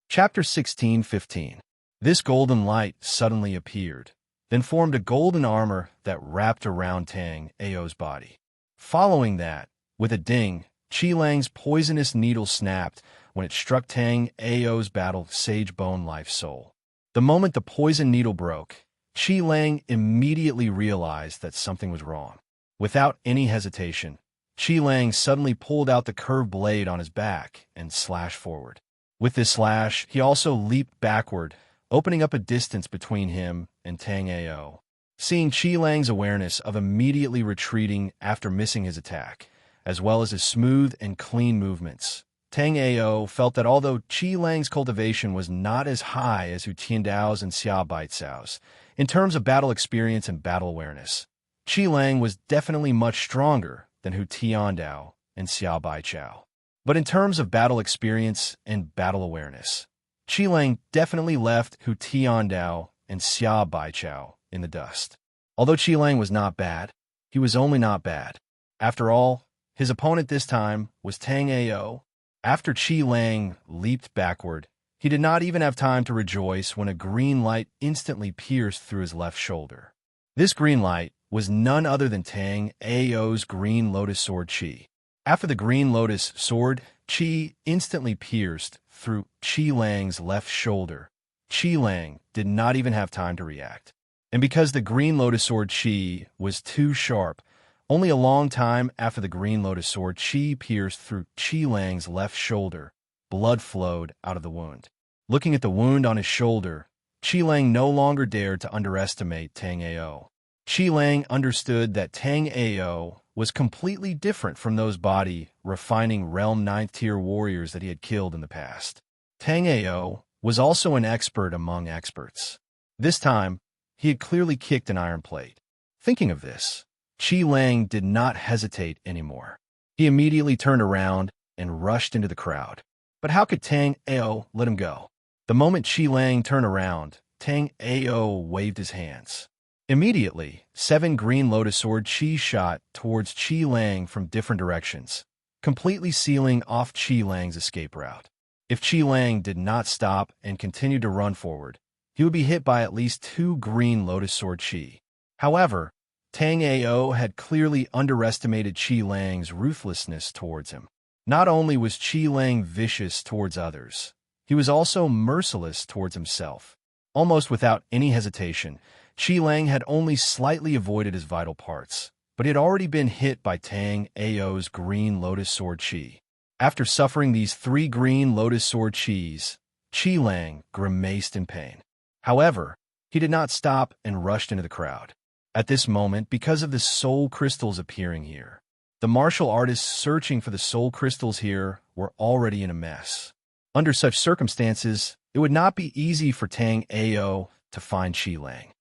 Chapter 16:15. This golden light suddenly appeared, then formed a golden armor that wrapped around Tang Ao's body. Following that, with a ding, Qi Lang's poisonous needle snapped when it struck Tang Ao's battle sage bone life soul. The moment the poison needle broke, Qi Lang immediately realized that something was wrong. Without any hesitation, Qi Lang suddenly pulled out the curved blade on his back and slashed forward. With this slash, he also leaped backward, opening up a distance between him and Tang Ao. Seeing Qi Lang's awareness of immediately retreating after missing his attack, as well as his smooth and clean movements, Tang Ao felt that although Qi Lang's cultivation was not as high as Hu Tiandao's and Xia Baicao's, in terms of battle experience and battle awareness, Qi Lang was definitely much stronger than Hu Tiandao and Xia Baichao. But in terms of battle experience and battle awareness, Qi Lang definitely left Hu Tiandao and Xia Baichao in the dust. Although Qi Lang was not bad, he was only not bad. After all, his opponent this time was Tang Ao. After Qi Lang leaped backward, he did not even have time to rejoice when a green light instantly pierced through his left shoulder. This green light was none other than Tang Ao's green lotus sword Qi. After the green lotus sword, Qi instantly pierced through Qi Lang's left shoulder. Qi Lang did not even have time to react. And because the green lotus sword Qi was too sharp, only a long time after the green lotus sword Qi pierced through Qi Lang's left shoulder, blood flowed out of the wound. Looking at the wound on his shoulder, Qi Lang no longer dared to underestimate Tang Ao. Qi Lang understood that Tang Ao was completely different from those body refining realm 9th tier warriors that he had killed in the past. Tang Ao was also an expert among experts. This time, he had clearly kicked an iron plate. Thinking of this, Qi Lang did not hesitate anymore. He immediately turned around and rushed into the crowd. But how could Tang Ao let him go? The moment Qi Lang turned around, Tang Ao waved his hands. Immediately, 7 green lotus sword Qi shot towards Qi Lang from different directions, completely sealing off Qi Lang's escape route. If Qi Lang did not stop and continued to run forward, he would be hit by at least 2 green lotus sword Qi. However, Tang Ao had clearly underestimated Qi Lang's ruthlessness towards him. Not only was Qi Lang vicious towards others, he was also merciless towards himself. Almost without any hesitation, Qi Lang had only slightly avoided his vital parts, but he had already been hit by Tang Ao's green lotus sword Qi. After suffering these 3 green lotus sword Qis, Qi Lang grimaced in pain. However, he did not stop and rushed into the crowd. At this moment, because of the soul crystals appearing here, the martial artists searching for the soul crystals here were already in a mess. Under such circumstances, it would not be easy for Tang Ao to find Qi Lang.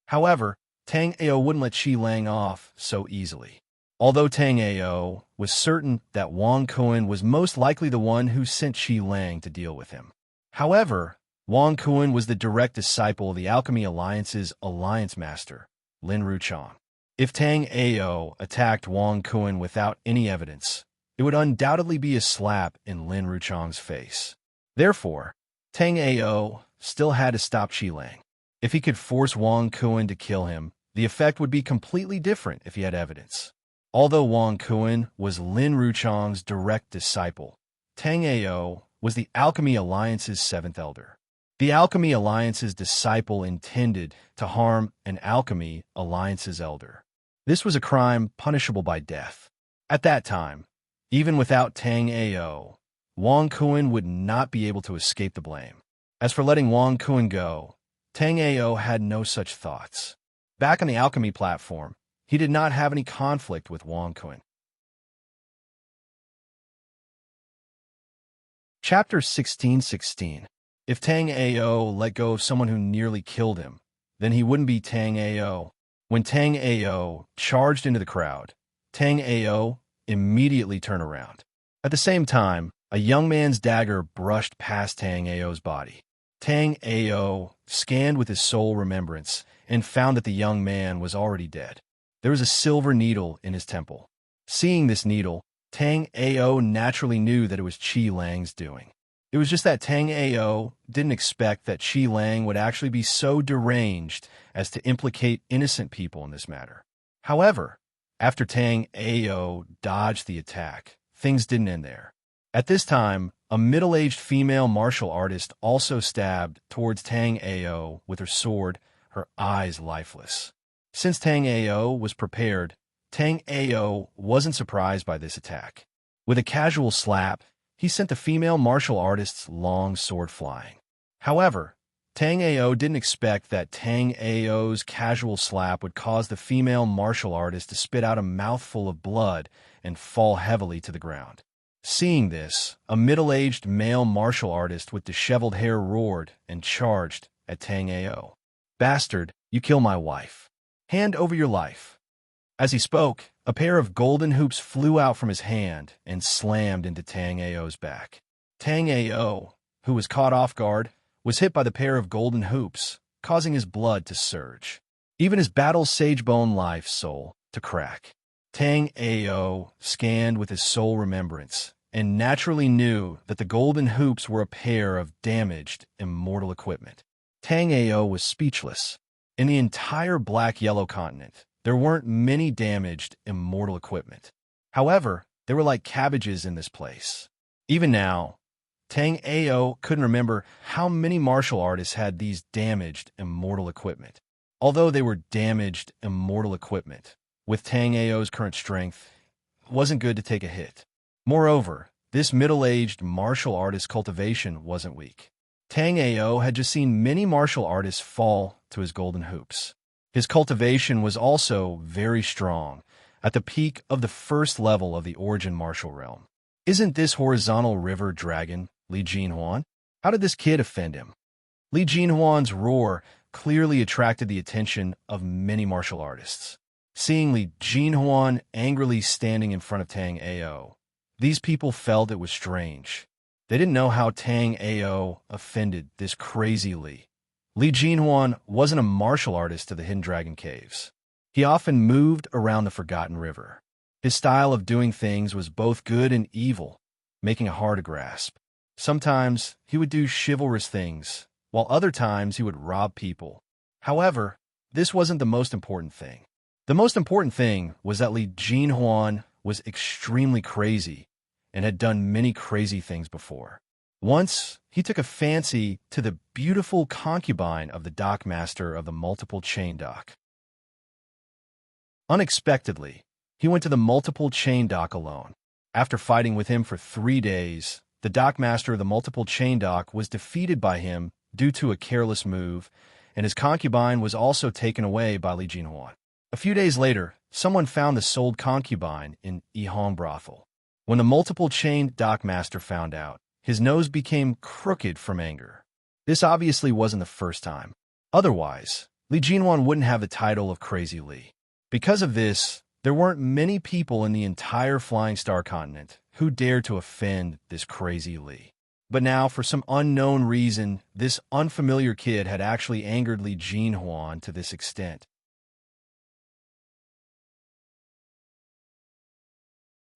However, Tang Ao wouldn't let Qi Lang off so easily. Although Tang Ao was certain that Wang Kuan was most likely the one who sent Qi Lang to deal with him. However, Wang Kuan was the direct disciple of the Alchemy Alliance's Alliance Master, Lin Ruchang. If Tang Ao attacked Wang Kuan without any evidence, it would undoubtedly be a slap in Lin Ruchang's face. Therefore, Tang Ao still had to stop Qi Lang. If he could force Wang Kuan to kill him, the effect would be completely different if he had evidence. Although Wang Kuan was Lin Ruchang's direct disciple, Tang Ao was the Alchemy Alliance's 7th elder. The Alchemy Alliance's disciple intended to harm an Alchemy Alliance's elder. This was a crime punishable by death. At that time, even without Tang Ao, Wang Kuan would not be able to escape the blame. As for letting Wang Kuan go, Tang Ao had no such thoughts. Back on the alchemy platform, he did not have any conflict with Wang Kuan. Chapter 16:16. If Tang Ao let go of someone who nearly killed him, then he wouldn't be Tang Ao. When Tang Ao charged into the crowd, Tang Ao immediately turned around. At the same time, a young man's dagger brushed past Tang Ao's body. Tang Ao scanned with his soul remembrance and found that the young man was already dead. There was a silver needle in his temple. Seeing this needle, Tang Ao naturally knew that it was Qi Lang's doing. It was just that Tang Ao didn't expect that Qi Lang would actually be so deranged as to implicate innocent people in this matter. However, after Tang Ao dodged the attack, things didn't end there. At this time, a middle-aged female martial artist also stabbed towards Tang Ao with her sword, her eyes lifeless. Since Tang Ao was prepared, Tang Ao wasn't surprised by this attack. With a casual slap, he sent the female martial artist's long sword flying. However, Tang Ao didn't expect that Tang Ao's casual slap would cause the female martial artist to spit out a mouthful of blood and fall heavily to the ground. Seeing this, a middle-aged male martial artist with disheveled hair roared and charged at Tang Ao. "Bastard, you kill my wife. Hand over your life." As he spoke, a pair of golden hoops flew out from his hand and slammed into Tang Ao's back. Tang Ao, who was caught off guard, was hit by the pair of golden hoops, causing his blood to surge. Even his battle sagebone life soul to crack. Tang Ao scanned with his soul remembrance and naturally knew that the golden hoops were a pair of damaged, immortal equipment. Tang Ao was speechless. In the entire black-yellow continent, there weren't many damaged, immortal equipment. However, they were like cabbages in this place. Even now, Tang Ao couldn't remember how many martial artists had these damaged, immortal equipment. Although they were damaged, immortal equipment, with Tang Ao's current strength, it wasn't good to take a hit. Moreover, this middle-aged martial artist's cultivation wasn't weak. Tang Ao had just seen many martial artists fall to his golden hoops. His cultivation was also very strong, at the peak of the first level of the origin martial realm. Isn't this horizontal river dragon Li Jinhuan? How did this kid offend him? Li Jinhuan's roar clearly attracted the attention of many martial artists. Seeing Li Jinhuan angrily standing in front of Tang Ao, these people felt it was strange. They didn't know how Tang Ao offended this crazy Li. Li Jinhuan wasn't a martial artist to the Hidden Dragon Caves. He often moved around the Forgotten River. His style of doing things was both good and evil, making it hard to grasp. Sometimes he would do chivalrous things, while other times he would rob people. However, this wasn't the most important thing. The most important thing was that Li Jinhuan was extremely crazy and had done many crazy things before. Once, he took a fancy to the beautiful concubine of the dockmaster of the multiple chain dock. Unexpectedly, he went to the multiple chain dock alone. After fighting with him for 3 days, the dockmaster of the multiple chain dock was defeated by him due to a careless move, and his concubine was also taken away by Li Jinhuan. A few days later, someone found the sold concubine in Yihong brothel. When the multiple chain dockmaster found out, his nose became crooked from anger. This obviously wasn't the first time. Otherwise, Li Jinhuan wouldn't have the title of Crazy Li. Because of this, there weren't many people in the entire Flying Star continent who dared to offend this Crazy Li. But now, for some unknown reason, this unfamiliar kid had actually angered Li Jinhuan to this extent.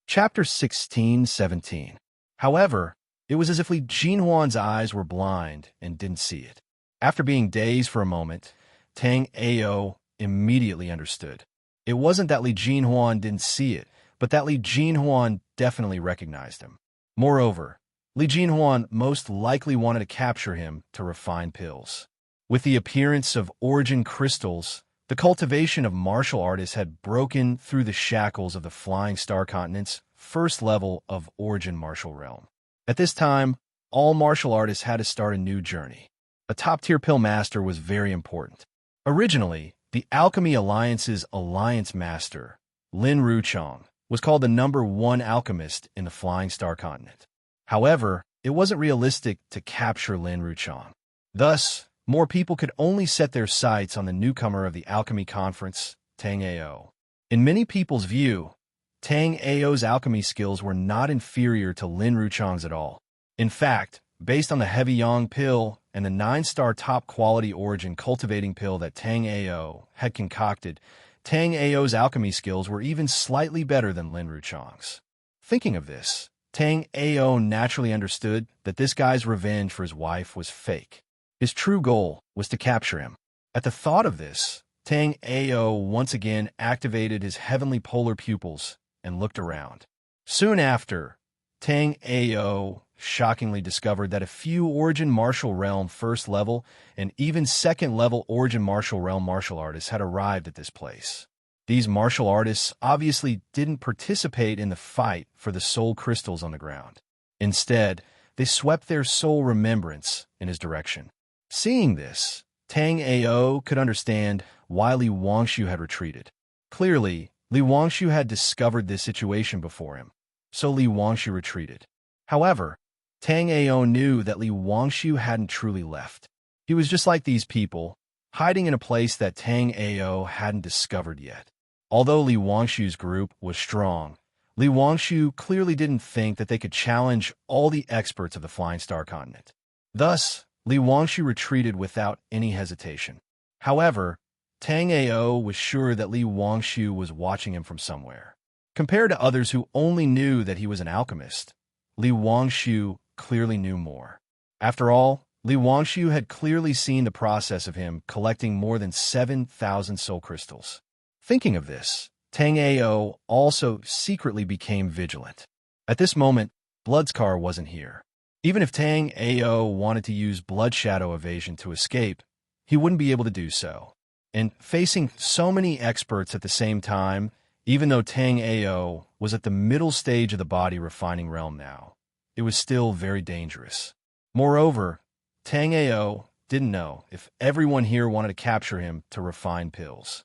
Chapter 16:17. However, it was as if Li Jinhuan's eyes were blind and didn't see it. After being dazed for a moment, Tang Ao immediately understood. It wasn't that Li Jinhuan didn't see it, but that Li Jinhuan definitely recognized him. Moreover, Li Jinhuan most likely wanted to capture him to refine pills. With the appearance of origin crystals, the cultivation of martial artists had broken through the shackles of the Flying Star Continent's first level of origin martial realm. At this time, all martial artists had to start a new journey. A top-tier pill master was very important. Originally, the Alchemy Alliance's Alliance Master, Lin Ruchong, was called the #1 alchemist in the Flying Star Continent. However, it wasn't realistic to capture Lin Ruchong. Thus, more people could only set their sights on the newcomer of the Alchemy Conference, Tang Ao. In many people's view, Tang Ao's alchemy skills were not inferior to Lin Ruchong's at all. In fact, based on the Heavy Yang pill and the 9-star top-quality origin cultivating pill that Tang Ao had concocted, Tang Ao's alchemy skills were even slightly better than Lin Ruchong's. Thinking of this, Tang Ao naturally understood that this guy's revenge for his wife was fake. His true goal was to capture him. At the thought of this, Tang Ao once again activated his heavenly polar pupils and looked around. Soon after, Tang Ao shockingly discovered that a few Origin Martial Realm first level and even second level Origin Martial Realm martial artists had arrived at this place. These martial artists obviously didn't participate in the fight for the soul crystals on the ground. Instead, they swept their soul remembrance in his direction. Seeing this, Tang Ao could understand why Li Wangshu had retreated. Clearly, Li Wangshu had discovered this situation before him, so Li Wangshu retreated. However, Tang Ao knew that Li Wangshu hadn't truly left. He was just like these people, hiding in a place that Tang Ao hadn't discovered yet. Although Li Wangshu's group was strong, Li Wangshu clearly didn't think that they could challenge all the experts of the Flying Star Continent. Thus, Li Wangshu retreated without any hesitation. However, Tang Ao was sure that Li Wangshu was watching him from somewhere. Compared to others who only knew that he was an alchemist, Li Wangshu clearly knew more. After all, Li Wangshu had clearly seen the process of him collecting more than 7,000 soul crystals. Thinking of this, Tang Ao also secretly became vigilant. At this moment, Bloodskar wasn't here. Even if Tang Ao wanted to use Blood Shadow evasion to escape, he wouldn't be able to do so. And facing so many experts at the same time, even though Tang Ao was at the middle stage of the body refining realm now, it was still very dangerous. Moreover, Tang Ao didn't know if everyone here wanted to capture him to refine pills.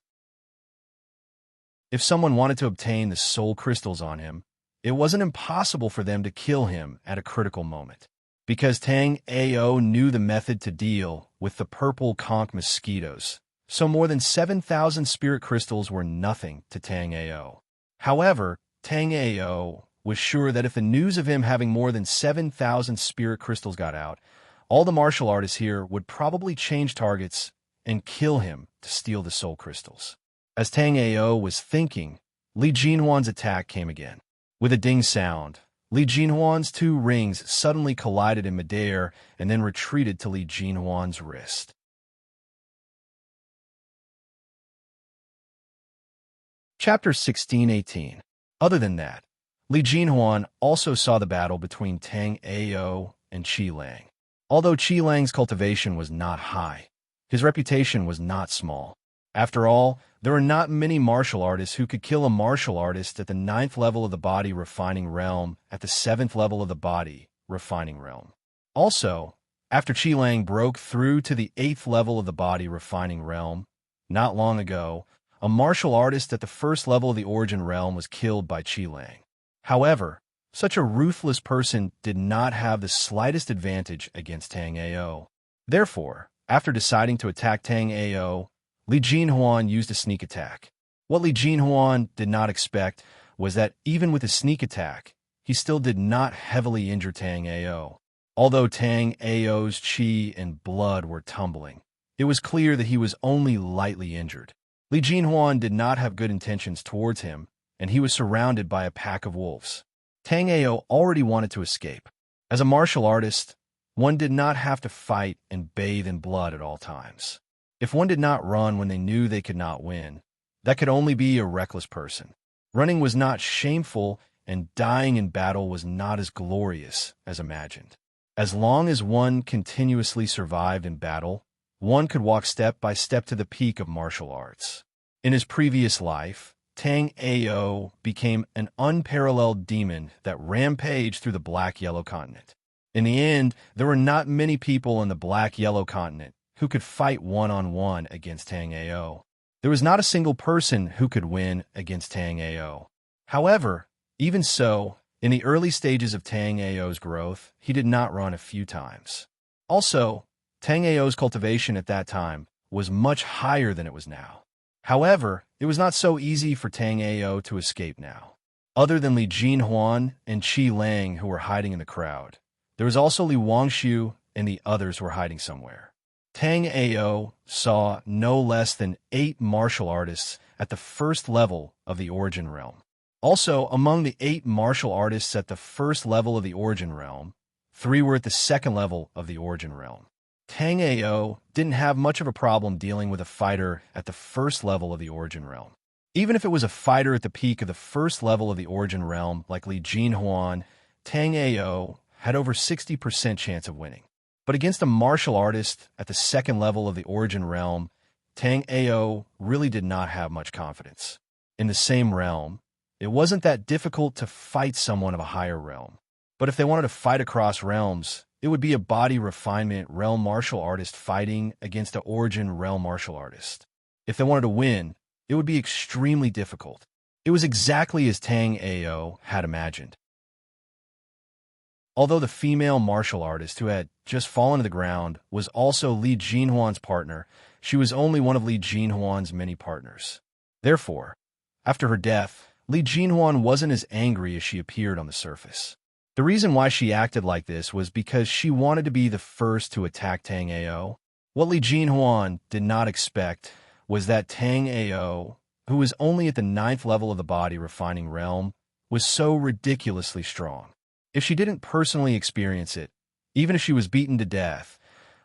If someone wanted to obtain the soul crystals on him, it wasn't impossible for them to kill him at a critical moment. Because Tang Ao knew the method to deal with the purple conch mosquitoes, so more than 7,000 spirit crystals were nothing to Tang Ao. However, Tang Ao was sure that if the news of him having more than 7,000 spirit crystals got out, all the martial artists here would probably change targets and kill him to steal the soul crystals. As Tang Ao was thinking, Li Jinhuan's attack came again. With a ding sound, Li Jinhuan's two rings suddenly collided in midair and then retreated to Li Jinhuan's wrist. Chapter 16:18. Other than that, Li Jinhuan also saw the battle between Tang Ao and Qi Lang. Although Qi Lang's cultivation was not high, his reputation was not small. After all, there are not many martial artists who could kill a martial artist at the 9th level of the body refining realm at the 7th level of the body refining realm. Also, after Qi Lang broke through to the 8th level of the body refining realm, not long ago, a martial artist at the 1st level of the origin realm was killed by Qi Lang. However, such a ruthless person did not have the slightest advantage against Tang Ao. Therefore, after deciding to attack Tang Ao, Li Jinhuan used a sneak attack. What Li Jinhuan did not expect was that even with a sneak attack, he still did not heavily injure Tang Ao. Although Tang Ao's qi and blood were tumbling, it was clear that he was only lightly injured. Li Jinhuan did not have good intentions towards him, and he was surrounded by a pack of wolves. Tang Ao already wanted to escape. As a martial artist, one did not have to fight and bathe in blood at all times. If one did not run when they knew they could not win, that could only be a reckless person. Running was not shameful and dying in battle was not as glorious as imagined. As long as one continuously survived in battle, one could walk step by step to the peak of martial arts. In his previous life, Tang Ao became an unparalleled demon that rampaged through the Black-Yellow continent. In the end, there were not many people in the Black-Yellow continent who could fight one-on-one against Tang Ao. There was not a single person who could win against Tang Ao. However, even so, in the early stages of Tang Ao's growth, he did not run a few times. Also, Tang Ao's cultivation at that time was much higher than it was now. However, it was not so easy for Tang Ao to escape now. Other than Li Jinhuan and Qi Lang who were hiding in the crowd, there was also Li Wangshu and the others who were hiding somewhere. Tang Ao saw no less than 8 martial artists at the first level of the Origin Realm. Also, among the 8 martial artists at the first level of the Origin Realm, 3 were at the second level of the Origin Realm. Tang Ao didn't have much of a problem dealing with a fighter at the first level of the Origin Realm. Even if it was a fighter at the peak of the first level of the Origin Realm like Li Jinhuan, Tang Ao had over 60% chance of winning. But against a martial artist at the second level of the Origin Realm, Tang Ao really did not have much confidence. In the same realm, it wasn't that difficult to fight someone of a higher realm. But if they wanted to fight across realms, it would be a body refinement realm martial artist fighting against an Origin realm martial artist. If they wanted to win, it would be extremely difficult. It was exactly as Tang Ao had imagined. Although the female martial artist who had just fallen to the ground was also Li Jinhuan's partner, she was only one of Li Jinhuan's many partners. Therefore, after her death, Li Jinhuan wasn't as angry as she appeared on the surface. The reason why she acted like this was because she wanted to be the first to attack Tang Ao. What Li Jinhuan did not expect was that Tang Ao, who was only at the 9th level of the body refining realm, was so ridiculously strong. If she didn't personally experience it, even if she was beaten to death,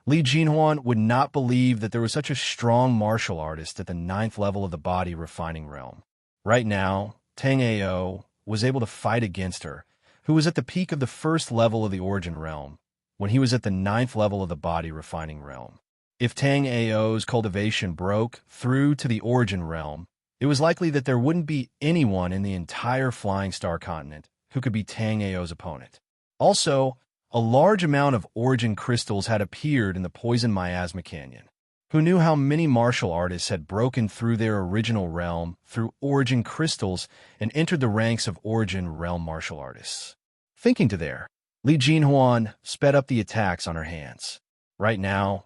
Li Jinhuan would not believe that there was such a strong martial artist at the 9th level of the body refining realm. Right now, Tang Ao was able to fight against her, who was at the peak of the first level of the Origin realm, when he was at the 9th level of the body refining realm. If Tang Ao's cultivation broke through to the Origin realm, it was likely that there wouldn't be anyone in the entire Flying Star continent who could be Tang Ao's opponent. Also, a large amount of Origin crystals had appeared in the poison miasma canyon. Who knew how many martial artists had broken through their original realm through Origin crystals and entered the ranks of Origin realm martial artists? Thinking to there, Li Jinhuan sped up the attacks on her hands. Right now,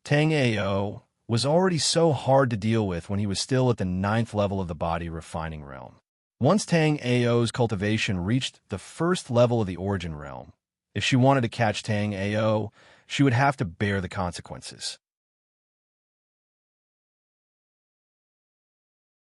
Tang Ao was already so hard to deal with when he was still at the 9th level of the body refining realm. Once Tang Ao's cultivation reached the first level of the Origin realm, if she wanted to catch Tang Ao, she would have to bear the consequences.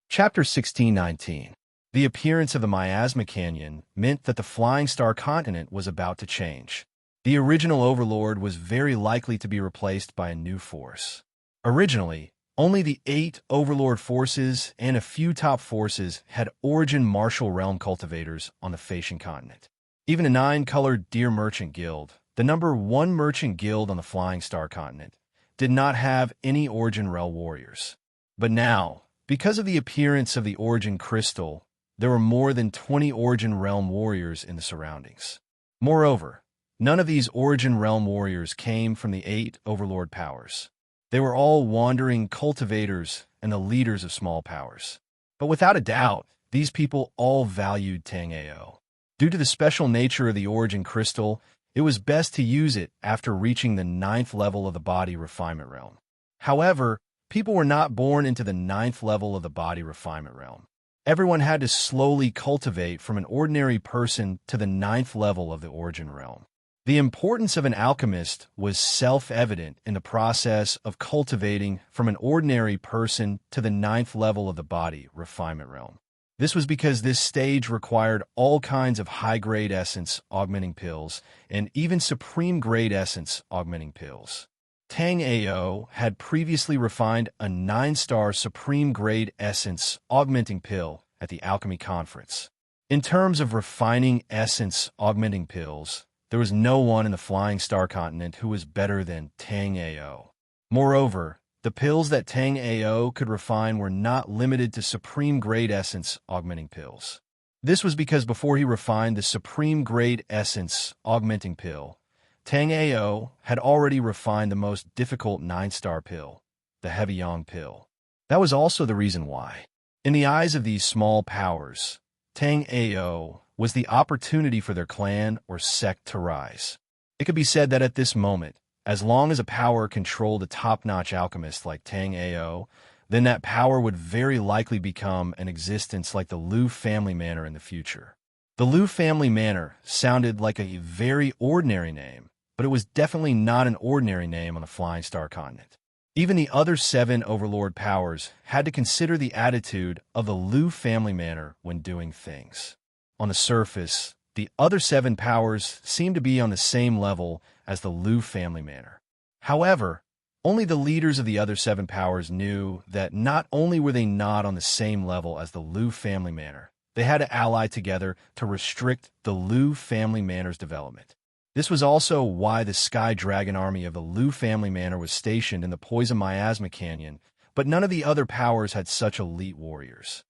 Chapter 1619. The appearance of the Miasma Canyon meant that the Flying Star continent was about to change. The original overlord was very likely to be replaced by a new force. Originally, only the 8 overlord forces and a few top forces had Origin martial realm cultivators on the Phaeacian continent. Even a 9-colored Deer Merchant Guild, the number 1 merchant guild on the Flying Star continent, did not have any Origin realm warriors. But now, because of the appearance of the Origin crystal, there were more than 20 Origin realm warriors in the surroundings. Moreover, none of these Origin realm warriors came from the 8 overlord powers. They were all wandering cultivators and the leaders of small powers. But without a doubt, these people all valued Tang Ao. Due to the special nature of the Origin crystal, it was best to use it after reaching the 9th level of the body refinement realm. However, people were not born into the 9th level of the body refinement realm. Everyone had to slowly cultivate from an ordinary person to the 9th level of the Origin realm. The importance of an alchemist was self-evident in the process of cultivating from an ordinary person to the 9th level of the body refinement realm. This was because this stage required all kinds of high-grade essence augmenting pills and even supreme-grade essence augmenting pills. Tang Ao had previously refined a 9-star supreme-grade essence augmenting pill at the alchemy conference. In terms of refining essence augmenting pills, there was no one in the Flying Star continent who was better than Tang Ao. Moreover, the pills that Tang Ao could refine were not limited to supreme-grade essence augmenting pills. This was because before he refined the supreme-grade essence augmenting pill, Tang Ao had already refined the most difficult 9-star pill, the Heavy Yang pill. That was also the reason why, in the eyes of these small powers, Tang Ao was the opportunity for their clan or sect to rise. It could be said that at this moment, as long as a power controlled a top-notch alchemist like Tang Ao, then that power would very likely become an existence like the Liu family manor in the future. The Liu family manor sounded like a very ordinary name, but it was definitely not an ordinary name on the Flying Star continent. Even the other 7 overlord powers had to consider the attitude of the Liu family manor when doing things. On the surface, the other 7 powers seemed to be on the same level as the Liu family manor. However, only the leaders of the other 7 powers knew that not only were they not on the same level as the Liu family manor, they had to ally together to restrict the Liu family manor's development. This was also why the Sky Dragon army of the Liu family manor was stationed in the Poison Miasma Canyon, but none of the other powers had such elite warriors.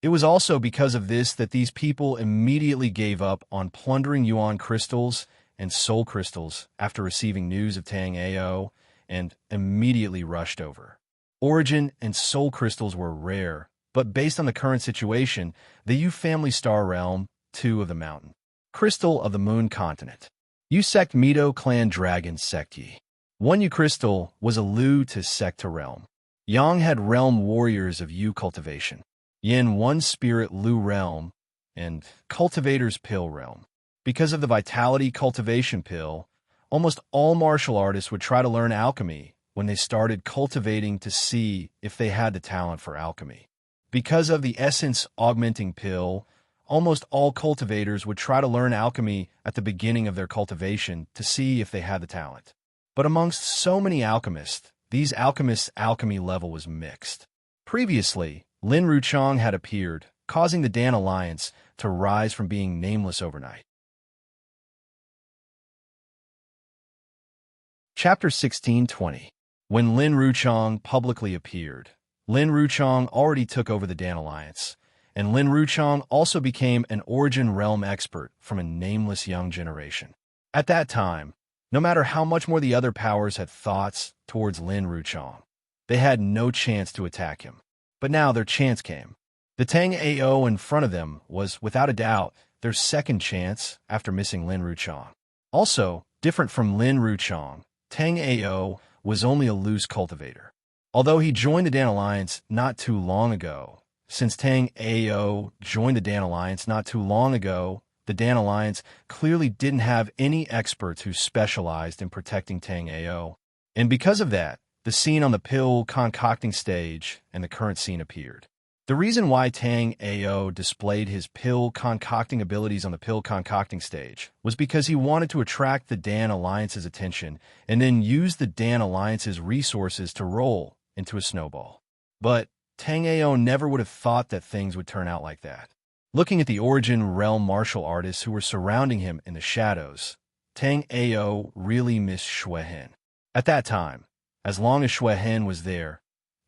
It was also because of this that these people immediately gave up on plundering Yuan crystals and soul crystals after receiving news of Tang Ao and immediately rushed over. Origin and soul crystals were rare, but based on the current situation, the Yu family star realm, 2 of the mountain. Crystal of the Moon Continent. Yu sect Mito clan dragon sect Yi. 1 Yu crystal was a Lu to sect to realm. Yang had realm warriors of Yu cultivation. Yin 1 spirit Lu realm and cultivator's pill realm. Because of the vitality cultivation pill, almost all martial artists would try to learn alchemy when they started cultivating to see if they had the talent for alchemy. Because of the essence augmenting pill, almost all cultivators would try to learn alchemy at the beginning of their cultivation to see if they had the talent. But amongst so many alchemists, these alchemists' alchemy level was mixed. Previously, Lin Ruchong had appeared, causing the Dan Alliance to rise from being nameless overnight. Chapter 16:20. When Lin Ruchong publicly appeared, Lin Ruchong already took over the Dan Alliance, and Lin Ruchong also became an Origin Realm expert from a nameless young generation. At that time, no matter how much more the other powers had thoughts towards Lin Ruchong, they had no chance to attack him. But now their chance came. The Tang Ao in front of them was, without a doubt, their second chance after missing Lin Ruchong. Also, different from Lin Ruchong, Tang Ao was only a loose cultivator. Although he joined the Dan Alliance not too long ago, since Tang Ao joined the Dan Alliance not too long ago, the Dan Alliance clearly didn't have any experts who specialized in protecting Tang Ao. And because of that, the scene on the pill concocting stage and the current scene appeared. The reason why Tang Ao displayed his pill concocting abilities on the pill concocting stage was because he wanted to attract the Dan Alliance's attention and then use the Dan Alliance's resources to roll into a snowball. But Tang Ao never would have thought that things would turn out like that. Looking at the Origin Realm martial artists who were surrounding him in the shadows, Tang Ao really missed Xue Hen. At that time, as long as Xue Hen was there,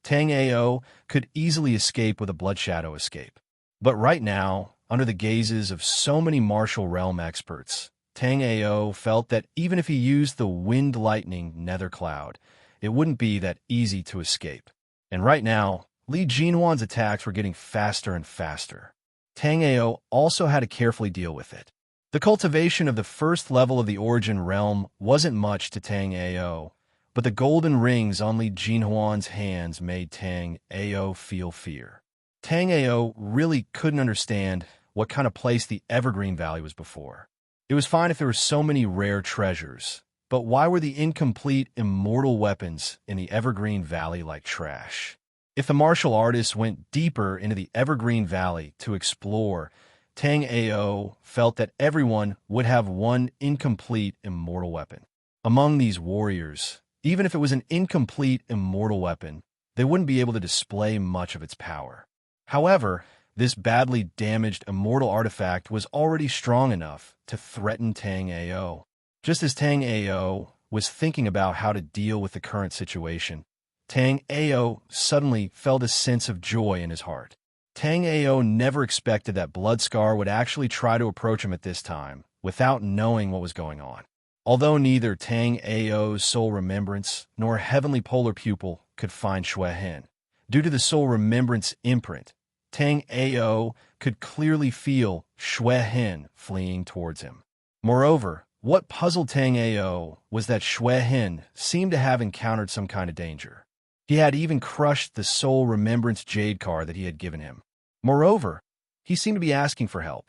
Tang Ao could easily escape with a Blood Shadow escape. But right now, under the gazes of so many martial realm experts, Tang Ao felt that even if he used the Wind Lightning Nether Cloud, it wouldn't be that easy to escape. And right now, Li Jinhuan's attacks were getting faster and faster. Tang Ao also had to carefully deal with it. The cultivation of the first level of the Origin Realm wasn't much to Tang Ao, but the golden rings on Li Jinhuan's hands made Tang Ao feel fear. Tang Ao really couldn't understand what kind of place the Evergreen Valley was before. It was fine if there were so many rare treasures, but why were the incomplete immortal weapons in the Evergreen Valley like trash? If the martial artists went deeper into the Evergreen Valley to explore, Tang Ao felt that everyone would have one incomplete immortal weapon. Among these warriors, even if it was an incomplete immortal weapon, they wouldn't be able to display much of its power. However, This badly damaged immortal artifact was already strong enough to threaten Tang Ao. Just as Tang Ao was thinking about how to deal with the current situation, Tang Ao suddenly felt a sense of joy in his heart. Tang Ao never expected that Bloodscar would actually try to approach him at this time, without knowing what was going on. Although neither Tang Ao's soul remembrance nor heavenly polar pupil could find Xue Hen, due to the soul remembrance imprint, Tang Ao could clearly feel Xue Hen fleeing towards him. Moreover, what puzzled Tang Ao was that Xue Hen seemed to have encountered some kind of danger. He had even crushed the soul remembrance jade card that he had given him. Moreover, he seemed to be asking for help.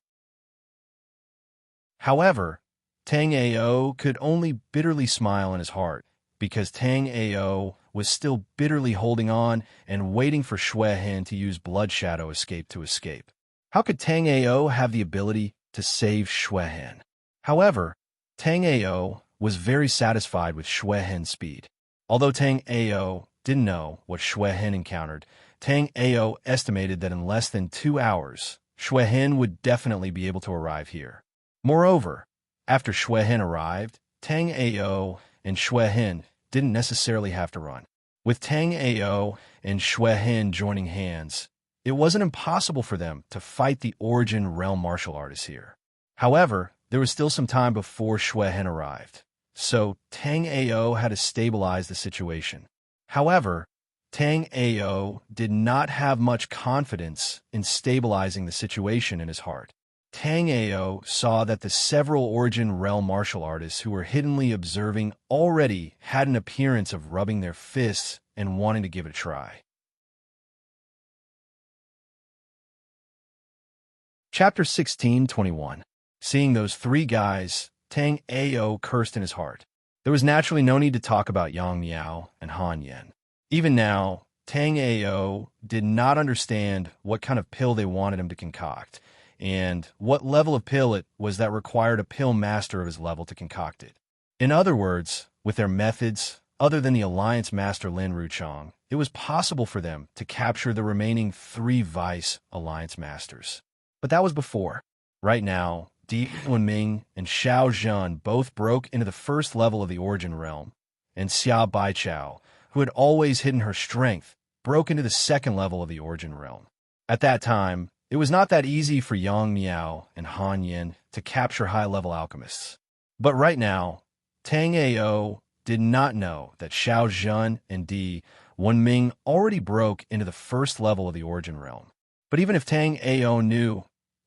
However, Tang Ao could only bitterly smile in his heart, because Tang Ao was still bitterly holding on and waiting for Xue Hen to use Blood Shadow Escape to escape. How could Tang Ao have the ability to save Xue Hen? However, Tang Ao was very satisfied with Xue Hen's speed. Although Tang Ao didn't know what Xue Hen encountered, Tang Ao estimated that in less than 2 hours, Xue Hen would definitely be able to arrive here. Moreover, after Xue Hen arrived, Tang Ao and Xue Hen didn't necessarily have to run. With Tang Ao and Xue Hen joining hands, it wasn't impossible for them to fight the Origin Realm martial artists here. However, there was still some time before Xue Hen arrived, so Tang Ao had to stabilize the situation. However, Tang Ao did not have much confidence in stabilizing the situation in his heart. Tang Ao saw that the several Origin Realm martial artists who were hiddenly observing already had an appearance of rubbing their fists and wanting to give it a try. Chapter 16:21. Seeing those 3 guys, Tang Ao cursed in his heart. There was naturally no need to talk about Yang Miao and Han Yen. Even now, Tang Ao did not understand what kind of pill they wanted him to concoct, and what level of pill it was that required a pill master of his level to concoct it. In other words, with their methods, other than the Alliance Master Lin Ruchong, it was possible for them to capture the remaining 3 Vice Alliance Masters. But that was before. Right now, Di Wenming and Xiao Zhan both broke into the first level of the Origin Realm, and Xia Baichao, who had always hidden her strength, broke into the second level of the Origin Realm. At that time, it was not that easy for Yang Miao and Han Yin to capture high-level alchemists. But right now, Tang Ao did not know that Xiao Zhan and Di Wenming already broke into the first level of the Origin Realm. But even if Tang Ao knew,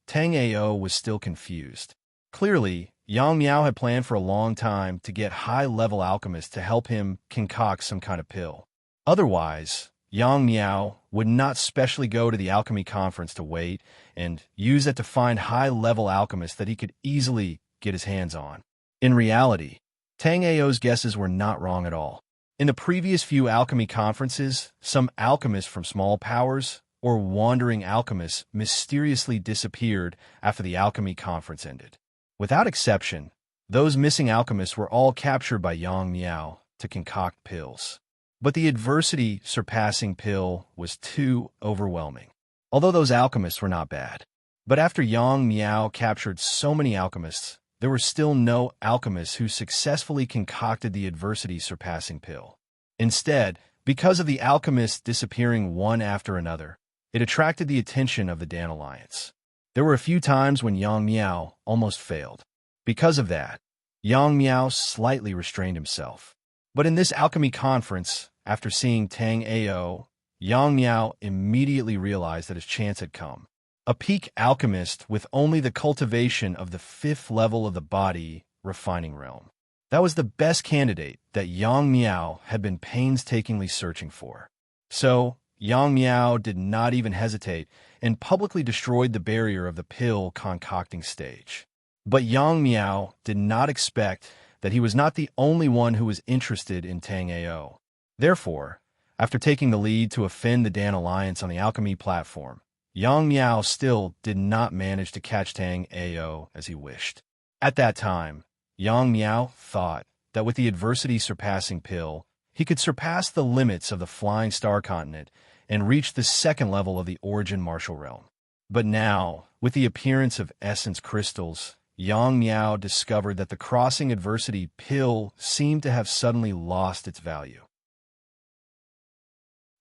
Tang Ao was still confused. Clearly, Yang Miao had planned for a long time to get high-level alchemists to help him concoct some kind of pill. Otherwise, Yang Miao would not specially go to the alchemy conference to wait and use it to find high-level alchemists that he could easily get his hands on. In reality, Tang Ao's guesses were not wrong at all. In the previous few alchemy conferences, some alchemists from small powers or wandering alchemists mysteriously disappeared after the alchemy conference ended. Without exception, those missing alchemists were all captured by Yang Miao to concoct pills. But the adversity-surpassing pill was too overwhelming. Although those alchemists were not bad. But after Yang Miao captured so many alchemists, there were still no alchemists who successfully concocted the adversity-surpassing pill. Instead, because of the alchemists disappearing one after another, it attracted the attention of the Dan Alliance. There were a few times when Yang Miao almost failed. Because of that, Yang Miao slightly restrained himself. But in this alchemy conference, after seeing Tang Ao, Yang Miao immediately realized that his chance had come. A peak alchemist with only the cultivation of the 5th level of the body refining realm. That was the best candidate that Yang Miao had been painstakingly searching for. So, Yang Miao did not even hesitate and publicly destroyed the barrier of the pill concocting stage. But Yang Miao did not expect that he was not the only one who was interested in Tang Ao. Therefore, after taking the lead to offend the Dan Alliance on the alchemy platform, Yang Miao still did not manage to catch Tang Ao as he wished. At that time, Yang Miao thought that with the adversity-surpassing pill, he could surpass the limits of the Flying Star Continent and reach the second level of the Origin Martial Realm. But now, with the appearance of essence crystals, Yang Miao discovered that the crossing adversity pill seemed to have suddenly lost its value.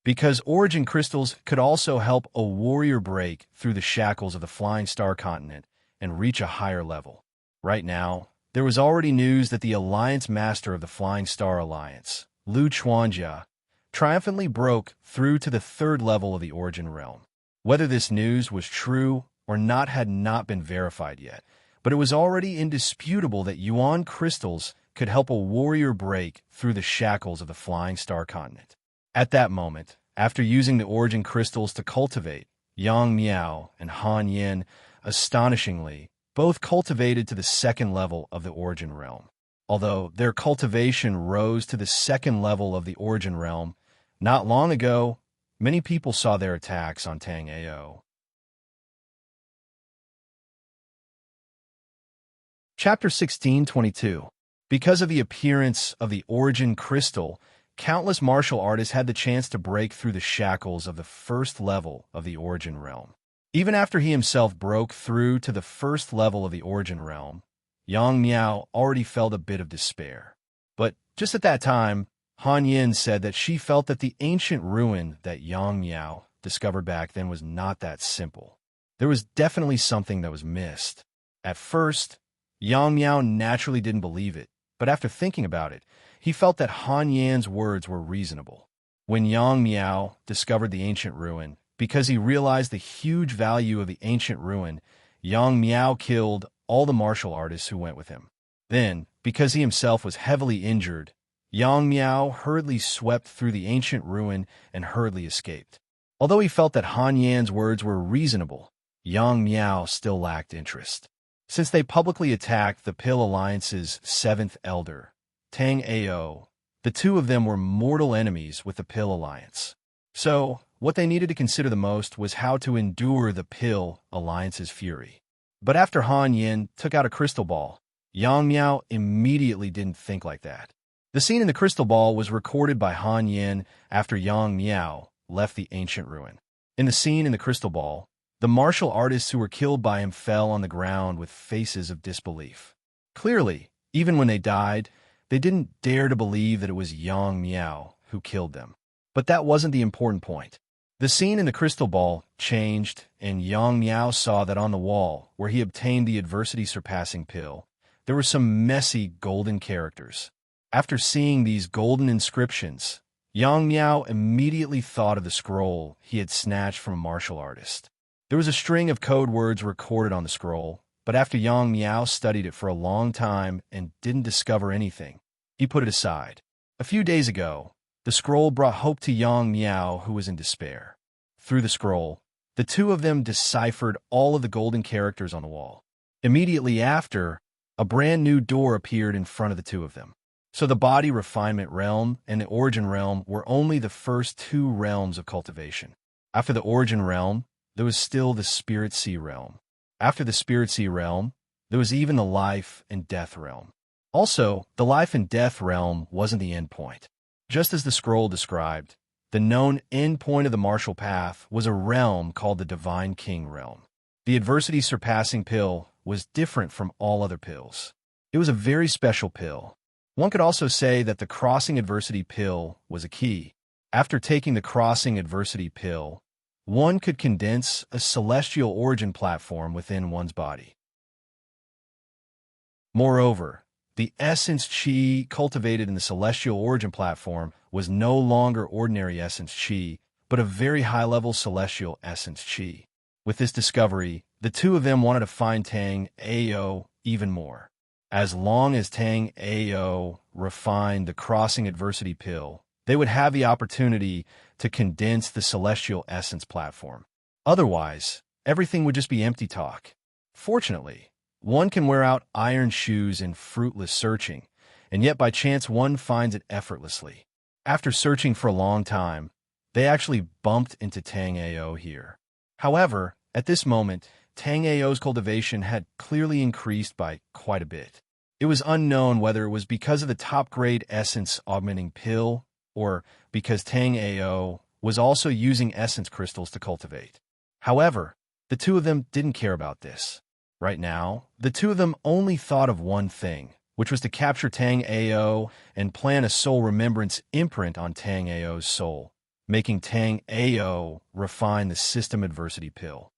Because origin crystals could also help a warrior break through the shackles of the Flying Star continent and reach a higher level. Right now, there was already news that the Alliance Master of the Flying Star Alliance, Lu Chuanjia, triumphantly broke through to the third level of the origin realm. Whether this news was true or not had not been verified yet, but it was already indisputable that Yuan crystals could help a warrior break through the shackles of the Flying Star continent. At that moment, after using the origin crystals to cultivate, Yang Miao and Han Yin, astonishingly, both cultivated to the second level of the origin realm. Although their cultivation rose to the second level of the origin realm, not long ago, many people saw their attacks on Tang Ao. Chapter 16:22. Because of the appearance of the origin crystal, countless martial artists had the chance to break through the shackles of the first level of the origin realm. Even after he himself broke through to the first level of the origin realm, Yang Miao already felt a bit of despair. But just at that time, Han Yin said that she felt that the ancient ruin that Yang Miao discovered back then was not that simple. There was definitely something that was missed. At first, Yang Miao naturally didn't believe it, but after thinking about it, he felt that Han Yin's words were reasonable. When Yang Miao discovered the ancient ruin, because he realized the huge value of the ancient ruin, Yang Miao killed all the martial artists who went with him. Then, because he himself was heavily injured, Yang Miao hurriedly swept through the ancient ruin and hurriedly escaped. Although he felt that Han Yan's words were reasonable, Yang Miao still lacked interest. Since they publicly attacked the Pill Alliance's seventh elder, Tang Ao, the two of them were mortal enemies with the Pill Alliance. So, what they needed to consider the most was how to endure the Pill Alliance's fury. But after Han Yin took out a crystal ball, Yang Miao immediately didn't think like that. The scene in the crystal ball was recorded by Han Yin after Yang Miao left the ancient ruin. In the scene in the crystal ball, the martial artists who were killed by him fell on the ground with faces of disbelief. Clearly, even when they died, they didn't dare to believe that it was Yang Miao who killed them. But that wasn't the important point. The scene in the crystal ball changed, and Yang Miao saw that on the wall, where he obtained the adversity-surpassing pill, there were some messy golden characters. After seeing these golden inscriptions, Yang Miao immediately thought of the scroll he had snatched from a martial artist. There was a string of code words recorded on the scroll, but after Yang Miao studied it for a long time and didn't discover anything, he put it aside. A few days ago, the scroll brought hope to Yang Miao, who was in despair. Through the scroll, the two of them deciphered all of the golden characters on the wall. Immediately after, a brand new door appeared in front of the two of them. So the body refinement realm and the origin realm were only the first two realms of cultivation. After the origin realm, there was still the spirit sea realm. After the spirit sea realm, there was even the life and death realm. Also, the life and death realm wasn't the end point. Just as the scroll described, the known end point of the martial path was a realm called the Divine King realm. The adversity-surpassing pill was different from all other pills. It was a very special pill. One could also say that the crossing adversity pill was a key. After taking the crossing adversity pill, one could condense a celestial origin platform within one's body. Moreover, the essence chi cultivated in the celestial origin platform was no longer ordinary essence chi, but a very high-level celestial essence chi. With this discovery, the two of them wanted to find Tang Ao even more. As long as Tang Ao refined the crossing adversity pill, they would have the opportunity to condense the celestial essence platform. Otherwise, everything would just be empty talk. Fortunately, one can wear out iron shoes in fruitless searching, and yet by chance one finds it effortlessly. After searching for a long time, they actually bumped into Tang Ao here. However, at this moment, Tang Ao's cultivation had clearly increased by quite a bit. It was unknown whether it was because of the top-grade essence augmenting pill or because Tang Ao was also using essence crystals to cultivate. However, the two of them didn't care about this. Right now, the two of them only thought of one thing, which was to capture Tang Ao and plant a soul remembrance imprint on Tang Ao's soul, making Tang Ao refine the system adversity pill.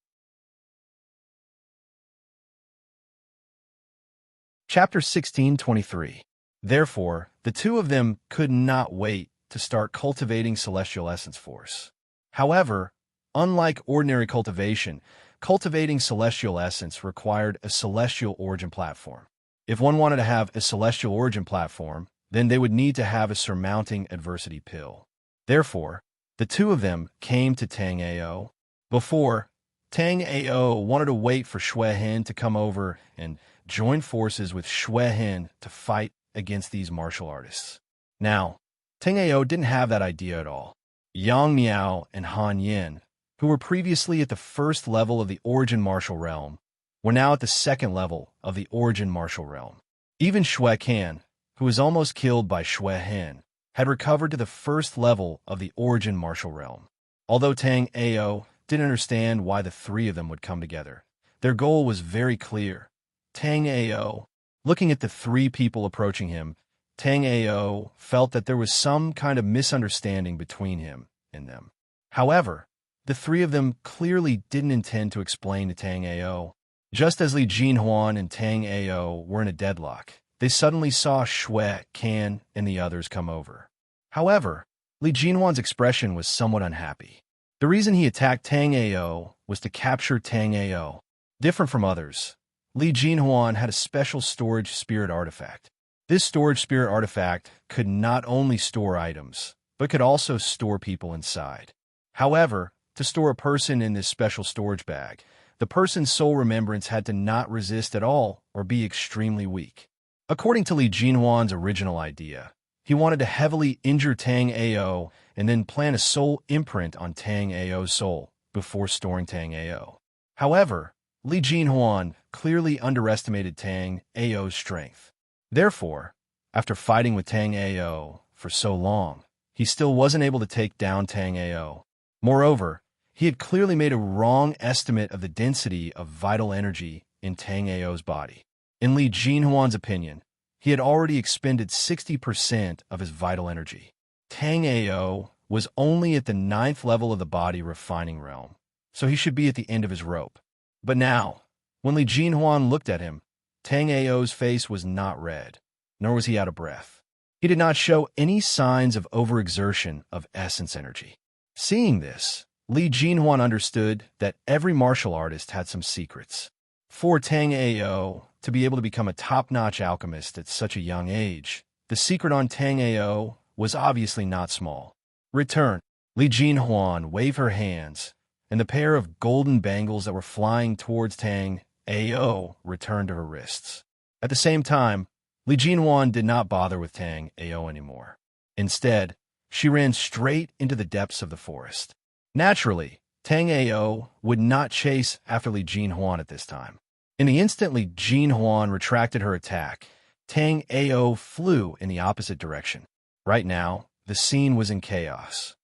Chapter 16:23. Therefore, the two of them could not wait to start cultivating celestial essence force. However, unlike ordinary cultivation, cultivating celestial essence required a celestial origin platform. If one wanted to have a celestial origin platform, then they would need to have a surmounting adversity pill. Therefore, the two of them came to Tang Ao. Before, Tang Ao wanted to wait for Xue Hen to come over and join forces with Xue Hen to fight against these martial artists. Now, Tang Ao didn't have that idea at all. Yang Miao and Han Yin, who were previously at the first level of the origin martial realm, were now at the second level of the origin martial realm. Even Xue Kan, who was almost killed by Xue Hen, had recovered to the first level of the origin martial realm. Although Tang Ao didn't understand why the three of them would come together, their goal was very clear. Tang Ao, looking at the three people approaching him, Tang Ao felt that there was some kind of misunderstanding between him and them. However, the three of them clearly didn't intend to explain to Tang Ao. Just as Li Jinhuan and Tang Ao were in a deadlock, they suddenly saw Xue Kan and the others come over. However, Li Jinhuan's expression was somewhat unhappy. The reason he attacked Tang Ao was to capture Tang Ao. Different from others, Li Jinhuan had a special storage spirit artifact. This storage spirit artifact could not only store items, but could also store people inside. However, to store a person in this special storage bag, the person's soul remembrance had to not resist at all or be extremely weak. According to Li Jinhuan's original idea, he wanted to heavily injure Tang Ao and then plant a soul imprint on Tang Ao's soul before storing Tang Ao. However, Li Jinhuan clearly underestimated Tang Ao's strength. Therefore, after fighting with Tang Ao for so long, he still wasn't able to take down Tang Ao. Moreover, he had clearly made a wrong estimate of the density of vital energy in Tang Ao's body. In Li Jinhuan's opinion, he had already expended 60% of his vital energy. Tang Ao was only at the 9th level of the body refining realm, so he should be at the end of his rope. But now, when Li Jinhuan looked at him, Tang Ao's face was not red, nor was he out of breath. He did not show any signs of overexertion of essence energy. Seeing this, Li Jinhuan understood that every martial artist had some secrets. For Tang Ao to be able to become a top-notch alchemist at such a young age, the secret on Tang Ao was obviously not small. Return. Li Jinhuan waved her hands, and the pair of golden bangles that were flying towards Tang Ao returned to her wrists. At the same time, Li Jinhuan did not bother with Tang Ao anymore. Instead, she ran straight into the depths of the forest. Naturally, Tang Ao would not chase after Li Jinhuan at this time. In the instant Li Jinhuan retracted her attack, Tang Ao flew in the opposite direction. Right now, the scene was in chaos.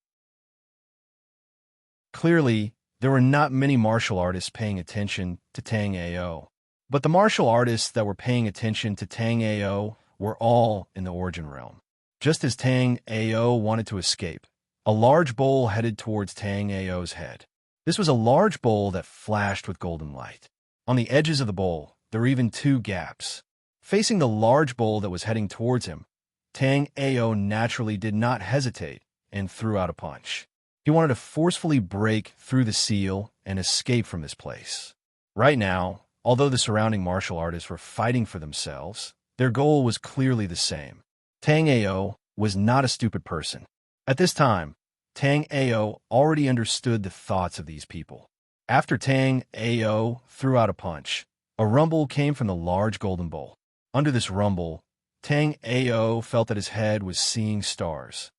Clearly, there were not many martial artists paying attention to Tang Ao, but the martial artists that were paying attention to Tang Ao were all in the origin realm. Just as Tang Ao wanted to escape, a large bowl headed towards Tang Ao's head. This was a large bowl that flashed with golden light. On the edges of the bowl, there were even 2 gaps. Facing the large bowl that was heading towards him, Tang Ao naturally did not hesitate and threw out a punch. He wanted to forcefully break through the seal and escape from this place. Right now, although the surrounding martial artists were fighting for themselves, their goal was clearly the same. Tang Ao was not a stupid person. At this time, Tang Ao already understood the thoughts of these people. After Tang Ao threw out a punch, a rumble came from the large golden bowl. Under this rumble, Tang Ao felt that his head was seeing stars.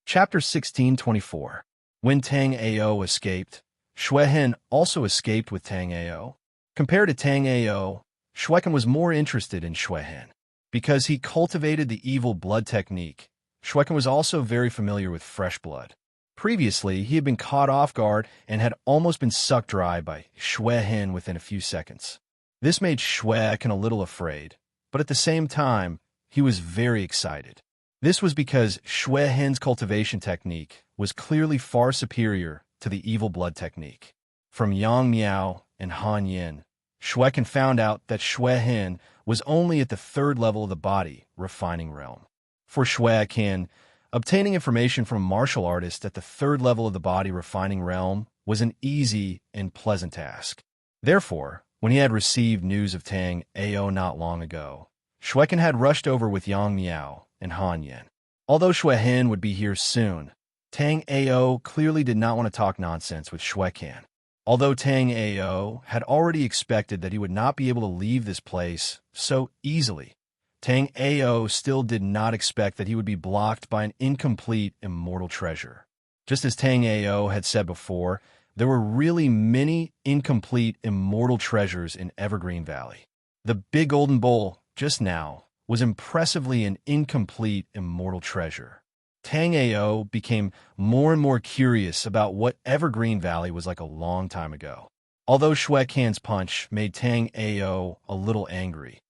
Chapter 16:24. When Tang Ao escaped, Xue Hen also escaped with Tang Ao. Compared to Tang Ao, Xue Kan was more interested in Xue Hen. Because he cultivated the evil blood technique, Xue Kan was also very familiar with fresh blood. Previously, he had been caught off guard and had almost been sucked dry by Xue Hin within a few seconds. This made Xue Ken a little afraid, but at the same time, he was very excited. This was because Xue Hin's cultivation technique was clearly far superior to the evil blood technique. From Yang Miao and Han Yin, Xue Ken found out that Xue Hin was only at the third level of the body refining realm. For Xue Ken, obtaining information from a martial artist at the third level of the body refining realm was an easy and pleasant task. Therefore, when he had received news of Tang Ao not long ago, Xue Ken had rushed over with Yang Miao and Han Yin. Although Xue Hin would be here soon, Tang Ao clearly did not want to talk nonsense with Xue Ken. Although Tang Ao had already expected that he would not be able to leave this place so easily, Tang Ao still did not expect that he would be blocked by an incomplete immortal treasure. Just as Tang Ao had said before, there were really many incomplete immortal treasures in Evergreen Valley. The big golden bowl, just now, was impressively an incomplete immortal treasure. Tang Ao became more and more curious about what Evergreen Valley was like a long time ago. Although Xue Ken's punch made Tang Ao a little angry,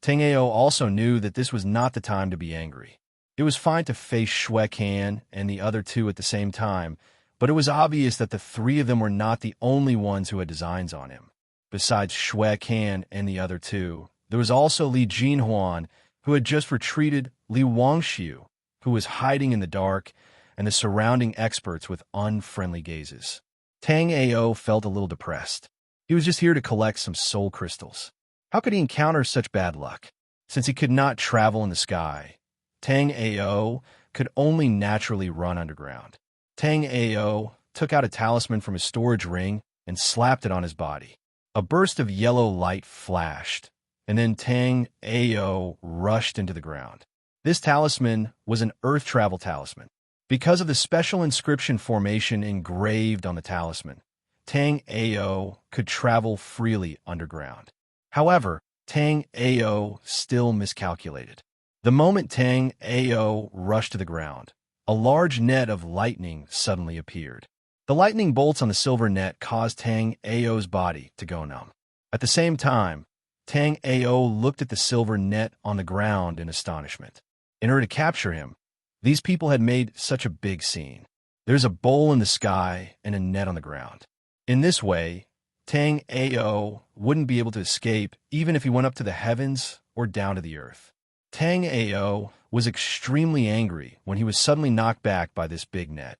Tang Ao also knew that this was not the time to be angry. It was fine to face Xue Ken and the other two at the same time, but it was obvious that the three of them were not the only ones who had designs on him. Besides Xue Ken and the other two, there was also Li Jinhuan, who had just retreated, Li Wangxiu, who was hiding in the dark, and the surrounding experts with unfriendly gazes. Tang Ao felt a little depressed. He was just here to collect some soul crystals. How could he encounter such bad luck? Since he could not travel in the sky, Tang Ao could only naturally run underground. Tang Ao took out a talisman from his storage ring and slapped it on his body. A burst of yellow light flashed, and then Tang Ao rushed into the ground. This talisman was an earth travel talisman. Because of the special inscription formation engraved on the talisman, Tang Ao could travel freely underground. However, Tang Ao still miscalculated. The moment Tang Ao rushed to the ground, a large net of lightning suddenly appeared. The lightning bolts on the silver net caused Tang Ao's body to go numb. At the same time, Tang Ao looked at the silver net on the ground in astonishment. In order to capture him, these people had made such a big scene. There's a bowl in the sky and a net on the ground. In this way, Tang Ao wouldn't be able to escape even if he went up to the heavens or down to the earth. Tang Ao was extremely angry when he was suddenly knocked back by this big net.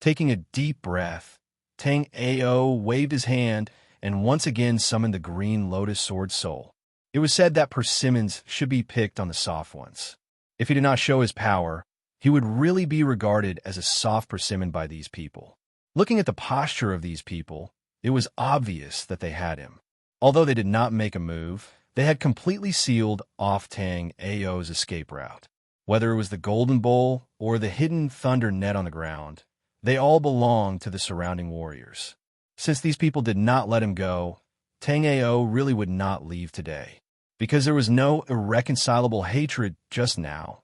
Taking a deep breath, Tang Ao waved his hand and once again summoned the green lotus sword soul. It was said that persimmons should be picked on the soft ones. If he did not show his power, he would really be regarded as a soft persimmon by these people. Looking at the posture of these people, it was obvious that they had him. Although they did not make a move, they had completely sealed off Tang Ao's escape route. Whether it was the golden bowl or the hidden thunder net on the ground, they all belonged to the surrounding warriors. Since these people did not let him go, Tang Ao really would not leave today. Because there was no irreconcilable hatred just now,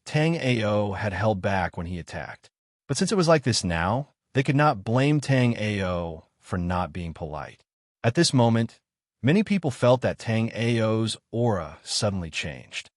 Tang Ao had held back when he attacked. But since it was like this now, they could not blame Tang Ao for not being polite. At this moment, many people felt that Tang Ao's aura suddenly changed.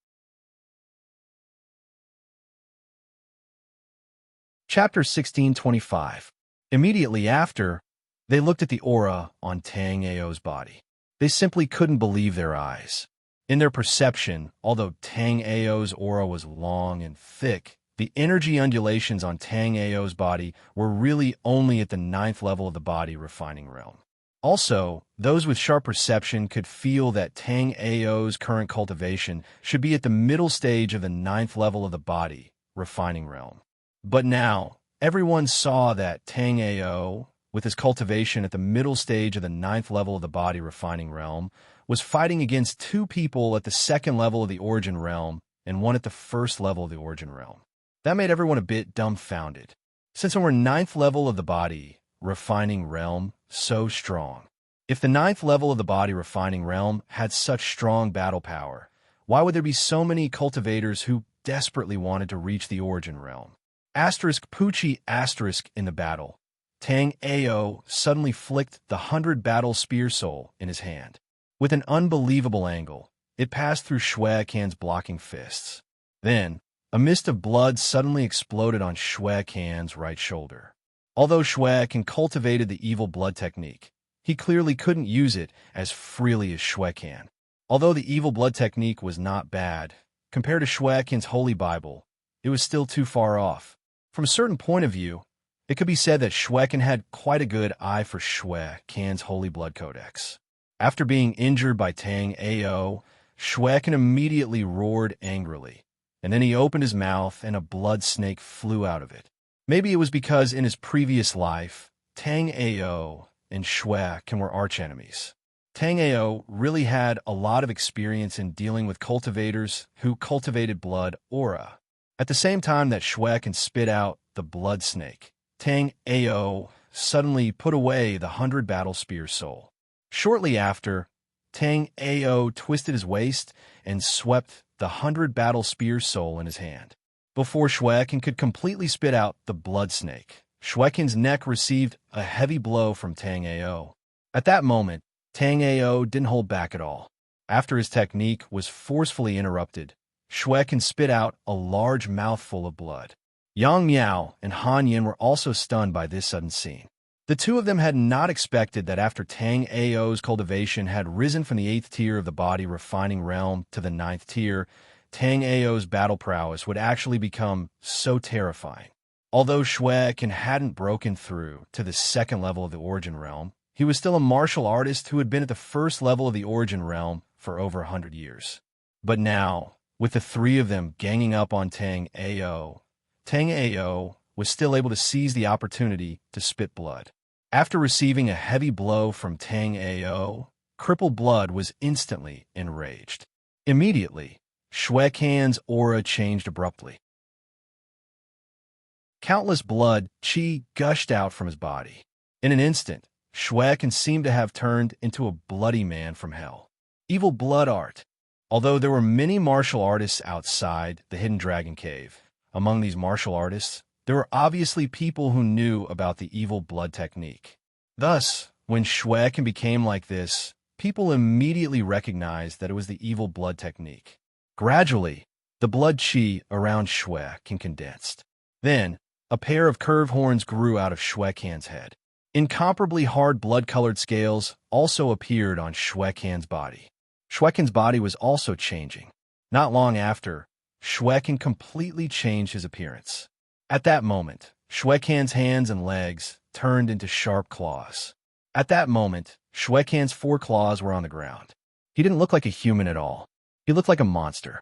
Chapter 1625. Immediately after, they looked at the aura on Tang Ao's body. They simply couldn't believe their eyes. In their perception, although Tang Ao's aura was long and thick, the energy undulations on Tang Ao's body were really only at the 9th level of the body refining realm. Also, those with sharp perception could feel that Tang Ao's current cultivation should be at the middle stage of the 9th level of the body refining realm. But now, everyone saw that Tang Ao, with his cultivation at the middle stage of the 9th level of the body refining realm, was fighting against two people at the 2nd level of the origin realm and one at the 1st level of the origin realm. That made everyone a bit dumbfounded. Since we were 9th level of the body refining realm so strong, if the 9th level of the body refining realm had such strong battle power, why would there be so many cultivators who desperately wanted to reach the origin realm? Asterisk Pucci asterisk in the battle. Tang Ao suddenly flicked the 100 battle spear soul in his hand. With an unbelievable angle, it passed through Shui Can's blocking fists. Then, a mist of blood suddenly exploded on Shui Can's right shoulder. Although Shui Can cultivated the evil blood technique, he clearly couldn't use it as freely as Shui Can. Although the evil blood technique was not bad, compared to Shui Can's holy Bible, it was still too far off. From a certain point of view, it could be said that Shui Can had quite a good eye for Shui Can's holy blood codex. After being injured by Tang Ao, Shui Can immediately roared angrily, and then he opened his mouth and a blood snake flew out of it. Maybe it was because in his previous life, Tang Ao and Shui Can were archenemies. Tang Ao really had a lot of experience in dealing with cultivators who cultivated blood aura. At the same time that Shui Can spit out the blood snake, Tang Ao suddenly put away the 100 battle spear soul. Shortly after, Tang Ao twisted his waist and swept the 100 battle spear soul in his hand. Before Shui Can could completely spit out the blood snake, Shui Can's neck received a heavy blow from Tang Ao. At that moment, Tang Ao didn't hold back at all. After his technique was forcefully interrupted, Shui Can spit out a large mouthful of blood. Yang Miao and Han Yin were also stunned by this sudden scene. The two of them had not expected that after Tang Ao's cultivation had risen from the 8th tier of the body refining realm to the 9th tier, Tang Ao's battle prowess would actually become so terrifying. Although Shui Can hadn't broken through to the 2nd level of the origin realm, he was still a martial artist who had been at the 1st level of the origin realm for over 100 years. But now, with the three of them ganging up on Tang Ao was still able to seize the opportunity to spit blood. After receiving a heavy blow from Tang Ao, crippled blood was instantly enraged. Immediately, Shui Can's aura changed abruptly. Countless blood qi gushed out from his body. In an instant, Shui Can seemed to have turned into a bloody man from hell. Evil blood art. Although there were many martial artists outside the Hidden Dragon Cave, among these martial artists, there were obviously people who knew about the evil blood technique. Thus, when Shui Can became like this, people immediately recognized that it was the evil blood technique. Gradually, the blood qi around Shui Can condensed. Then, a pair of curved horns grew out of Shui Can's head. Incomparably hard blood-colored scales also appeared on Shui Can's body. Shui Can's body was also changing. Not long after, Shui Can completely changed his appearance. At that moment, Shui Can's hands and legs turned into sharp claws. At that moment, Shui Can's 4 claws were on the ground. He didn't look like a human at all. He looked like a monster.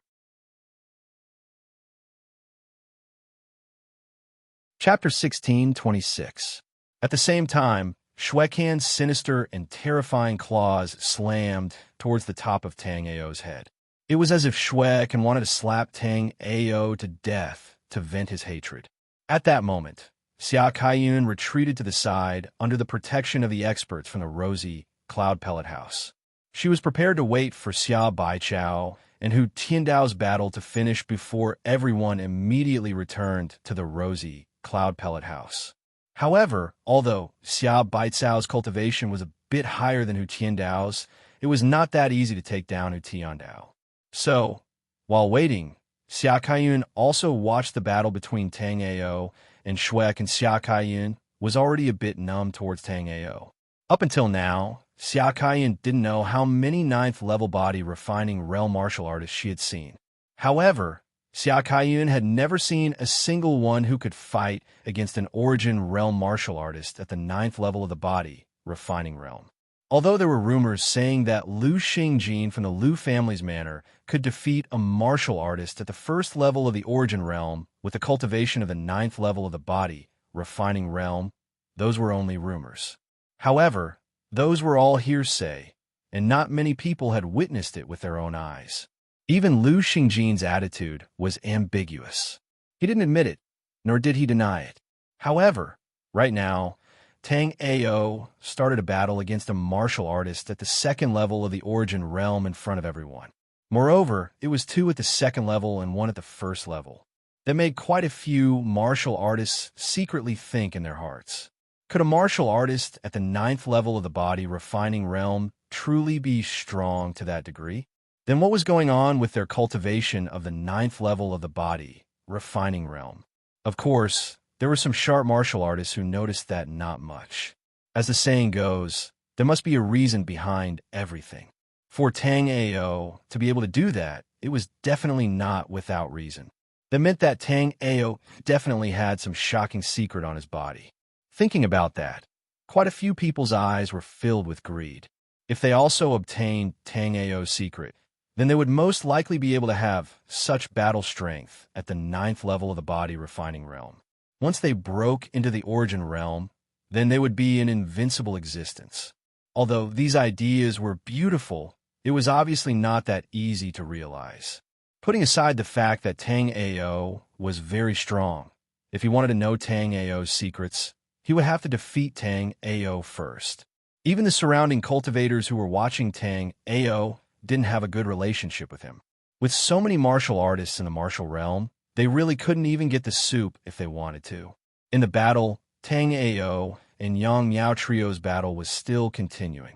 Chapter 16:26. At the same time, Shui Can's sinister and terrifying claws slammed towards the top of Tang Ao's head. It was as if Shui Can wanted to slap Tang Ao to death to vent his hatred. At that moment, Xia Kaiyun retreated to the side under the protection of the experts from the Rosy Cloud Pellet House. She was prepared to wait for Xia Baichao and Hu Tiandao's battle to finish before everyone immediately returned to the Rosy Cloud Pellet House. However, although Xia Baichao's cultivation was a bit higher than Hu Tiandao's, it was not that easy to take down Hu Tiandao. So, while waiting, Xia Kaiyun also watched the battle between Tang Ao and Shui Can. Xia Kaiyun was already a bit numb towards Tang Ao. Up until now, Xia Kaiyun didn't know how many 9th level body refining realm martial artists she had seen. However, Xia Kaiyun had never seen a single one who could fight against an origin realm martial artist at the 9th level of the body refining realm. Although there were rumors saying that Lu Xingjin from the Lu family's manor could defeat a martial artist at the 1st level of the origin realm with the cultivation of the 9th level of the body refining realm, those were only rumors. However, those were all hearsay, and not many people had witnessed it with their own eyes. Even Lu Xingjin's attitude was ambiguous. He didn't admit it, nor did he deny it. However, right now, Tang Ao started a battle against a martial artist at the 2nd level of the origin realm in front of everyone. Moreover, it was 2 at the 2nd level and 1 at the 1st level. that made quite a few martial artists secretly think in their hearts. Could a martial artist at the 9th level of the body refining realm truly be strong to that degree? Then what was going on with their cultivation of the 9th level of the body refining realm? Of course, there were some sharp martial artists who noticed that not much. As the saying goes, there must be a reason behind everything. For Tang Ao to be able to do that, it was definitely not without reason. That meant that Tang Ao definitely had some shocking secret on his body. Thinking about that, quite a few people's eyes were filled with greed. If they also obtained Tang Ao's secret, then they would most likely be able to have such battle strength at the 9th level of the body refining realm. Once they broke into the origin realm, then they would be in invincible existence. Although these ideas were beautiful, it was obviously not that easy to realize. Putting aside the fact that Tang Ao was very strong, if he wanted to know Tang Ao's secrets, he would have to defeat Tang Ao first. Even the surrounding cultivators who were watching Tang Ao didn't have a good relationship with him. With so many martial artists in the martial realm, they really couldn't even get the soup if they wanted to. In the battle, Tang Ao and Yang Miao Trio's battle was still continuing.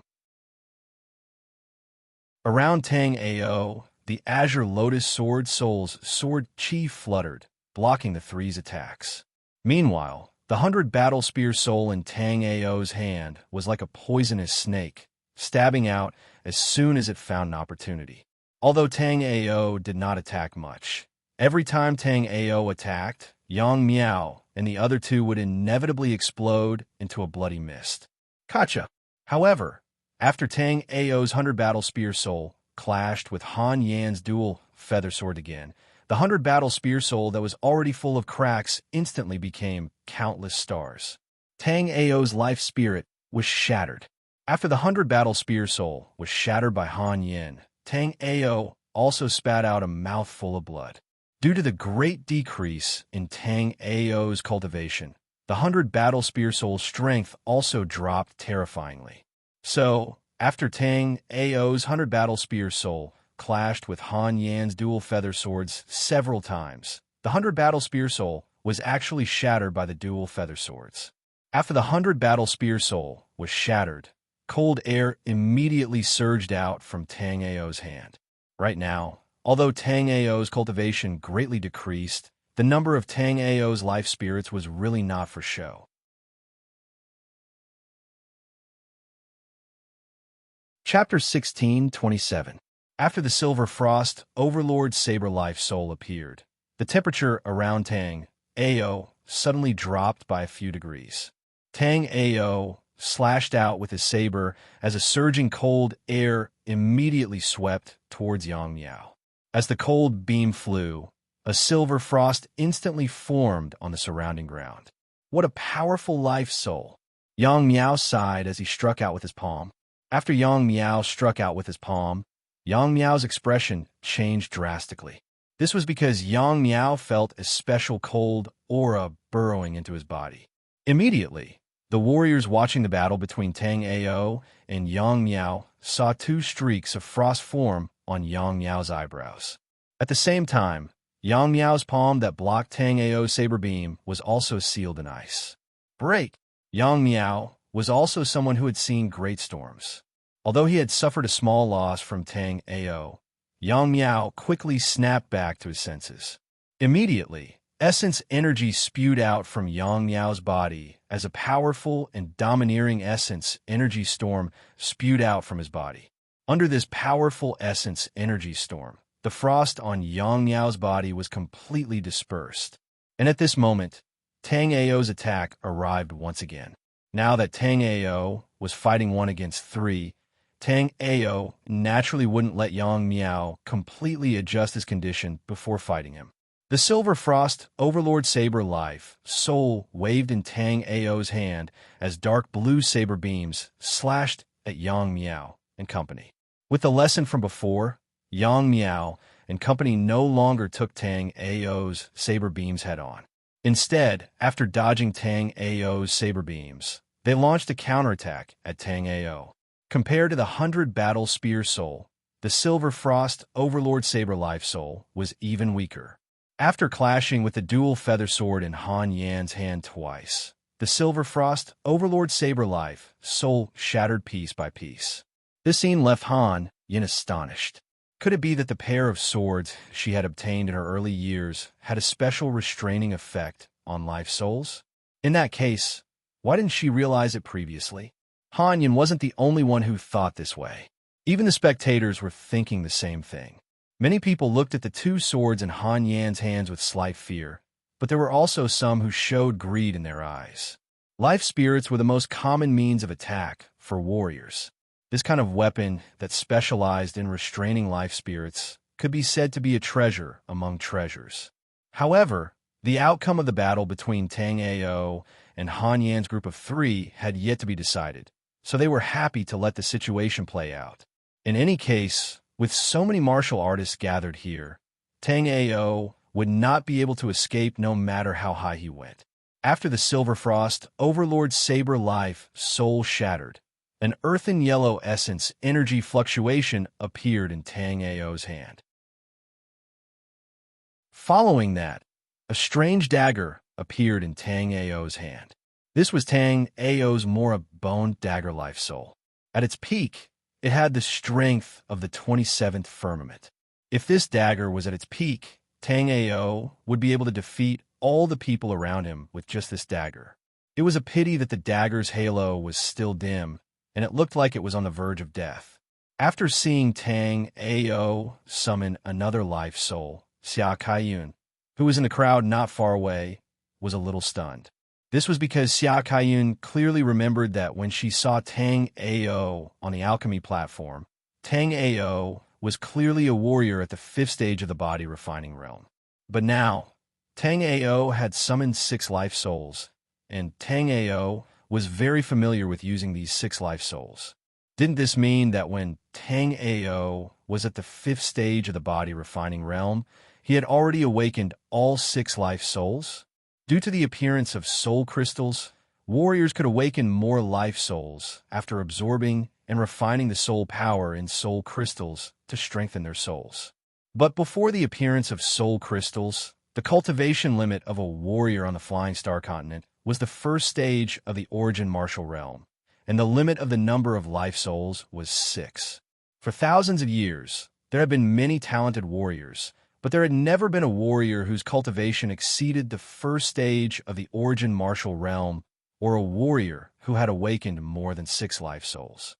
Around Tang Ao, the Azure Lotus Sword Soul's sword chi fluttered, blocking the three's attacks. Meanwhile, the 100 Battle Spear Soul in Tang Ao's hand was like a poisonous snake, stabbing out as soon as it found an opportunity. Although Tang Ao did not attack much, every time Tang Ao attacked, Yang Miao and the other two would inevitably explode into a bloody mist. Gotcha! However, after Tang Ao's 100 Battle Spear Soul clashed with Han Yan's dual feather sword again, the 100 Battle Spear Soul that was already full of cracks instantly became countless stars. Tang Ao's life spirit was shattered. After the 100 Battle Spear Soul was shattered by Han Yan, Tang Ao also spat out a mouthful of blood. Due to the great decrease in Tang Ao's cultivation, the 100 Battle Spear Soul's strength also dropped terrifyingly. So, after Tang Ao's 100 Battle Spear Soul clashed with Han Yan's dual feather swords several times, the 100 Battle Spear Soul was actually shattered by the dual feather swords. After the 100 Battle Spear Soul was shattered, cold air immediately surged out from Tang Ao's hand. Right now, although Tang Ao's cultivation greatly decreased, the number of Tang Ao's life spirits was really not for show. Chapter 16:27. After the Silver Frost, Overlord Saber Life Soul appeared. The temperature around Tang Ao suddenly dropped by a few degrees. Tang Ao slashed out with his saber as a surging cold air immediately swept towards Yang Miao. As the cold beam flew, a silver frost instantly formed on the surrounding ground. What a powerful life soul! Yang Miao sighed as he struck out with his palm. After Yang Miao struck out with his palm, Yang Miao's expression changed drastically. This was because Yang Miao felt a special cold aura burrowing into his body. Immediately, the warriors watching the battle between Tang Ao and Yang Miao saw two streaks of frost form on Yang Miao's eyebrows. At the same time, Yang Miao's palm that blocked Tang Ao's saber beam was also sealed in ice. Break! Yang Miao was also someone who had seen great storms. Although he had suffered a small loss from Tang Ao, Yang Miao quickly snapped back to his senses. Immediately, essence energy spewed out from Yang Miao's body as a powerful and domineering essence energy storm spewed out from his body. Under this powerful essence energy storm, the frost on Yang Miao's body was completely dispersed. And at this moment, Tang Ao's attack arrived once again. Now that Tang Ao was fighting 1 against 3, Tang Ao naturally wouldn't let Yang Miao completely adjust his condition before fighting him. The Silver Frost Overlord Saber Life Soul waved in Tang Ao's hand as dark blue saber beams slashed at Yang Miao and company. With the lesson from before, Yang Miao and company no longer took Tang Ao's saber beams head-on. Instead, after dodging Tang Ao's saber beams, they launched a counterattack at Tang Ao. Compared to the 100 Battle Spear Soul, the Silver Frost Overlord Saber Life Soul was even weaker. After clashing with the dual feather sword in Han Yan's hand twice, the Silver Frost Overlord Saber Life soul shattered piece by piece. This scene left Han Yan astonished. Could it be that the pair of swords she had obtained in her early years had a special restraining effect on life souls? In that case, why didn't she realize it previously? Han Yan wasn't the only one who thought this way. Even the spectators were thinking the same thing. Many people looked at the two swords in Han Yan's hands with slight fear, but there were also some who showed greed in their eyes. Life spirits were the most common means of attack for warriors. This kind of weapon that specialized in restraining life spirits could be said to be a treasure among treasures. However, the outcome of the battle between Tang Ao and Han Yan's group of three had yet to be decided, so they were happy to let the situation play out. In any case, with so many martial artists gathered here, Tang Ao would not be able to escape no matter how high he went. After the Silver Frost Overlord Saber Life soul shattered, an earthen yellow essence energy fluctuation appeared in Tang Ao's hand. Following that, a strange dagger appeared in Tang Ao's hand. This was Tang Ao's moribund dagger life soul. At its peak, it had the strength of the 27th firmament. If this dagger was at its peak, Tang Ao would be able to defeat all the people around him with just this dagger. It was a pity that the dagger's halo was still dim, and it looked like it was on the verge of death. After seeing Tang Ao summon another life soul, Xia Kaiyun, who was in the crowd not far away, was a little stunned. This was because Xia Kaiyun clearly remembered that when she saw Tang Ao on the alchemy platform, Tang Ao was clearly a warrior at the 5th stage of the body refining realm. But now, Tang Ao had summoned 6 life souls, and Tang Ao was very familiar with using these 6 life souls. Didn't this mean that when Tang Ao was at the 5th stage of the body refining realm, he had already awakened all 6 life souls? Due to the appearance of soul crystals, warriors could awaken more life souls after absorbing and refining the soul power in soul crystals to strengthen their souls. But before the appearance of soul crystals, the cultivation limit of a warrior on the Flying Star continent was the 1st stage of the origin martial realm, and the limit of the number of life souls was 6. For thousands of years, there have been many talented warriors, but there had never been a warrior whose cultivation exceeded the 1st stage of the origin martial realm, or a warrior who had awakened more than 6 life souls.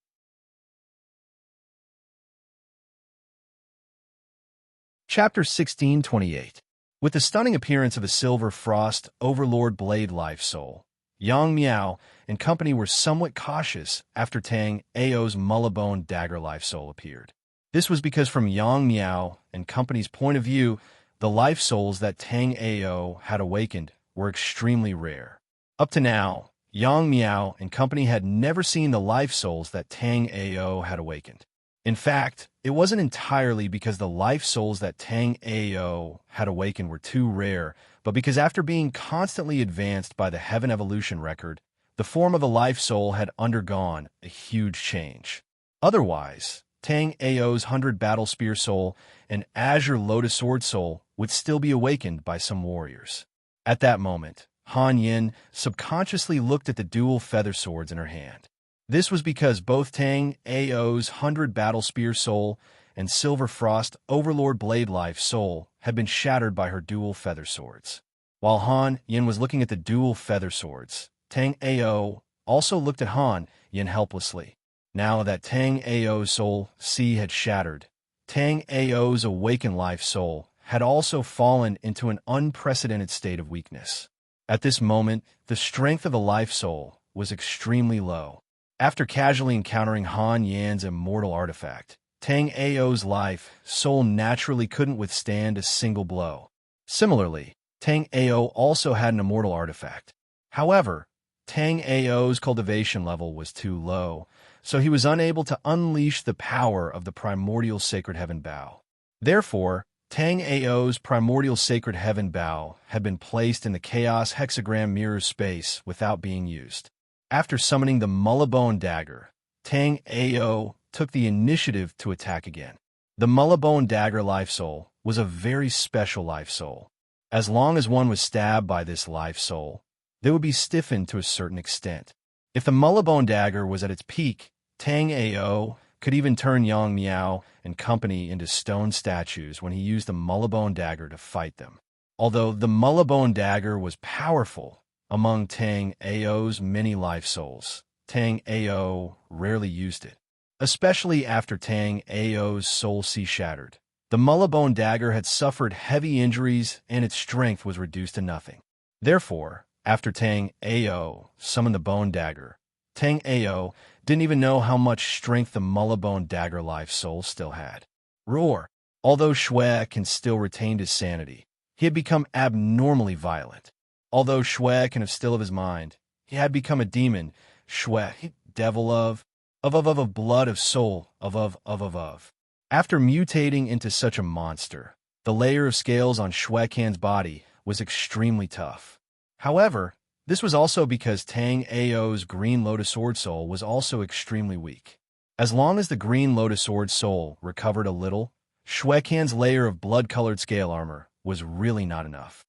Chapter 1628. With the stunning appearance of a Silver Frost Overlord Blade Life Soul, Yang Miao and company were somewhat cautious after Tang Ao's Mullabone Dagger Life Soul appeared. This was because from Yang Miao and company's point of view, the life souls that Tang Ao had awakened were extremely rare. Up to now, Yang Miao and company had never seen the life souls that Tang Ao had awakened. In fact, it wasn't entirely because the life souls that Tang Ao had awakened were too rare, but because after being constantly advanced by the Heaven Evolution record, the form of the life soul had undergone a huge change. Otherwise, Tang Ao's 100 Battle Spear Soul and Azure Lotus Sword Soul would still be awakened by some warriors. At that moment, Han Yin subconsciously looked at the dual feather swords in her hand. This was because both Tang Ao's 100 Battle Spear Soul and Silver Frost Overlord Blade Life Soul had been shattered by her dual feather swords. While Han Yin was looking at the dual feather swords, Tang Ao also looked at Han Yin helplessly. Now that Tang Ao's soul C had shattered, Tang Ao's awakened life soul had also fallen into an unprecedented state of weakness. At this moment, the strength of the life soul was extremely low. After casually encountering Han Yan's immortal artifact, Tang Ao's life soul naturally couldn't withstand a single blow. Similarly, Tang Ao also had an immortal artifact. However, Tang Ao's cultivation level was too low, so he was unable to unleash the power of the primordial sacred heaven bow. Therefore, Tang Ao's primordial sacred heaven bow had been placed in the chaos hexagram mirror space without being used. After summoning the Mullabone dagger, Tang Ao took the initiative to attack again. The Mullabone dagger life soul was a very special life soul. As long as one was stabbed by this life soul, they would be stiffened to a certain extent. If the Mullabone dagger was at its peak, Tang Ao could even turn Yang Miao and company into stone statues when he used the Mullabone dagger to fight them. Although the Mullabone dagger was powerful among Tang Ao's many life souls, Tang Ao rarely used it. Especially after Tang Ao's soul sea shattered. The Mullabone dagger had suffered heavy injuries and its strength was reduced to nothing. Therefore, after Tang Ao summoned the bone dagger, Tang Ao didn't even know how much strength the Mullabone dagger life soul still had. Roar! Although Shui can still retained his sanity, he had become abnormally violent. Although Shui can have still of his mind, he had become a demon. Shui, devil of blood of soul, of. After mutating into such a monster, the layer of scales on Shui Can's body was extremely tough. However, this was also because Tang Ao's Green Lotus Sword Soul was also extremely weak. As long as the Green Lotus Sword Soul recovered a little, Shui Can's layer of blood-colored scale armor was really not enough.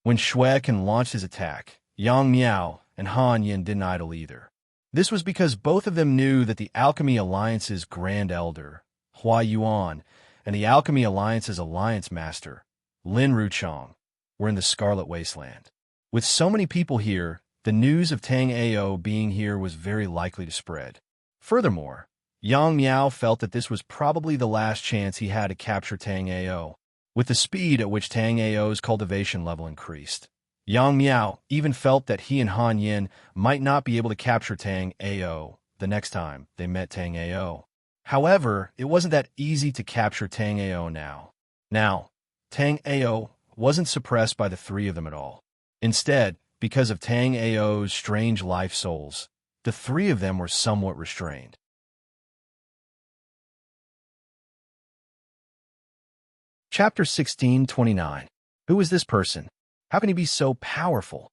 When Shui Can launched his attack, Yang Miao and Han Yin didn't idle either. This was because both of them knew that the Alchemy Alliance's Grand Elder, Hua Yuan, and the Alchemy Alliance's Alliance Master, Lin Ruchong, were in the Scarlet Wasteland. With so many people here, the news of Tang Ao being here was very likely to spread. Furthermore, Yang Miao felt that this was probably the last chance he had to capture Tang Ao. With the speed at which Tang Ao's cultivation level increased, Yang Miao even felt that he and Han Yin might not be able to capture Tang Ao the next time they met Tang Ao. However, it wasn't that easy to capture Tang Ao now. Now, Tang Ao wasn't suppressed by the three of them at all. Instead, because of Tang Ao's strange life souls, the three of them were somewhat restrained. Chapter 16:29. Who is this person? How can he be so powerful?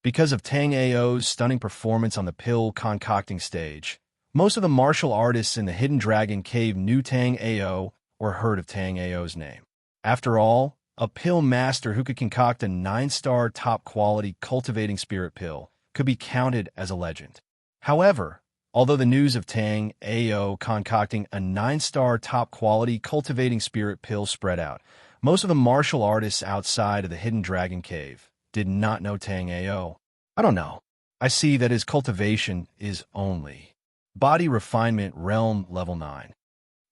Because of Tang Ao's stunning performance on the pill concocting stage, most of the martial artists in the Hidden Dragon Cave knew Tang Ao or heard of Tang Ao's name. After all, a pill master who could concoct a 9-star top-quality cultivating spirit pill could be counted as a legend. However, although the news of Tang Ao concocting a 9-star top-quality cultivating spirit pill spread out, most of the martial artists outside of the Hidden Dragon Cave did not know Tang Ao. I don't know. I see that his cultivation is only Body Refinement Realm Level 9.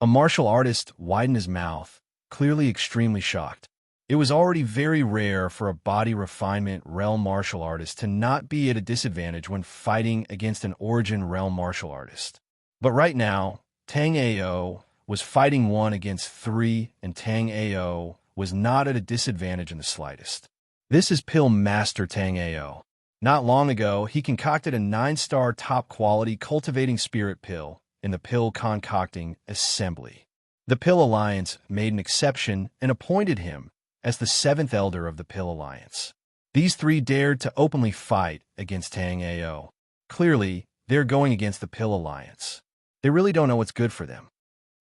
A martial artist widened his mouth, clearly extremely shocked. It was already very rare for a Body Refinement Realm martial artist to not be at a disadvantage when fighting against an Origin Realm martial artist. But right now, Tang Ao was fighting 1 against 3, and Tang Ao was not at a disadvantage in the slightest. This is Pill Master Tang Ao. Not long ago, he concocted a 9-star top-quality cultivating spirit pill in the Pill Concocting Assembly. The Pill Alliance made an exception and appointed him as the 7th Elder of the Pill Alliance. These 3 dared to openly fight against Tang Ao. Clearly, they're going against the Pill Alliance. They really don't know what's good for them.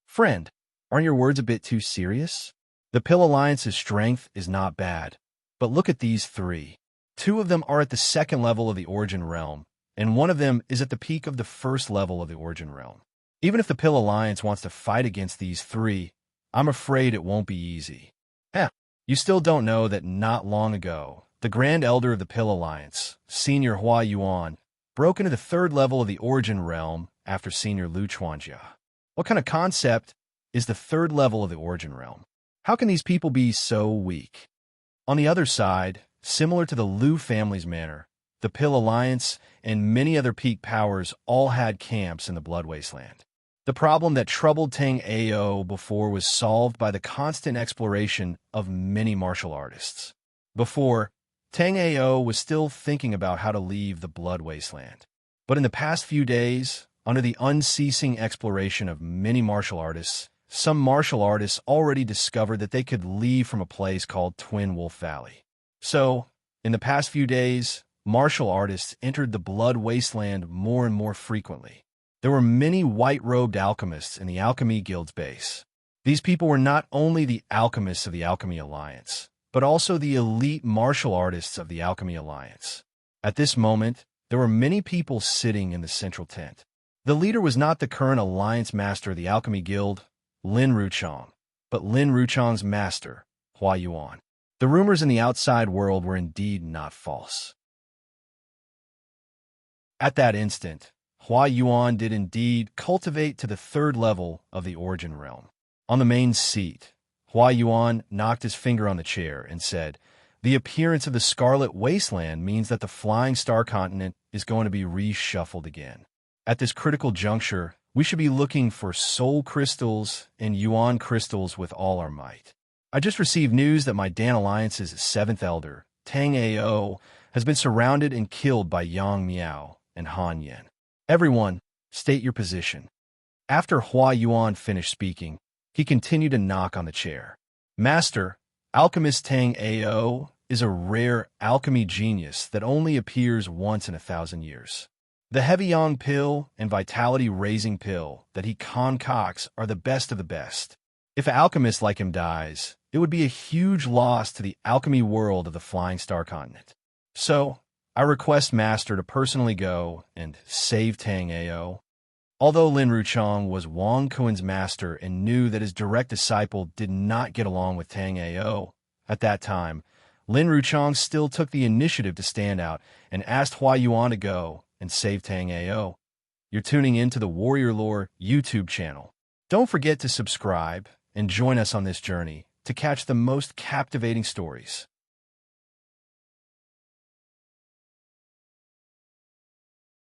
Friend, aren't your words a bit too serious? The Pill Alliance's strength is not bad, but look at these 3. 2 of them are at the 2nd level of the Origin Realm, and 1 of them is at the peak of the 1st level of the Origin Realm. Even if the Pill Alliance wants to fight against these 3, I'm afraid it won't be easy. You still don't know that not long ago, the Grand Elder of the Pill Alliance, Senior Hua Yuan, broke into the 3rd level of the Origin Realm after Senior Lu Chuanjia. What kind of concept is the 3rd level of the Origin Realm? How can these people be so weak? On the other side, similar to the Lu family's manor, the Pill Alliance and many other peak powers all had camps in the Blood Wasteland. The problem that troubled Tang Ao before was solved by the constant exploration of many martial artists. Before, Tang Ao was still thinking about how to leave the Blood Wasteland. But in the past few days, under the unceasing exploration of many martial artists, some martial artists already discovered that they could leave from a place called Twin Wolf Valley. So, in the past few days, martial artists entered the Blood Wasteland more and more frequently. There were many white-robed alchemists in the Alchemy Guild's base. These people were not only the alchemists of the Alchemy Alliance, but also the elite martial artists of the Alchemy Alliance. At this moment, there were many people sitting in the central tent. The leader was not the current Alliance Master of the Alchemy Guild, Lin Ruchong, but Lin Ruchong's master, Hua Yuan. The rumors in the outside world were indeed not false. At that instant, Hua Yuan did indeed cultivate to the third level of the Origin Realm. On the main seat, Hua Yuan knocked his finger on the chair and said, "The appearance of the Scarlet Wasteland means that the Flying Star Continent is going to be reshuffled again. At this critical juncture, we should be looking for soul crystals and yuan crystals with all our might. I just received news that my Dan Alliance's 7th Elder, Tang Ao, has been surrounded and killed by Yang Miao and Han Yen. Everyone, state your position." After Hua Yuan finished speaking, he continued to knock on the chair. "Master, Alchemist Tang Ao is a rare alchemy genius that only appears once in 1,000 years. The heavy yang pill and vitality-raising pill that he concocts are the best of the best. If an alchemist like him dies, it would be a huge loss to the alchemy world of the Flying Star Continent. So, I request Master to personally go and save Tang Ao." Although Lin Ruchong was Wang Kuen's master and knew that his direct disciple did not get along with Tang Ao, at that time, Lin Ruchong still took the initiative to stand out and asked Hua Yuan to go and save Tang Ao. You're tuning into the Warrior Lore YouTube channel. Don't forget to subscribe and join us on this journey to catch the most captivating stories.